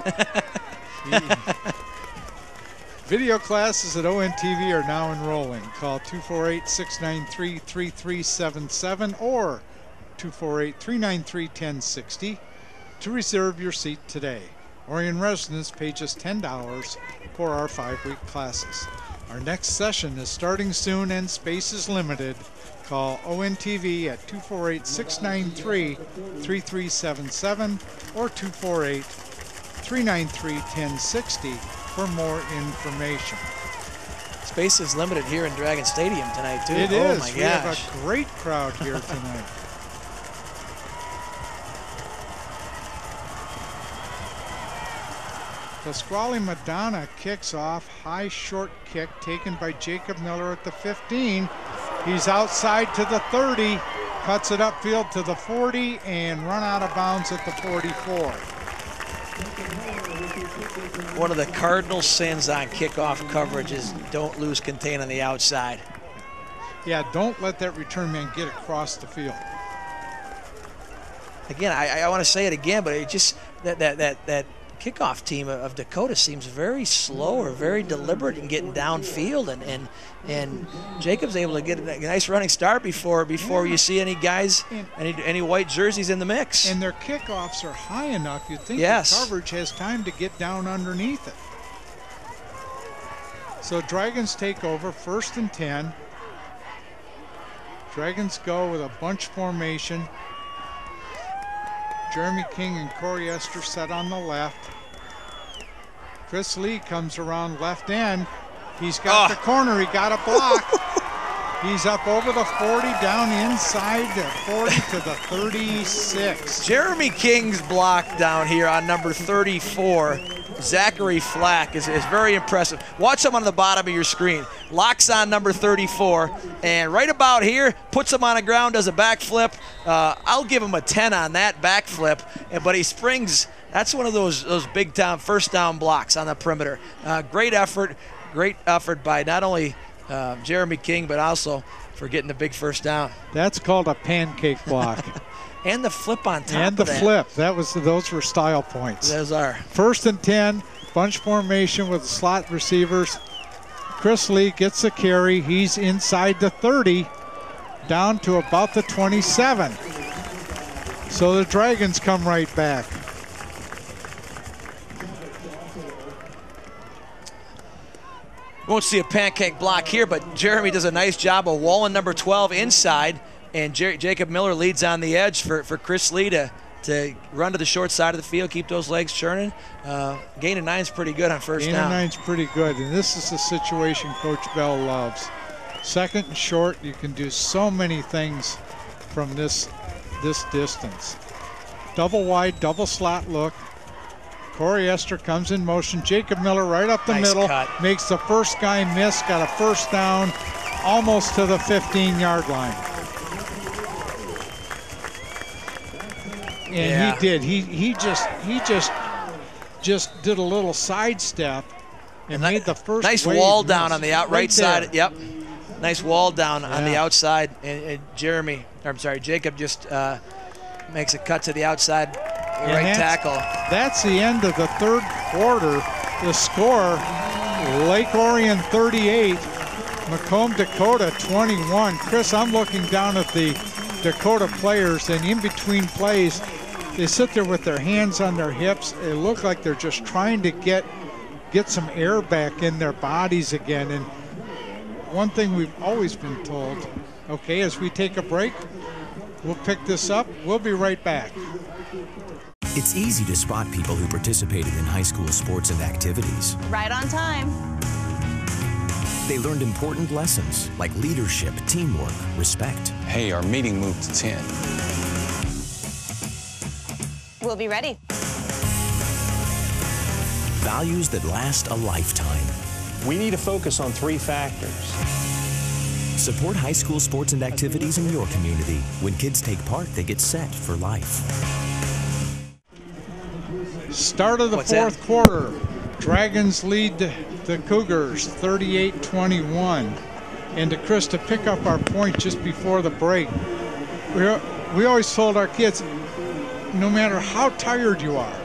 Video classes at ONTV are now enrolling. Call 248-693-3377 or 248-393-1060 to reserve your seat today. Orion residents pay just $10 for our 5-week classes. Our next session is starting soon and space is limited. Call ONTV at 248-693-3377 or 248-393-1060 for more information. Space is limited here in Dragon Stadium tonight, too. It oh is. My we gosh. have a great crowd here tonight. Pasquale Madonna kicks off. High short kick taken by Jacob Miller at the 15. He's outside to the 30, cuts it upfield to the 40, and run out of bounds at the 44. One of the cardinal sins on kickoff coverage is don't lose contain on the outside. Yeah, don't let that return man get across the field. Again, I want to say it again, but it just that kickoff team of Dakota seems very slow or very deliberate in getting downfield, and Jacob's able to get a nice running start before you see any guys, any white jerseys in the mix. And their kickoffs are high enough, you'd think yes. the coverage has time to get down underneath it. So Dragons take over, 1st and 10. Dragons go with a bunch formation. Jeremy King and Corey Esther set on the left. Chris Lee comes around left end. He's got the corner. He got a block. He's up over the 40, down inside the 40 to the 36. Jeremy King's block down here on number 34, Zachary Flack, is very impressive. Watch him on the bottom of your screen. Locks on number 34, and right about here, puts him on the ground, does a backflip. I'll give him a 10 on that backflip, but he springs. That's one of those big time first down blocks on the perimeter. Great effort by not only Jeremy King, but also for getting the big first down. That's called a pancake block. And the flip on top and the of that. flip. Those were style points. Those are. 1st and 10, bunch formation with slot receivers. Chris Lee gets the carry. He's inside the 30, down to about the 27. So the Dragons come right back. Won't see a pancake block here, but Jeremy does a nice job of walling number 12 inside, and Jacob Miller leads on the edge for Chris Lee to run to the short side of the field, keep those legs churning. Gain of 9 is pretty good on first down. Gain of 9 is pretty good, and this is the situation Coach Bell loves. 2nd and short, you can do so many things from this distance. Double wide, double slot look. Corey Esther comes in motion. Jacob Miller right up the middle. Cut. Makes the first guy miss. Got a first down almost to the 15-yard line. And he did. He just did a little sidestep and made the first nice wave wall miss. down on the right side. Yep. Nice wall down on the outside. And Jacob just makes a cut to the outside right tackle. that's the end of the third quarter. The score, Lake Orion 38, Macomb Dakota 21. Chris, I'm looking down at the Dakota players, and in between plays, they sit there with their hands on their hips. It look like they're just trying to get some air back in their bodies again. And one thing we've always been told, okay, as we take a break, we'll pick this up. We'll be right back. It's easy to spot people who participated in high school sports and activities. Right on time. They learned important lessons like leadership, teamwork, respect. Hey, our meeting moved to 10. We'll be ready. Values that last a lifetime. We need to focus on 3 factors. Support high school sports and activities in your community. When kids take part, they get set for life. Start of the fourth quarter. Dragons lead the Cougars 38-21. And to Chris, to pick up our point just before the break, we always told our kids, no matter how tired you are,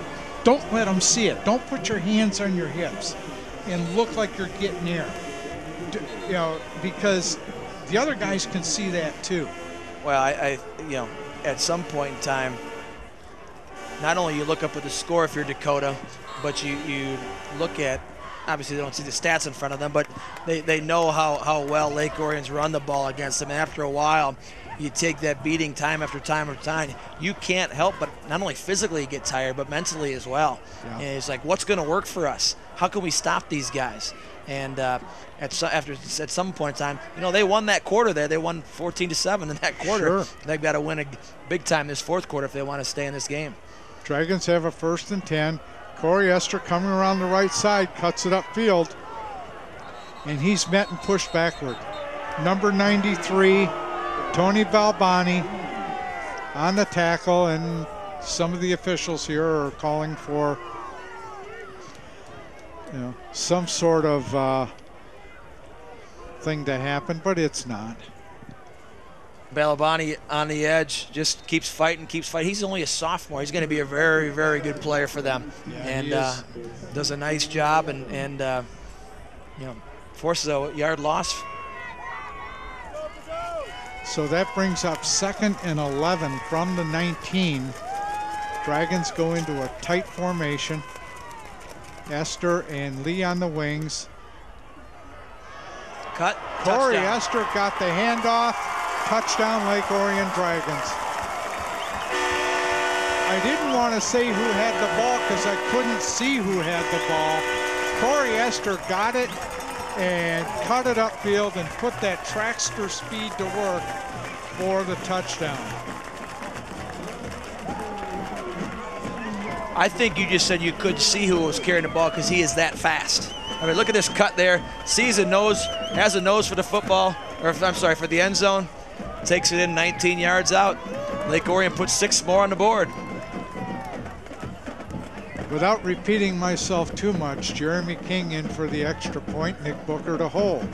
don't let them see it. Don't put your hands on your hips and look like you're getting air. You know, because the other guys can see that too. Well, I you know, at some point in time, not only you look up at the score if you're Dakota, but you look at, obviously they don't see the stats in front of them, but they know how well Lake Orion's run the ball against them. And after a while, you take that beating time after time after time. You can't help but not only physically get tired, but mentally as well. Yeah. And it's like, what's going to work for us? How can we stop these guys? And at some point in time, you know, they won that quarter there. They won 14-7 in that quarter. Sure. They've got to win a big time this fourth quarter if they want to stay in this game. Dragons have a 1st and 10. Corey Esther coming around the right side, cuts it upfield, and he's met and pushed backward. Number 93, Tony Balbani on the tackle, and some of the officials here are calling for, you know, some sort of thing to happen, but it's not. Balabani on the edge just keeps fighting. He's only a sophomore. He's going to be a very, very good player for them. Yeah, and does a nice job and you know, forces a yard loss. So that brings up 2nd and 11 from the 19. Dragons go into a tight formation. Esther and Lee on the wings. Cut. Corey Touchdown. Esther got the handoff. Touchdown, Lake Orion Dragons. I didn't want to say who had the ball because I couldn't see who had the ball. Corey Esther got it and cut it upfield and put that trackster speed to work for the touchdown. I think you just said you could see who was carrying the ball because he is that fast. I mean, look at this cut there. Sees a nose, has a nose for the football, or I'm sorry, for the end zone. Takes it in 19 yards out. Lake Orion puts 6 more on the board. Without repeating myself too much, Jeremy King in for the extra point, Nick Booker to hold.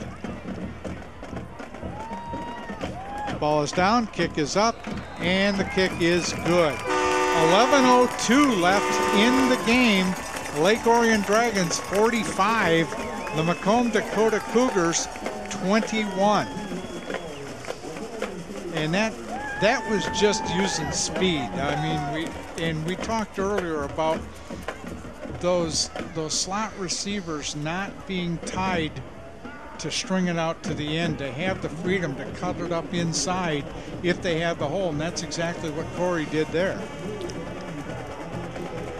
Ball is down, kick is up, and the kick is good. 11:02 left in the game. Lake Orion Dragons 45, the Macomb Dakota Cougars 21. And that was just using speed. I mean, we talked earlier about those slot receivers not being tied to string it out to the end, to have the freedom to cut it up inside if they have the hole, and that's exactly what Corey did there.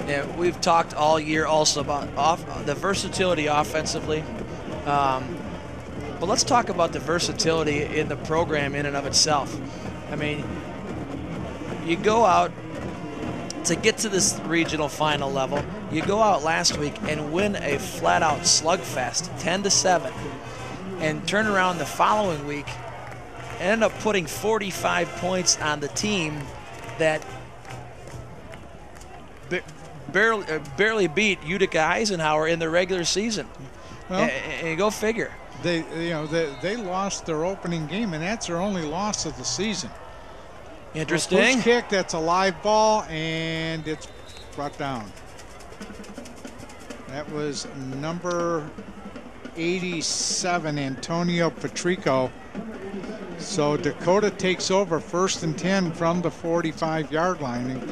Yeah, we've talked all year also about the versatility offensively. But let's talk about the versatility in the program in and of itself. I mean, you go out to get to this regional final level. You go out last week and win a flat-out slugfest, 10-7, and turn around the following week and end up putting 45 points on the team that barely beat Utica Eisenhower in the regular season. Well, and go figure. They lost their opening game, and that's their only loss of the season. Interesting. First kick, that's a live ball, and it's brought down. That was number 87, Antonio Patrico. So Dakota takes over 1st and 10 from the 45-yard line. And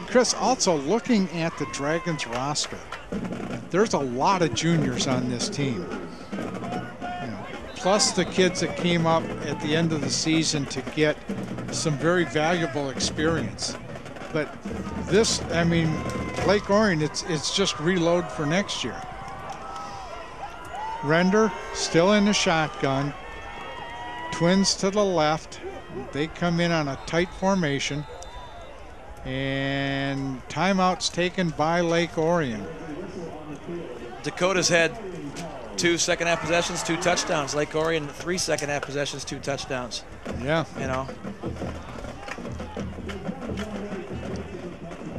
Chris, also looking at the Dragons roster, there's a lot of juniors on this team. Plus the kids that came up at the end of the season to get some very valuable experience. But this, I mean, Lake Orion, it's just reload for next year. Render still in the shotgun. Twins to the left. They come in on a tight formation. And timeouts taken by Lake Orion. Dakota's had 2 second-half possessions, 2 touchdowns. Lake Orion, 3 second-half possessions, 2 touchdowns. Yeah. You know.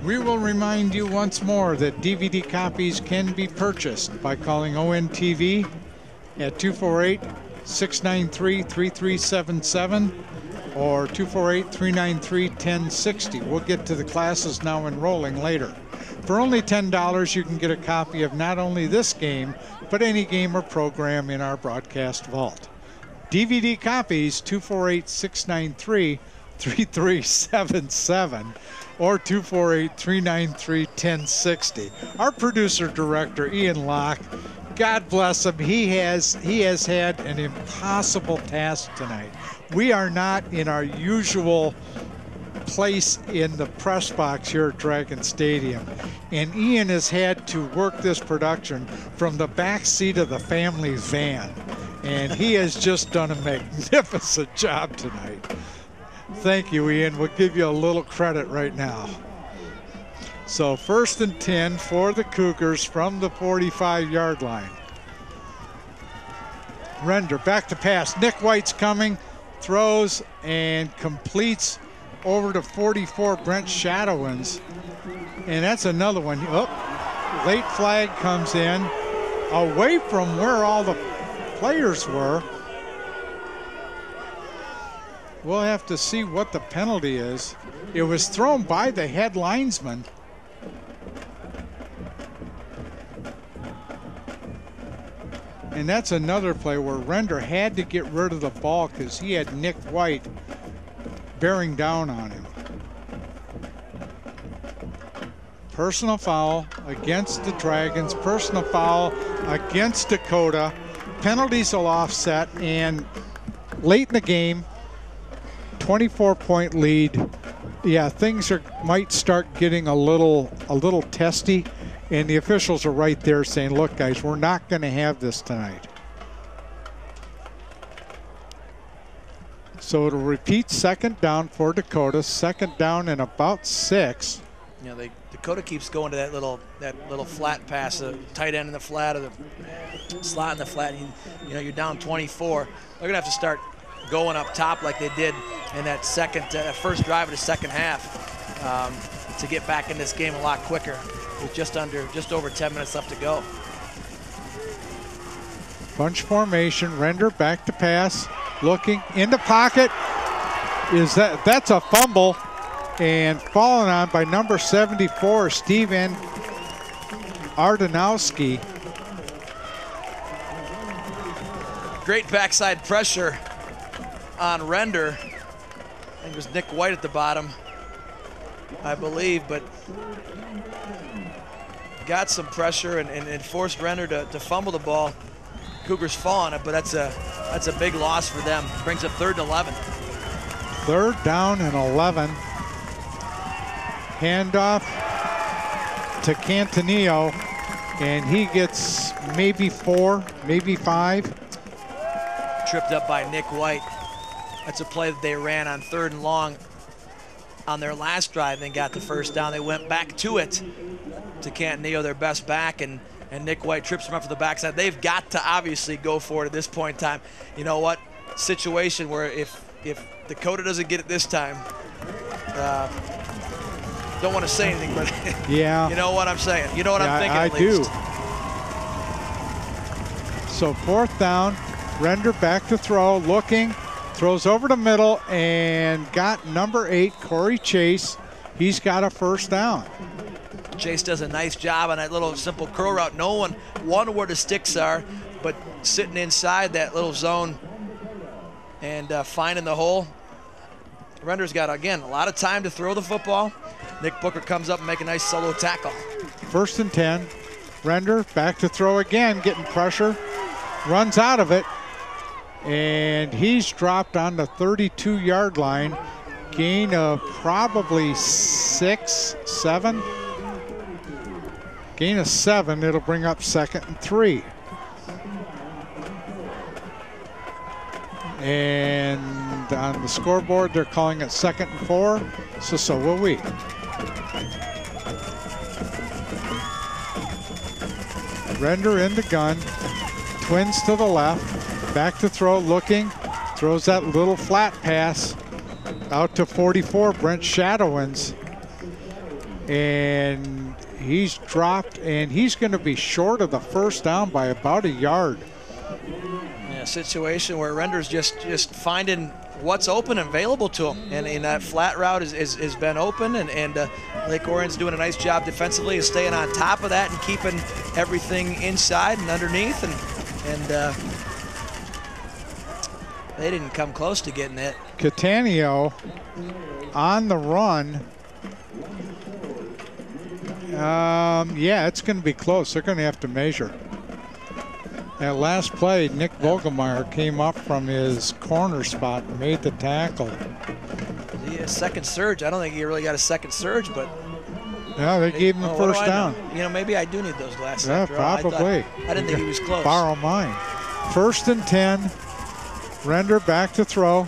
We will remind you once more that DVD copies can be purchased by calling ONTV at 248-693-3377 or 248-393-1060. We'll get to the classes now enrolling later. For only $10, you can get a copy of not only this game, but any game or program in our broadcast vault. DVD copies, 248-693-3377 or 248-393-1060. Our producer director, Ian Locke, God bless him, he has had an impossible task tonight. We are not in our usual place in the press box here at Dragon Stadium, and Ian has had to work this production from the back seat of the family's van, and he has just done a magnificent job tonight. Thank you, Ian. We'll give you a little credit right now. So 1st and 10 for the Cougars from the 45-yard line. Render back to pass. Nick White's coming, throws and completes over to 44, Brent Shadowins. And that's another one. Oh, late flag comes in away from where all the players were. We'll have to see what the penalty is. It was thrown by the head linesman. And that's another play where Render had to get rid of the ball because he had Nick White bearing down on him. Personal foul against the Dragons, personal foul against Dakota. Penalties will offset, and late in the game, 24-point lead. Yeah, things might start getting a little testy, and the officials are right there saying, look guys, we're not going to have this tonight. So it'll repeat 2nd down for Dakota, 2nd down and about 6. You know, Dakota keeps going to that little flat pass, the tight end in the flat or the slot in the flat. You know, you're down 24. They're gonna have to start going up top like they did in that first drive of the second half to get back in this game a lot quicker with just over 10 minutes left to go. Bunch formation, Render back to pass, looking in the pocket. That's a fumble, and fallen on by number 74, Steven Ardanowski. Great backside pressure on Render. I think it was Nick White at the bottom, I believe, but got some pressure and forced Render to fumble the ball. Cougars fall on it, but that's a big loss for them. Brings up 3rd and 11. 3rd down and 11. Handoff to Cantanillo, and he gets maybe 4, maybe 5. Tripped up by Nick White. That's a play that they ran on 3rd and long on their last drive and got the 1st down. They went back to it to Cantanillo, their best back, and Nick White trips him up for the backside. They've got to obviously go for it at this point in time. You know what? Situation where if Dakota doesn't get it this time, don't want to say anything, but yeah, you know what I'm saying. You know what I'm thinking. I at least. do. So 4th down, Render back to throw, looking, throws over the middle, and got number 8, Corey Chase. He's got a 1st down. Chase does a nice job on that little simple curl route. No one won where the sticks are, but sitting inside that little zone and finding the hole. Render's got, again, a lot of time to throw the football. Nick Booker comes up and make a nice solo tackle. 1st and 10. Render back to throw again, getting pressure. Runs out of it. And he's dropped on the 32-yard line. Gain of probably 6, 7. Gain of 7. It'll bring up 2nd and 3. And on the scoreboard, they're calling it 2nd and 4. So will we. Render in the gun. Twins to the left. Back to throw, looking. Throws that little flat pass out to 44, Brent Shadowins. And he's dropped, and he's going to be short of the first down by about a yard. Yeah, a situation where Render's just finding what's open and available to him. And that flat route has been open, and Lake Orion's doing a nice job defensively of staying on top of that and keeping everything inside and underneath. And they didn't come close to getting it. Catania on the run. Yeah, it's going to be close. They're going to have to measure. That last play, Nick Vogelmeyer came up from his corner spot and made the tackle. Yeah, second surge. I don't think he really got a second surge, but yeah, they gave him the first down. You know, maybe I do need those glasses. Yeah, probably. I didn't think he was close. Borrow mine. 1st and 10. Render back to throw.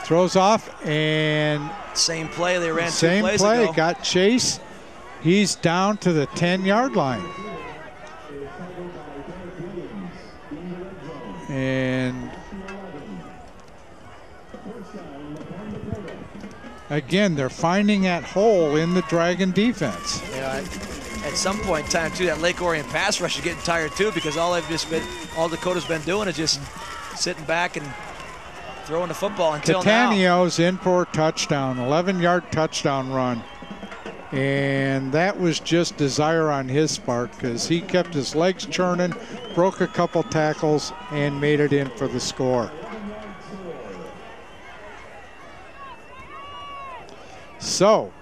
Throws off, and same play they ran 2 same plays play ago. Got Chase. He's down to the 10-yard line. And again, they're finding that hole in the Dragon defense. Yeah, at some point in time too, that Lake Orion pass rush is getting tired too, because all Dakota's been doing is just sitting back and throwing the football until Catania's in for a touchdown, 11-yard touchdown run. And that was just desire on his part, because he kept his legs churning, broke a couple tackles, and made it in for the score. So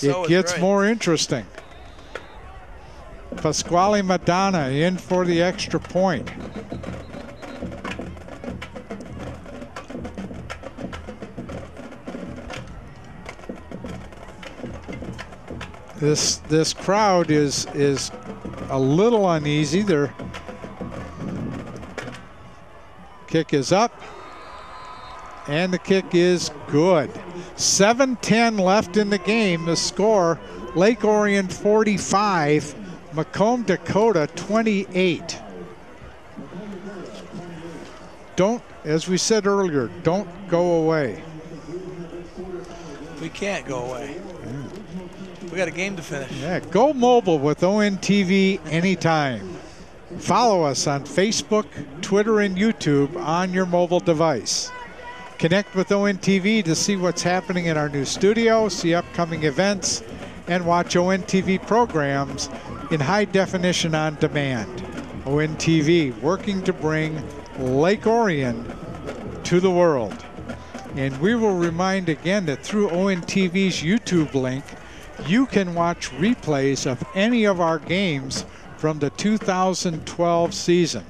it gets more interesting. Pasquale Madonna in for the extra point. This crowd is a little uneasy. Their kick is up, and the kick is good. 7:10 left in the game. The score: Lake Orion 45, Macomb Dakota 28. Don't, as we said earlier, don't go away. We can't go away. We got a game to finish. Yeah, go mobile with ONTV anytime. Follow us on Facebook, Twitter, and YouTube on your mobile device. Connect with ONTV to see what's happening in our new studio, see upcoming events, and watch ONTV programs in high definition on demand. ONTV, working to bring Lake Orion to the world. And we will remind again that through ONTV's YouTube link, you can watch replays of any of our games from the 2012 season.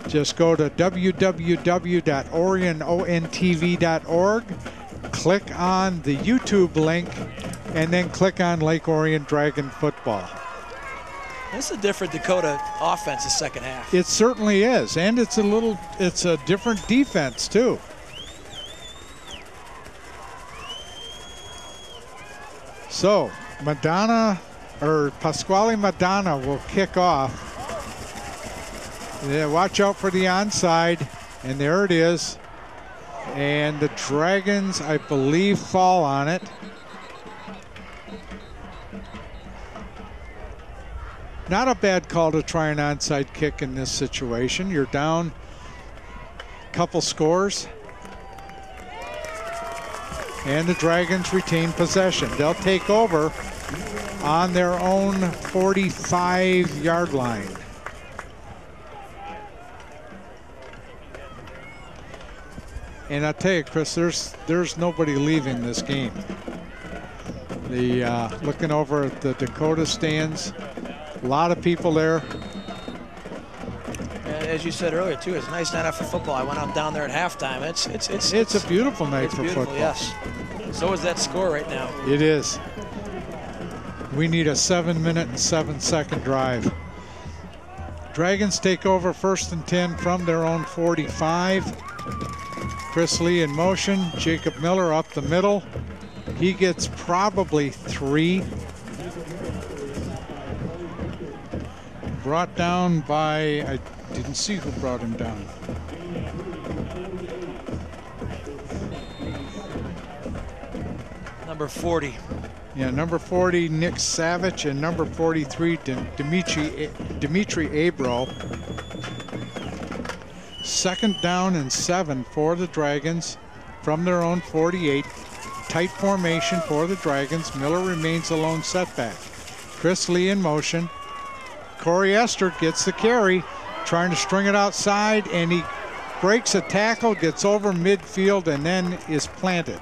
Just go to www.orionontv.org, click on the YouTube link, and then click on Lake Orion Dragon Football. This is a different Dakota offense the second half. It certainly is, and it's a different defense too. So Pasquale Madonna will kick off. Yeah, watch out for the onside, and there it is. And the Dragons, I believe, fall on it. Not a bad call to try an onside kick in this situation. You're down a couple scores. And the Dragons retain possession. They'll take over on their own 45-yard line. And I'll tell you, Chris, there's nobody leaving this game. Looking over at the Dakota stands, a lot of people there. As you said earlier, too, it's a nice night out for football. I went out down there at halftime. It's a beautiful night for football. Yes. So is that score right now. It is. We need a 7-minute and 7-second drive. Dragons take over 1st and 10 from their own 45. Chris Lee in motion. Jacob Miller up the middle. He gets probably 3. Brought down by, I didn't see who brought him down. Number 40. Yeah, number 40, Nick Savage, and number 43, Dimitri Abro. 2nd down and 7 for the Dragons from their own 48. Tight formation for the Dragons. Miller remains a lone setback. Chris Lee in motion. Corey Esther gets the carry, trying to string it outside, and he breaks a tackle, gets over midfield, and then is planted.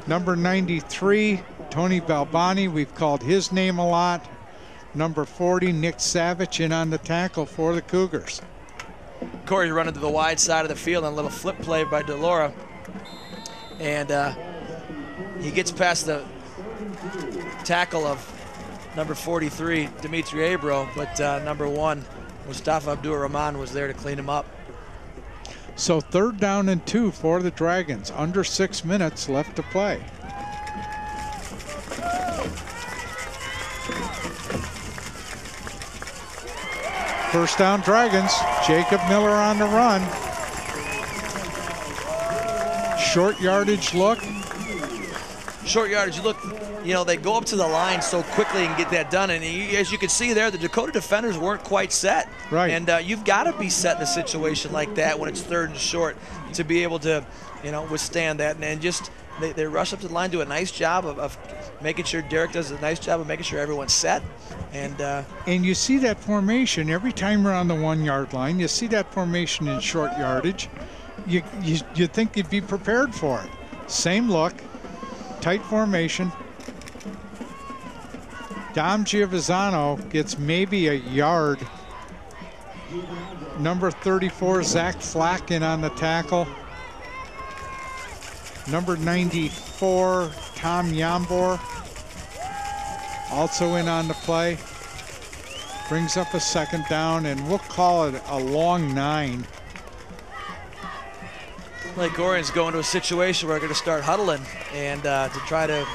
Number 93, Tony Balbani, we've called his name a lot. Number 40, Nick Savage, in on the tackle for the Cougars. Corey's running to the wide side of the field on a little flip play by Delora. And he gets past the tackle of number 43, Dimitri Abro, but number 1, Mustafa Abdur-Rahman, was there to clean him up. So 3rd down and 2 for the Dragons. Under 6 minutes left to play. First down Dragons. Jacob Miller on the run. Short yardage look. Short yardage look. You know, they go up to the line so quickly and get that done. And as you can see there, the Dakota defenders weren't quite set. Right. And you've got to be set in a situation like that when it's 3rd and short to be able to, you know, withstand that. And just they rush up to the line, do a nice job of making sure Derek does a nice job of making sure everyone's set. And you see that formation every time we're on the 1-yard line. You see that formation in short yardage. You think you'd be prepared for it. Same look, tight formation. Dom Giovazano gets maybe a yard. Number 34, Zach Flack, in on the tackle. Number 94, Tom Yambor, also in on the play. Brings up a 2nd down, and we'll call it a long 9. Lake Orion's going to a situation where they're going to start huddling and to try to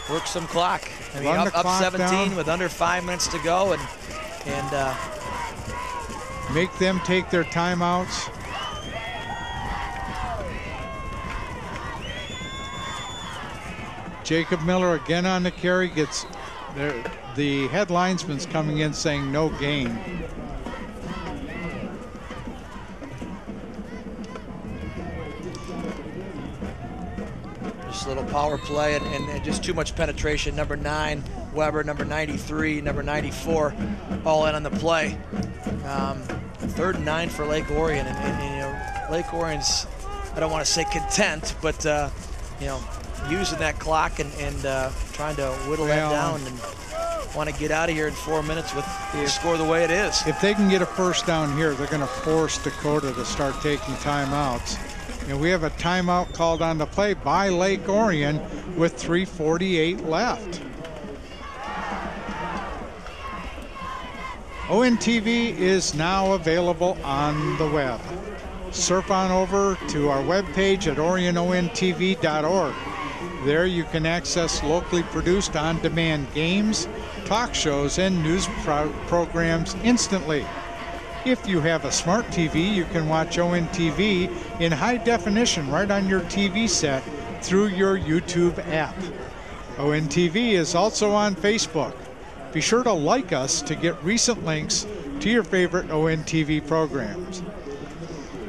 work some clock. I mean, up 17 down, with under 5 minutes to go, and make them take their timeouts. Jacob Miller again on the carry, gets there. The head linesman's coming in saying no gain. Just a little power play and just too much penetration. Number 9, Weber, number 93, number 94, all in on the play. 3rd and 9 for Lake Orion, and you know, Lake Orion's, I don't want to say content, but you know, using that clock and trying to whittle that down and want to get out of here in 4 minutes with the score the way it is. If they can get a first down here, they're going to force Dakota to start taking timeouts. And we have a timeout called on the play by Lake Orion with 3:48 left. ONTV is now available on the web. Surf on over to our webpage at orionontv.org. There you can access locally produced on-demand games, talk shows, and news programs instantly. If you have a smart TV, you can watch ONTV in high definition right on your TV set through your YouTube app. ONTV is also on Facebook. Be sure to like us to get recent links to your favorite ONTV programs.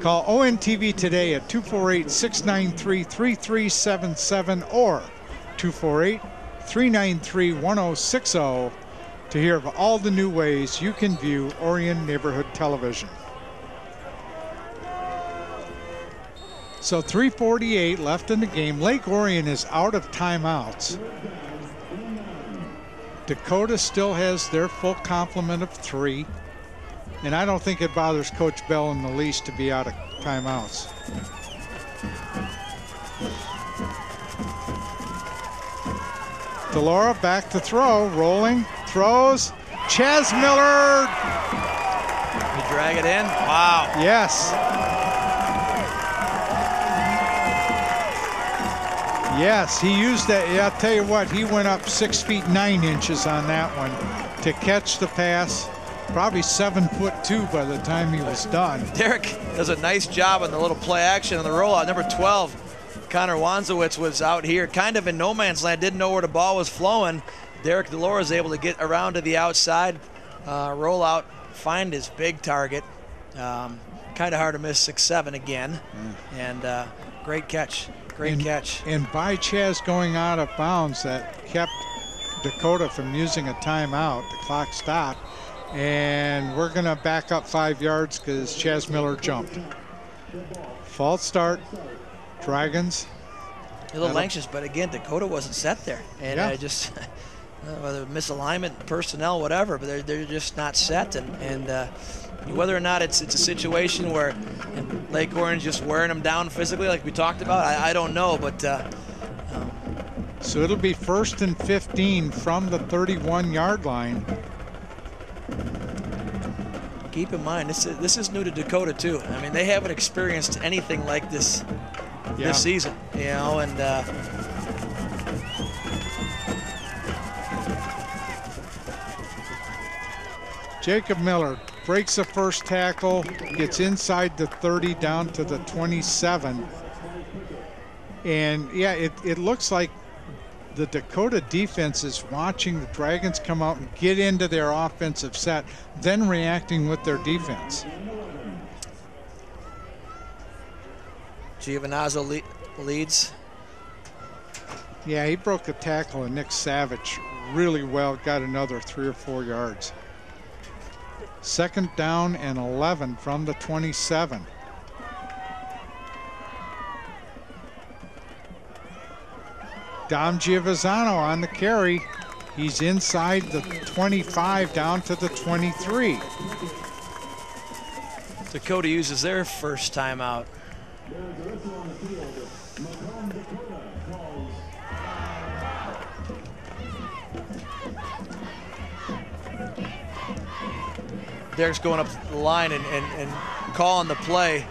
Call ONTV today at 248-693-3377 or 393-1060 to hear of all the new ways you can view Orion Neighborhood Television. So 3:48 left in the game. Lake Orion is out of timeouts. Dakota still has their full complement of 3. And I don't think it bothers Coach Bell in the least to be out of timeouts. Delora back to throw, rolling, throws. Chaz Miller. You drag it in? Wow. Yes. Yes, he used that. Yeah, I'll tell you what, he went up 6 feet 9 inches on that one to catch the pass. Probably 7'2" by the time he was done. Derek does a nice job on the little play action on the rollout. Number 12, Connor Wanzowitz, was out here kind of in no man's land, didn't know where the ball was flowing. Derek Delora is able to get around to the outside, roll out, find his big target. Kind of hard to miss 6'7" again. And great catch. Great catch. And by Chaz going out of bounds, that kept Dakota from using a timeout. The clock stopped. And we're going to back up 5 yards because Chaz Miller jumped. False start. Dragons. A little anxious, but again, Dakota wasn't set there. And just whether misalignment, personnel, whatever, but they're just not set. And whether or not it's a situation where Lake Orion's just wearing them down physically like we talked about, I don't know. But so it'll be 1st and 15 from the 31-yard line. Keep in mind, this is new to Dakota too. I mean, they haven't experienced anything like this this season, you know, and Jacob Miller breaks the first tackle, gets inside the 30 down to the 27. And yeah, it looks like the Dakota defense is watching the Dragons come out and get into their offensive set, then reacting with their defense. Giovinazzo leads. Yeah, he broke a tackle of Nick Savage really well, got another 3 or 4 yards. 2nd down and 11 from the 27. Dom Giovinazzo on the carry. He's inside the 25 down to the 23. Dakota uses their first timeout. Derek's going up the line and calling the play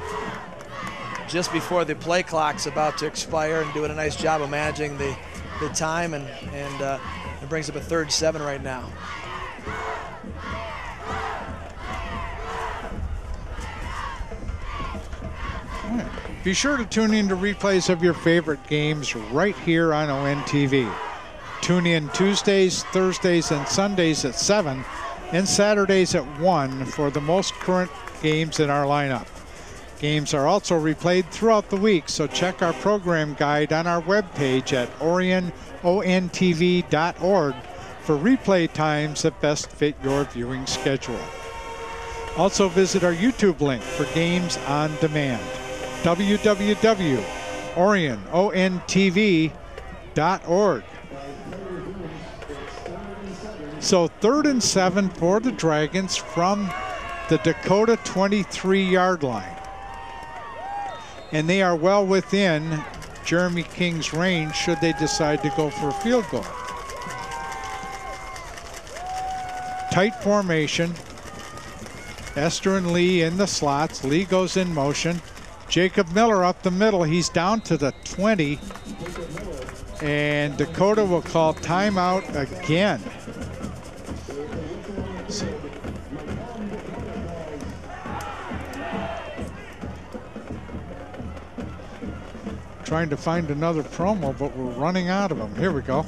just before the play clock's about to expire and doing a nice job of managing the time, and it brings up a 3rd and 7 right now. Be sure to tune in to replays of your favorite games right here on ONTV. Tune in Tuesdays, Thursdays, and Sundays at 7 and Saturdays at 1 for the most current games in our lineup. Games are also replayed throughout the week, so check our program guide on our webpage at orionontv.org for replay times that best fit your viewing schedule. Also visit our YouTube link for games on demand. www.orionontv.org. So 3rd and 7 for the Dragons from the Dakota 23-yard line. And they are well within Jeremy King's range should they decide to go for a field goal. Tight formation. Esther and Lee in the slots. Lee goes in motion. Jacob Miller up the middle. He's down to the 20. And Dakota will call timeout again. Trying to find another promo, but we're running out of them. Here we go.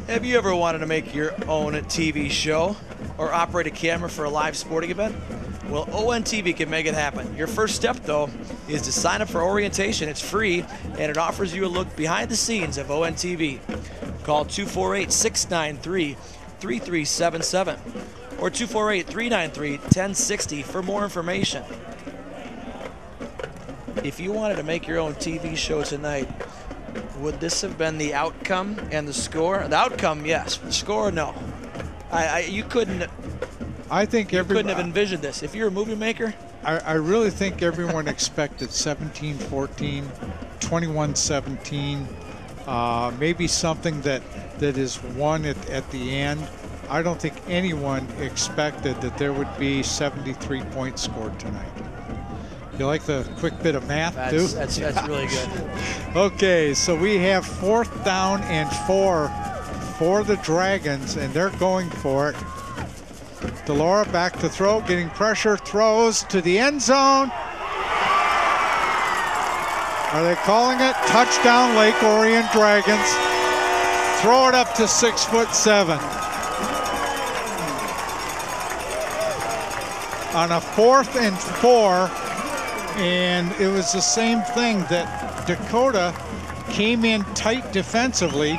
Have you ever wanted to make your own TV show or operate a camera for a live sporting event? Well, ONTV can make it happen. Your first step, though, is to sign up for orientation. It's free, and it offers you a look behind the scenes of ONTV. Call 248-693-3377 or 248-393-1060 for more information. If you wanted to make your own TV show tonight, would this have been the outcome and the score? The outcome, yes. The score, no. You couldn't. I think you couldn't have envisioned this. If you're a movie maker, I really think everyone expected 17-14, 21-17, maybe something that is won at the end. I don't think anyone expected that there would be 73 points scored tonight. You like the quick bit of math, too? That's really good. Okay, so we have 4th down and 4 for the Dragons, and they're going for it. Delora back to throw, getting pressure, throws to the end zone. Are they calling it? Touchdown, Lake Orion Dragons. Throw it up to 6'7". On a 4th and 4, and it was the same thing that Dakota came in tight defensively.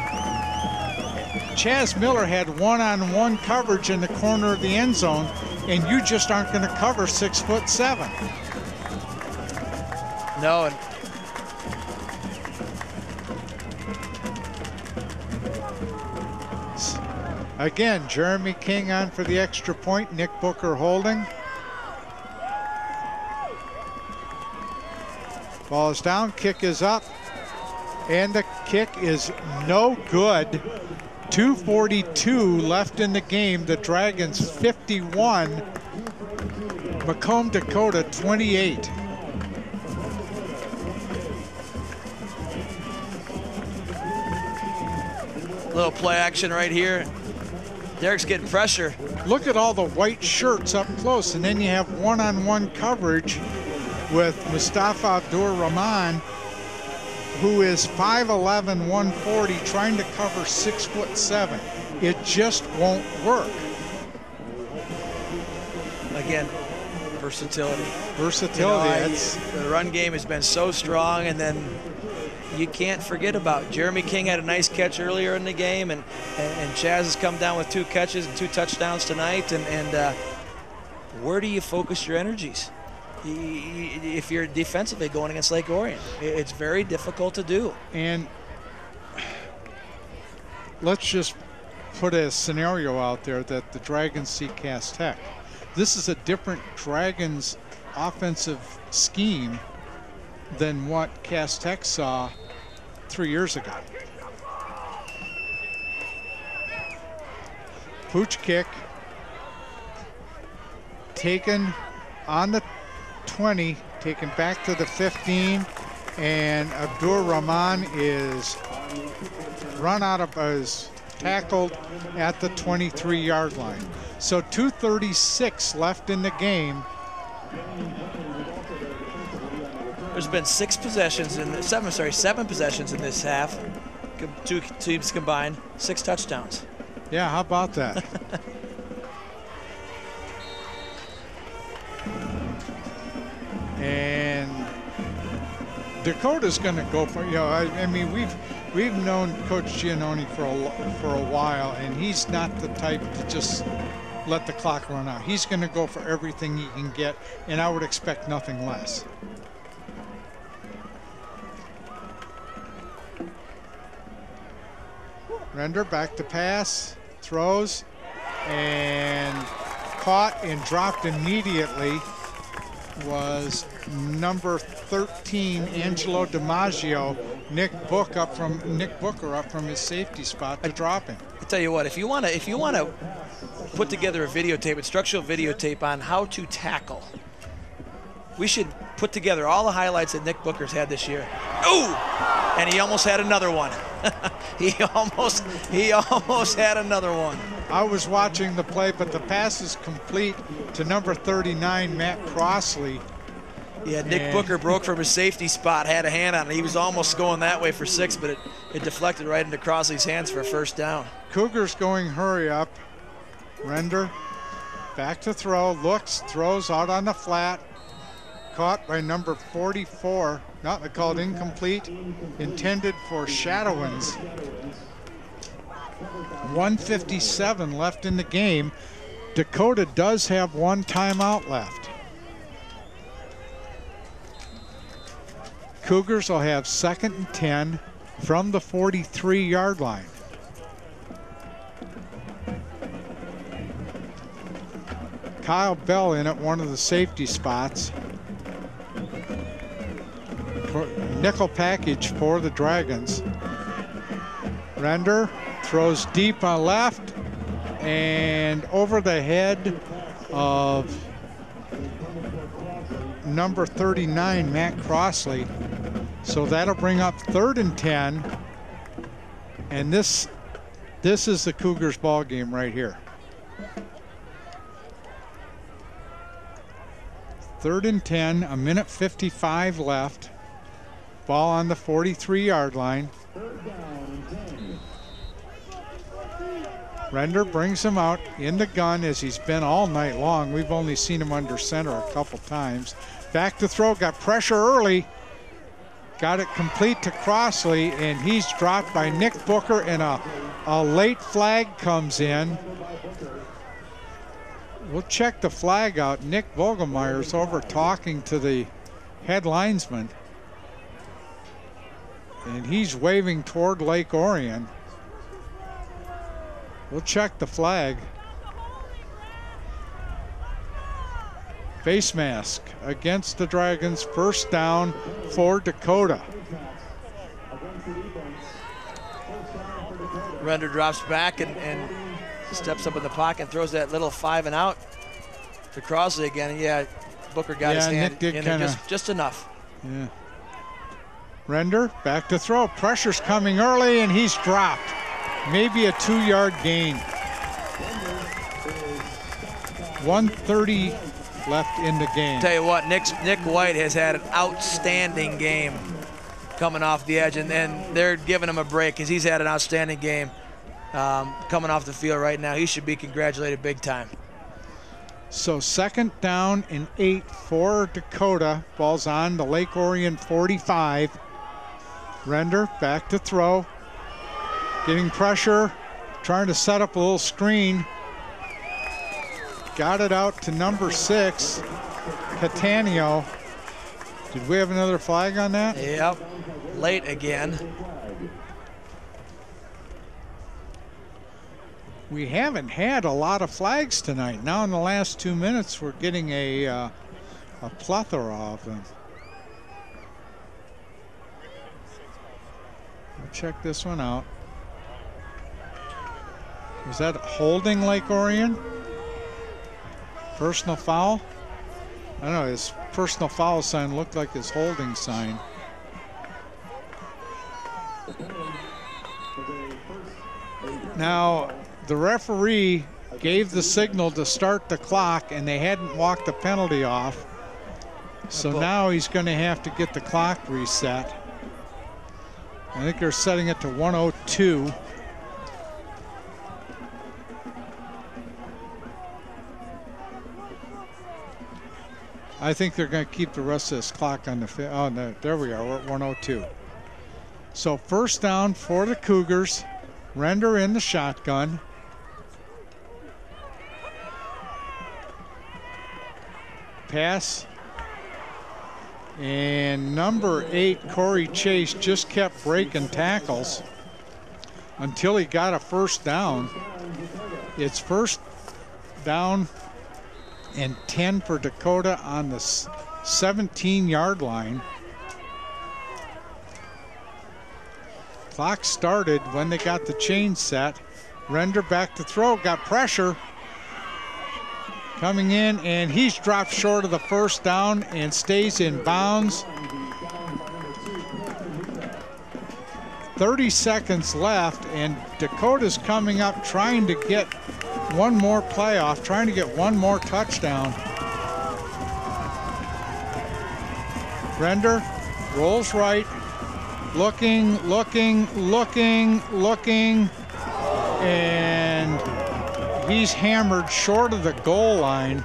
Chaz Miller had one-on-one coverage in the corner of the end zone, and you just aren't going to cover 6'7". No. And again, Jeremy King on for the extra point. Nick Booker holding. Ball is down, kick is up, and the kick is no good. 2:42 left in the game. The Dragons 51, Macomb Dakota 28. Little play action right here. Derek's getting pressure. Look at all the white shirts up close, and then you have one-on-one coverage with Mustafa Abdur-Rahman, who is 5'11", 140, trying to cover 6'7". It just won't work. Again, versatility. Versatility. The run game has been so strong, and then you can't forget about Jeremy King had a nice catch earlier in the game, and Chaz has come down with 2 catches and 2 touchdowns tonight. And where do you focus your energies? If you're defensively going against Lake Orion, it's very difficult to do. And let's just put a scenario out there that the Dragons see Cass Tech. This is a different Dragons offensive scheme than what Cass Tech saw 3 years ago. Pooch kick taken on the 20, taken back to the 15, and Abdur-Rahman is tackled at the 23-yard line. So 2:36 left in the game. There's been 7 possessions in this half. 2 teams combined, 6 touchdowns. Yeah, how about that? And Dakota's going to go for, I mean, we've known Coach Giannoni for a while, and he's not the type to just let the clock run out. He's going to go for everything he can get, and I would expect nothing less. Render back to pass, throws, and caught and dropped immediately was number 13, Angelo DiMaggio. Nick Booker up from his safety spot to drop him. I tell you what, if you want to put together a videotape, instructional videotape on how to tackle, we should put together all the highlights that Nick Booker's had this year. Ooh! And he almost had another one. he almost had another one. I was watching the play, but the pass is complete to number 39, Matt Crossley. Yeah, Nick Booker broke from his safety spot, had a hand on it. He was almost going that way for 6, but it deflected right into Crossley's hands for a first down. Cougars going hurry up. Render back to throw, looks, throws out on the flat. Caught by number 44, not called incomplete, intended for Shadowins. 1:57 left in the game. Dakota does have one timeout left. Cougars will have 2nd and 10 from the 43-yard line. Kyle Bell in at one of the safety spots. Nickel package for the Dragons. Render throws deep on left and over the head of number 39, Matt Crossley. So that'll bring up 3rd and 10. And this is the Cougars ball game right here. 3rd and 10, a minute 55 left. Ball on the 43-yard line. Render brings him out in the gun as he's been all night long. We've only seen him under center a couple times. Back to throw, got pressure early. Got it complete to Crossley, and he's dropped by Nick Booker, and a late flag comes in. We'll check the flag out. Nick Vogelmeyer's over talking to the head linesman, and he's waving toward Lake Orion. We'll check the flag. Face mask against the Dragons. 1st down for Dakota. Render drops back and steps up in the pocket and throws that little 5 and out to Crossley again. Yeah, Booker got his hand in there just enough. Yeah. Render back to throw. Pressure's coming early, and he's dropped. Maybe a 2-yard gain. 1:30 left in the game. Tell you what, Nick White has had an outstanding game coming off the edge, and they're giving him a break because he's had an outstanding game coming off the field right now. He should be congratulated big time. So 2nd down and 8 for Dakota. Ball's on the Lake Orion 45. Render back to throw. Getting pressure, trying to set up a little screen. Got it out to number 6, Catania. Did we have another flag on that? Yep, late again. We haven't had a lot of flags tonight. Now in the last 2 minutes, we're getting a plethora of them. We'll check this one out. Was that holding Lake Orion? Personal foul? I don't know, his personal foul sign looked like his holding sign. Now, the referee gave the signal to start the clock, and they hadn't walked the penalty off. So now he's going to have to get the clock reset. I think they're setting it to 1:02. I think they're going to keep the rest of this clock on the, oh, no, there we are, we're at 1:02. So 1st down for the Cougars. Render in the shotgun. Pass. And number 8, Corey Chase, just kept breaking tackles until he got a 1st down. It's 1st down and 10 for Dakota on the 17-yard line. Clock started when they got the chain set. Render back to throw, got pressure. Coming in, and he's dropped short of the 1st down and stays in bounds. 30 seconds left, and Dakota's coming up trying to get one more playoff, trying to get one more touchdown. Render rolls right, looking, and he's hammered short of the goal line.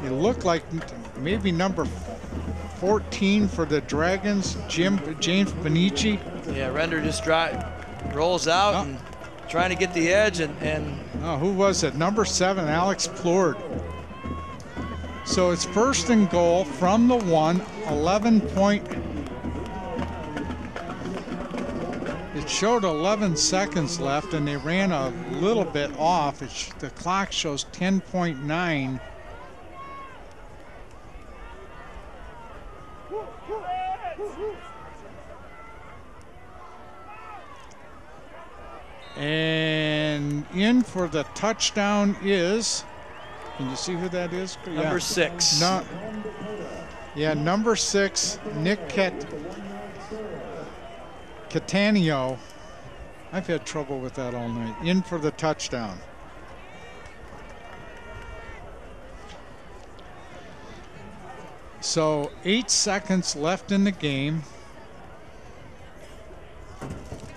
It looked like maybe number 14 for the Dragons, James Benici. Yeah, Render just rolls out and trying to get the edge, and who was it? Number 7, Alex Plourd. So it's first and goal from the 1, 11 point. It showed 11 seconds left, and they ran a little bit off. The clock shows 10.9. And in for the touchdown is, can you see who that is? Number 6. No, yeah, number 6, Nick Catania. I've had trouble with that all night. In for the touchdown. So 8 seconds left in the game.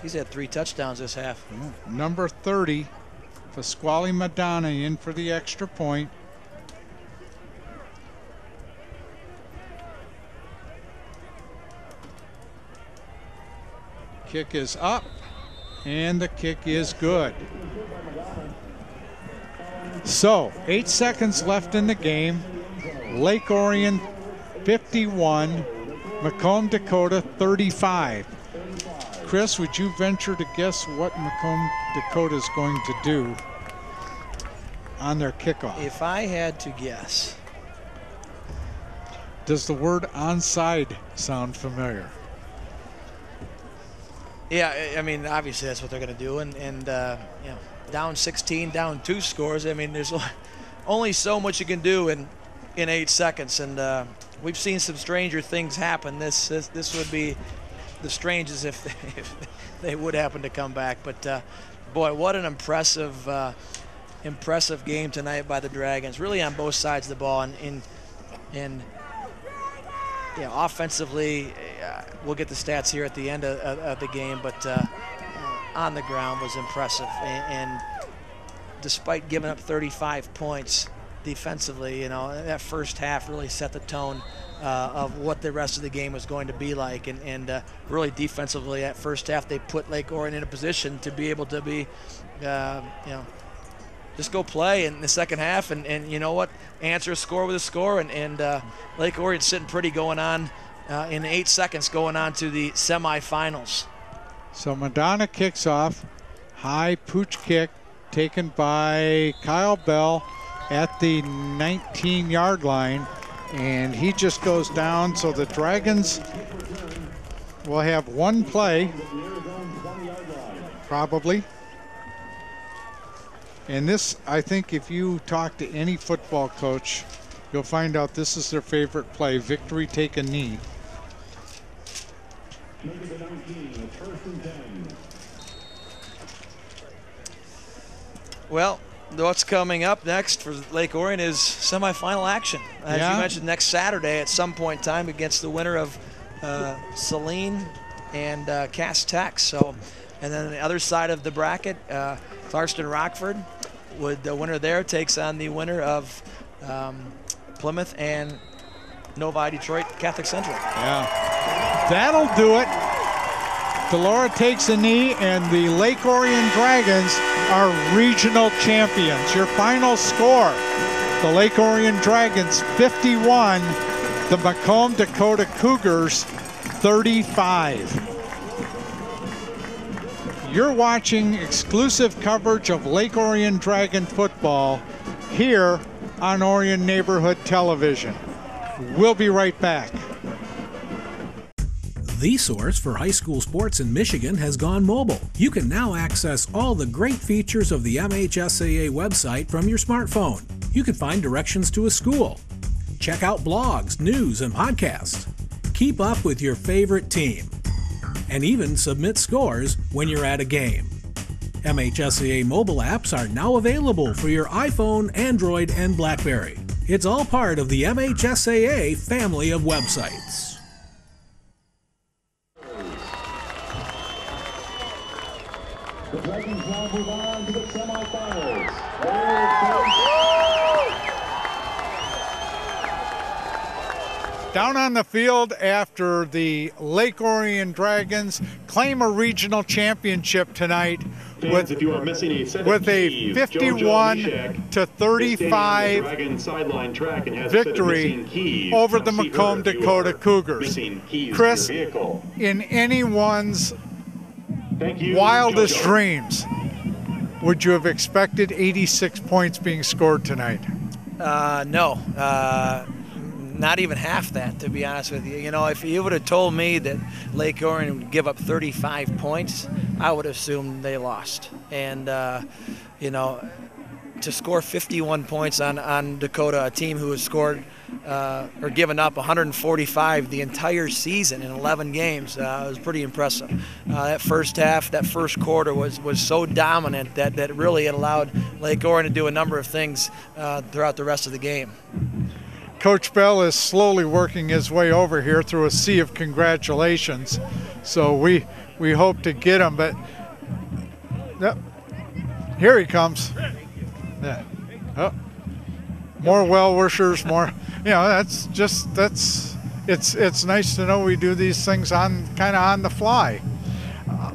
He's had 3 touchdowns this half. Number 30, Pasquale Madonna, in for the extra point. Kick is up, and the kick is good. So 8 seconds left in the game. Lake Orion 51, Macomb Dakota 35. Chris, would you venture to guess what Macomb Dakota is going to do on their kickoff? If I had to guess. Does the word onside sound familiar? Yeah, I mean, obviously that's what they're going to do. And you know, down 16, down 2 scores. I mean, there's only so much you can do in 8 seconds. And we've seen some stranger things happen. This would be the strangest if they would happen to come back. But boy, what an impressive game tonight by the Dragons, really on both sides of the ball. And yeah, offensively, we'll get the stats here at the end of the game, but on the ground was impressive. And despite giving up 35 points defensively, you know, that first half really set the tone of what the rest of the game was going to be like. And really defensively, at first half, they put Lake Orion in a position to be able to be, you know, just go play in the second half, and you know what, answer a score with a score, and Lake Orion sitting pretty going on in 8 seconds going on to the semifinals. So Madonna kicks off, high pooch kick taken by Kyle Bell at the 19-yard line, and he just goes down. So the Dragons will have one play, probably. And this, I think if you talk to any football coach, you'll find out this is their favorite play, victory take a knee. Well, what's coming up next for Lake Orion is semifinal action. As you mentioned, next Saturday at some point in time against the winner of Saline and Cass Tech. So, and then on the other side of the bracket, Clarkston Rockford, the winner there takes on the winner of Plymouth and Novi Detroit Catholic Central. Yeah, that'll do it. Delora takes a knee, and the Lake Orion Dragons are regional champions. Your final score, the Lake Orion Dragons 51, the Macomb Dakota Cougars 35. You're watching exclusive coverage of Lake Orion Dragon football here on Orion Neighborhood Television. We'll be right back. The source for high school sports in Michigan has gone mobile. You can now access all the great features of the MHSAA website from your smartphone. You can find directions to a school, check out blogs, news, and podcasts, keep up with your favorite team, and even submit scores when you're at a game. MHSAA mobile apps are now available for your iPhone, Android, and BlackBerry. It's all part of the MHSAA family of websites. The Dragons now move on to the semifinals. Down on the field after the Lake Orion Dragons claim a regional championship tonight with a 51-35 victory over the Macomb Dakota Cougars. Chris, in anyone's wildest dreams, would you have expected 86 points being scored tonight? No. Not even half that, to be honest with you. You know, if you would have told me that Lake Orion would give up 35 points, I would have assumed they lost. And, you know, to score 51 points on Dakota, a team who has scored or given up 145 the entire season in 11 games, was pretty impressive. That first half, that first quarter was so dominant that really it allowed Lake Orion to do a number of things throughout the rest of the game. Coach Bell is slowly working his way over here through a sea of congratulations. So we hope to get him, but yep, here he comes. Yeah. Oh, more well wishers, more. You know, it's nice to know we do these things kind of on the fly.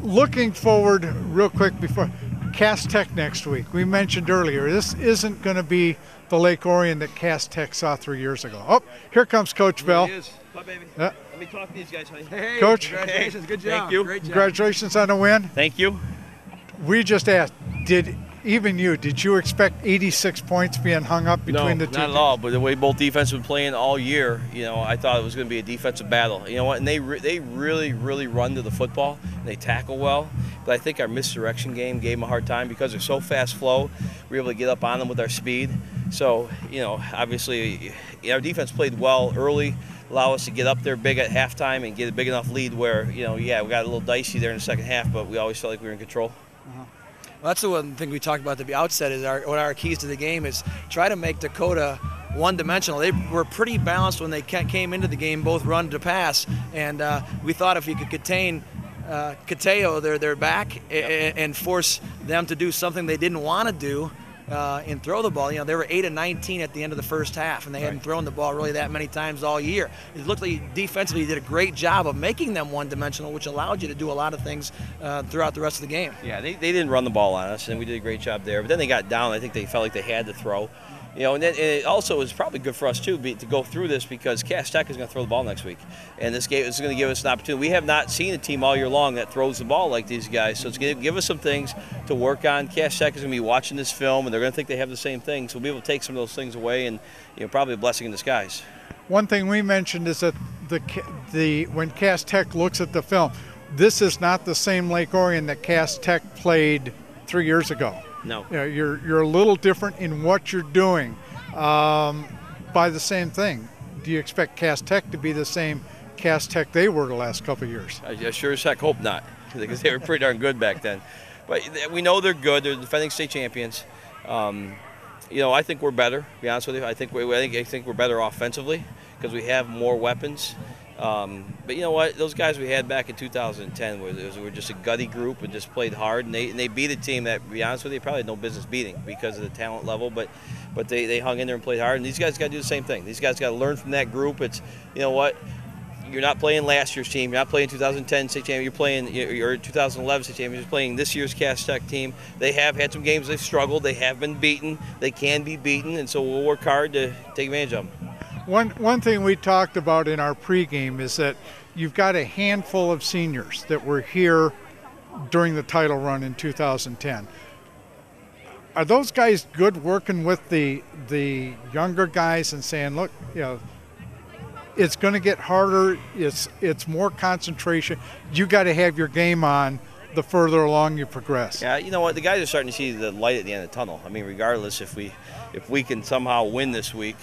Looking forward real quick before Cass Tech next week. We mentioned earlier this isn't going to be the Lake Orion that Cass Tech saw 3 years ago. Oh, here comes Coach Bell. He is. Bye, baby. Yeah. Let me talk to these guys, honey. Hey, Coach. congratulations. Good job. Thank you. Great job. Congratulations on the win. Thank you. We just asked, did you expect 86 points being hung up between the two? No, not at all. But the way both defenses have been playing all year, you know, I thought it was going to be a defensive battle. You know what? And they really run to the football and they tackle well. But I think our misdirection game gave them a hard time because they're so fast flow. We were able to get up on them with our speed. So, you know, obviously our defense played well early, allow us to get up there big at halftime and get a big enough lead where, you know, yeah, we got a little dicey there in the second half, but we always felt like we were in control. Well, that's the one thing we talked about at the outset is one of our keys to the game is try to make Dakota one-dimensional. They were pretty balanced when they came into the game, both run to pass, and we thought if you could contain Kateo, their back, and force them to do something they didn't want to do, and throw the ball. You know, they were 8 of 19 at the end of the first half, and they hadn't thrown the ball really that many times all year. It looked like defensively did a great job of making them one-dimensional, which allowed you to do a lot of things throughout the rest of the game. Yeah, they didn't run the ball on us, and we did a great job there. But then they got down. I think they felt like they had to throw. You know, and it also is probably good for us, too, to go through this because Cass Tech is going to throw the ball next week. And this game is going to give us an opportunity. We have not seen a team all year long that throws the ball like these guys. So it's going to give us some things to work on. Cass Tech is going to be watching this film, and they're going to think they have the same thing. So we'll be able to take some of those things away and, you know, probably a blessing in disguise. One thing we mentioned is that when Cass Tech looks at the film, this is not the same Lake Orion that Cass Tech played 3 years ago. No. You know, you're a little different in what you're doing. By the same thing, do you expect Cass Tech to be the same Cass Tech they were the last couple of years? I sure as heck hope not, because they were pretty darn good back then. But we know they're good. They're defending state champions. You know, I think we're better. To be honest with you, I think we're better offensively because we have more weapons. But you know what? Those guys we had back in 2010 were just a gutty group and just played hard. And they beat a team that, to be honest with you, probably had no business beating because of the talent level. But they hung in there and played hard. And these guys got to do the same thing. These guys got to learn from that group. It's, you know what? You're not playing last year's team. You're not playing 2010 state champion. You're playing your 2011 state champion. You're playing this year's Cass Tech team. They have had some games they've struggled. They have been beaten. They can be beaten. And so we'll work hard to take advantage of them. One thing we talked about in our pregame is that you've got a handful of seniors that were here during the title run in 2010. Are those guys good working with the younger guys and saying, look, you know, it's going to get harder. It's more concentration. You got to have your game on the further along you progress. Yeah, you know what? The guys are starting to see the light at the end of the tunnel. I mean, regardless if we can somehow win this week,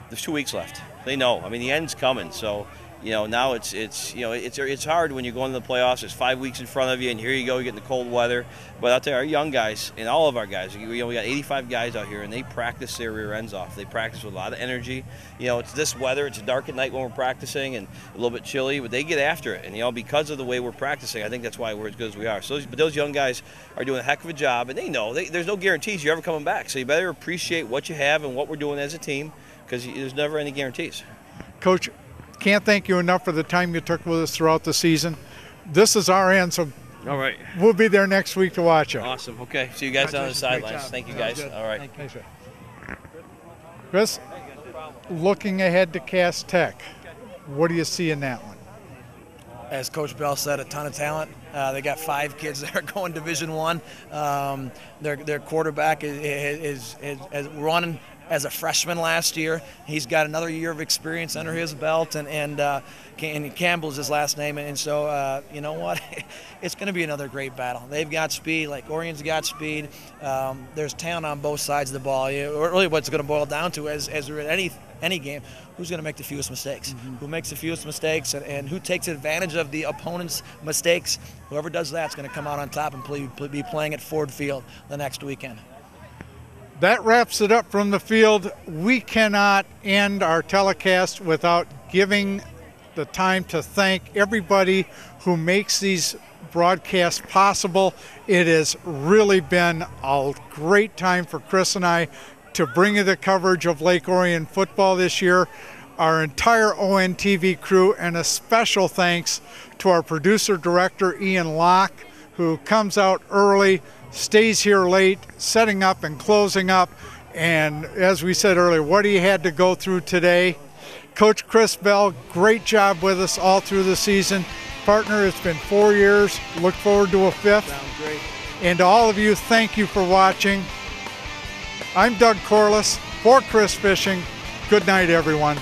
there's 2 weeks left. They know. I mean, the end's coming. So, you know, now it's hard when you're going to the playoffs. There's 5 weeks in front of you, and here you go, you're getting the cold weather. But out there, our young guys and all of our guys, we got 85 guys out here, and they practice their rear ends off. They practice with a lot of energy. You know, it's this weather. It's dark at night when we're practicing and a little bit chilly, but they get after it. And, you know, because of the way we're practicing, I think that's why we're as good as we are. So, but those young guys are doing a heck of a job, and they know there's no guarantees you're ever coming back. So you better appreciate what you have and what we're doing as a team, because there's never any guarantees. Coach, can't thank you enough for the time you took with us throughout the season. This is our end, so All right. we'll be there next week to watch you. Awesome. Okay. See you guys on the sidelines. Thank you, guys. All right. Thanks, Chris, looking ahead to Cass Tech, what do you see in that one? As Coach Bell said, a ton of talent. They got 5 kids that are going Division I. Their quarterback is running as a freshman last year. He's got another year of experience under his belt, and Campbell's his last name. And so, you know what? It's going to be another great battle. They've got speed, like Orion's got speed. There's talent on both sides of the ball. Really what it's going to boil down to, as we're at any game, who's going to make the fewest mistakes? Who makes the fewest mistakes and who takes advantage of the opponent's mistakes? Whoever does that's going to come out on top and be playing at Ford Field the next weekend. That wraps it up from the field. We cannot end our telecast without giving the time to thank everybody who makes these broadcasts possible. It has really been a great time for Chris and I to bring you the coverage of Lake Orion football this year. Our entire ONTV crew, and a special thanks to our producer-director, Ian Locke, who comes out early, stays here late, setting up and closing up. And as we said earlier, what he had to go through today. Coach Chris Bell, great job with us all through the season. Partner, it's been 4 years. Look forward to a 5th. Sounds great. And to all of you, thank you for watching. I'm Doug Corliss for Chris Fishing. Good night, everyone.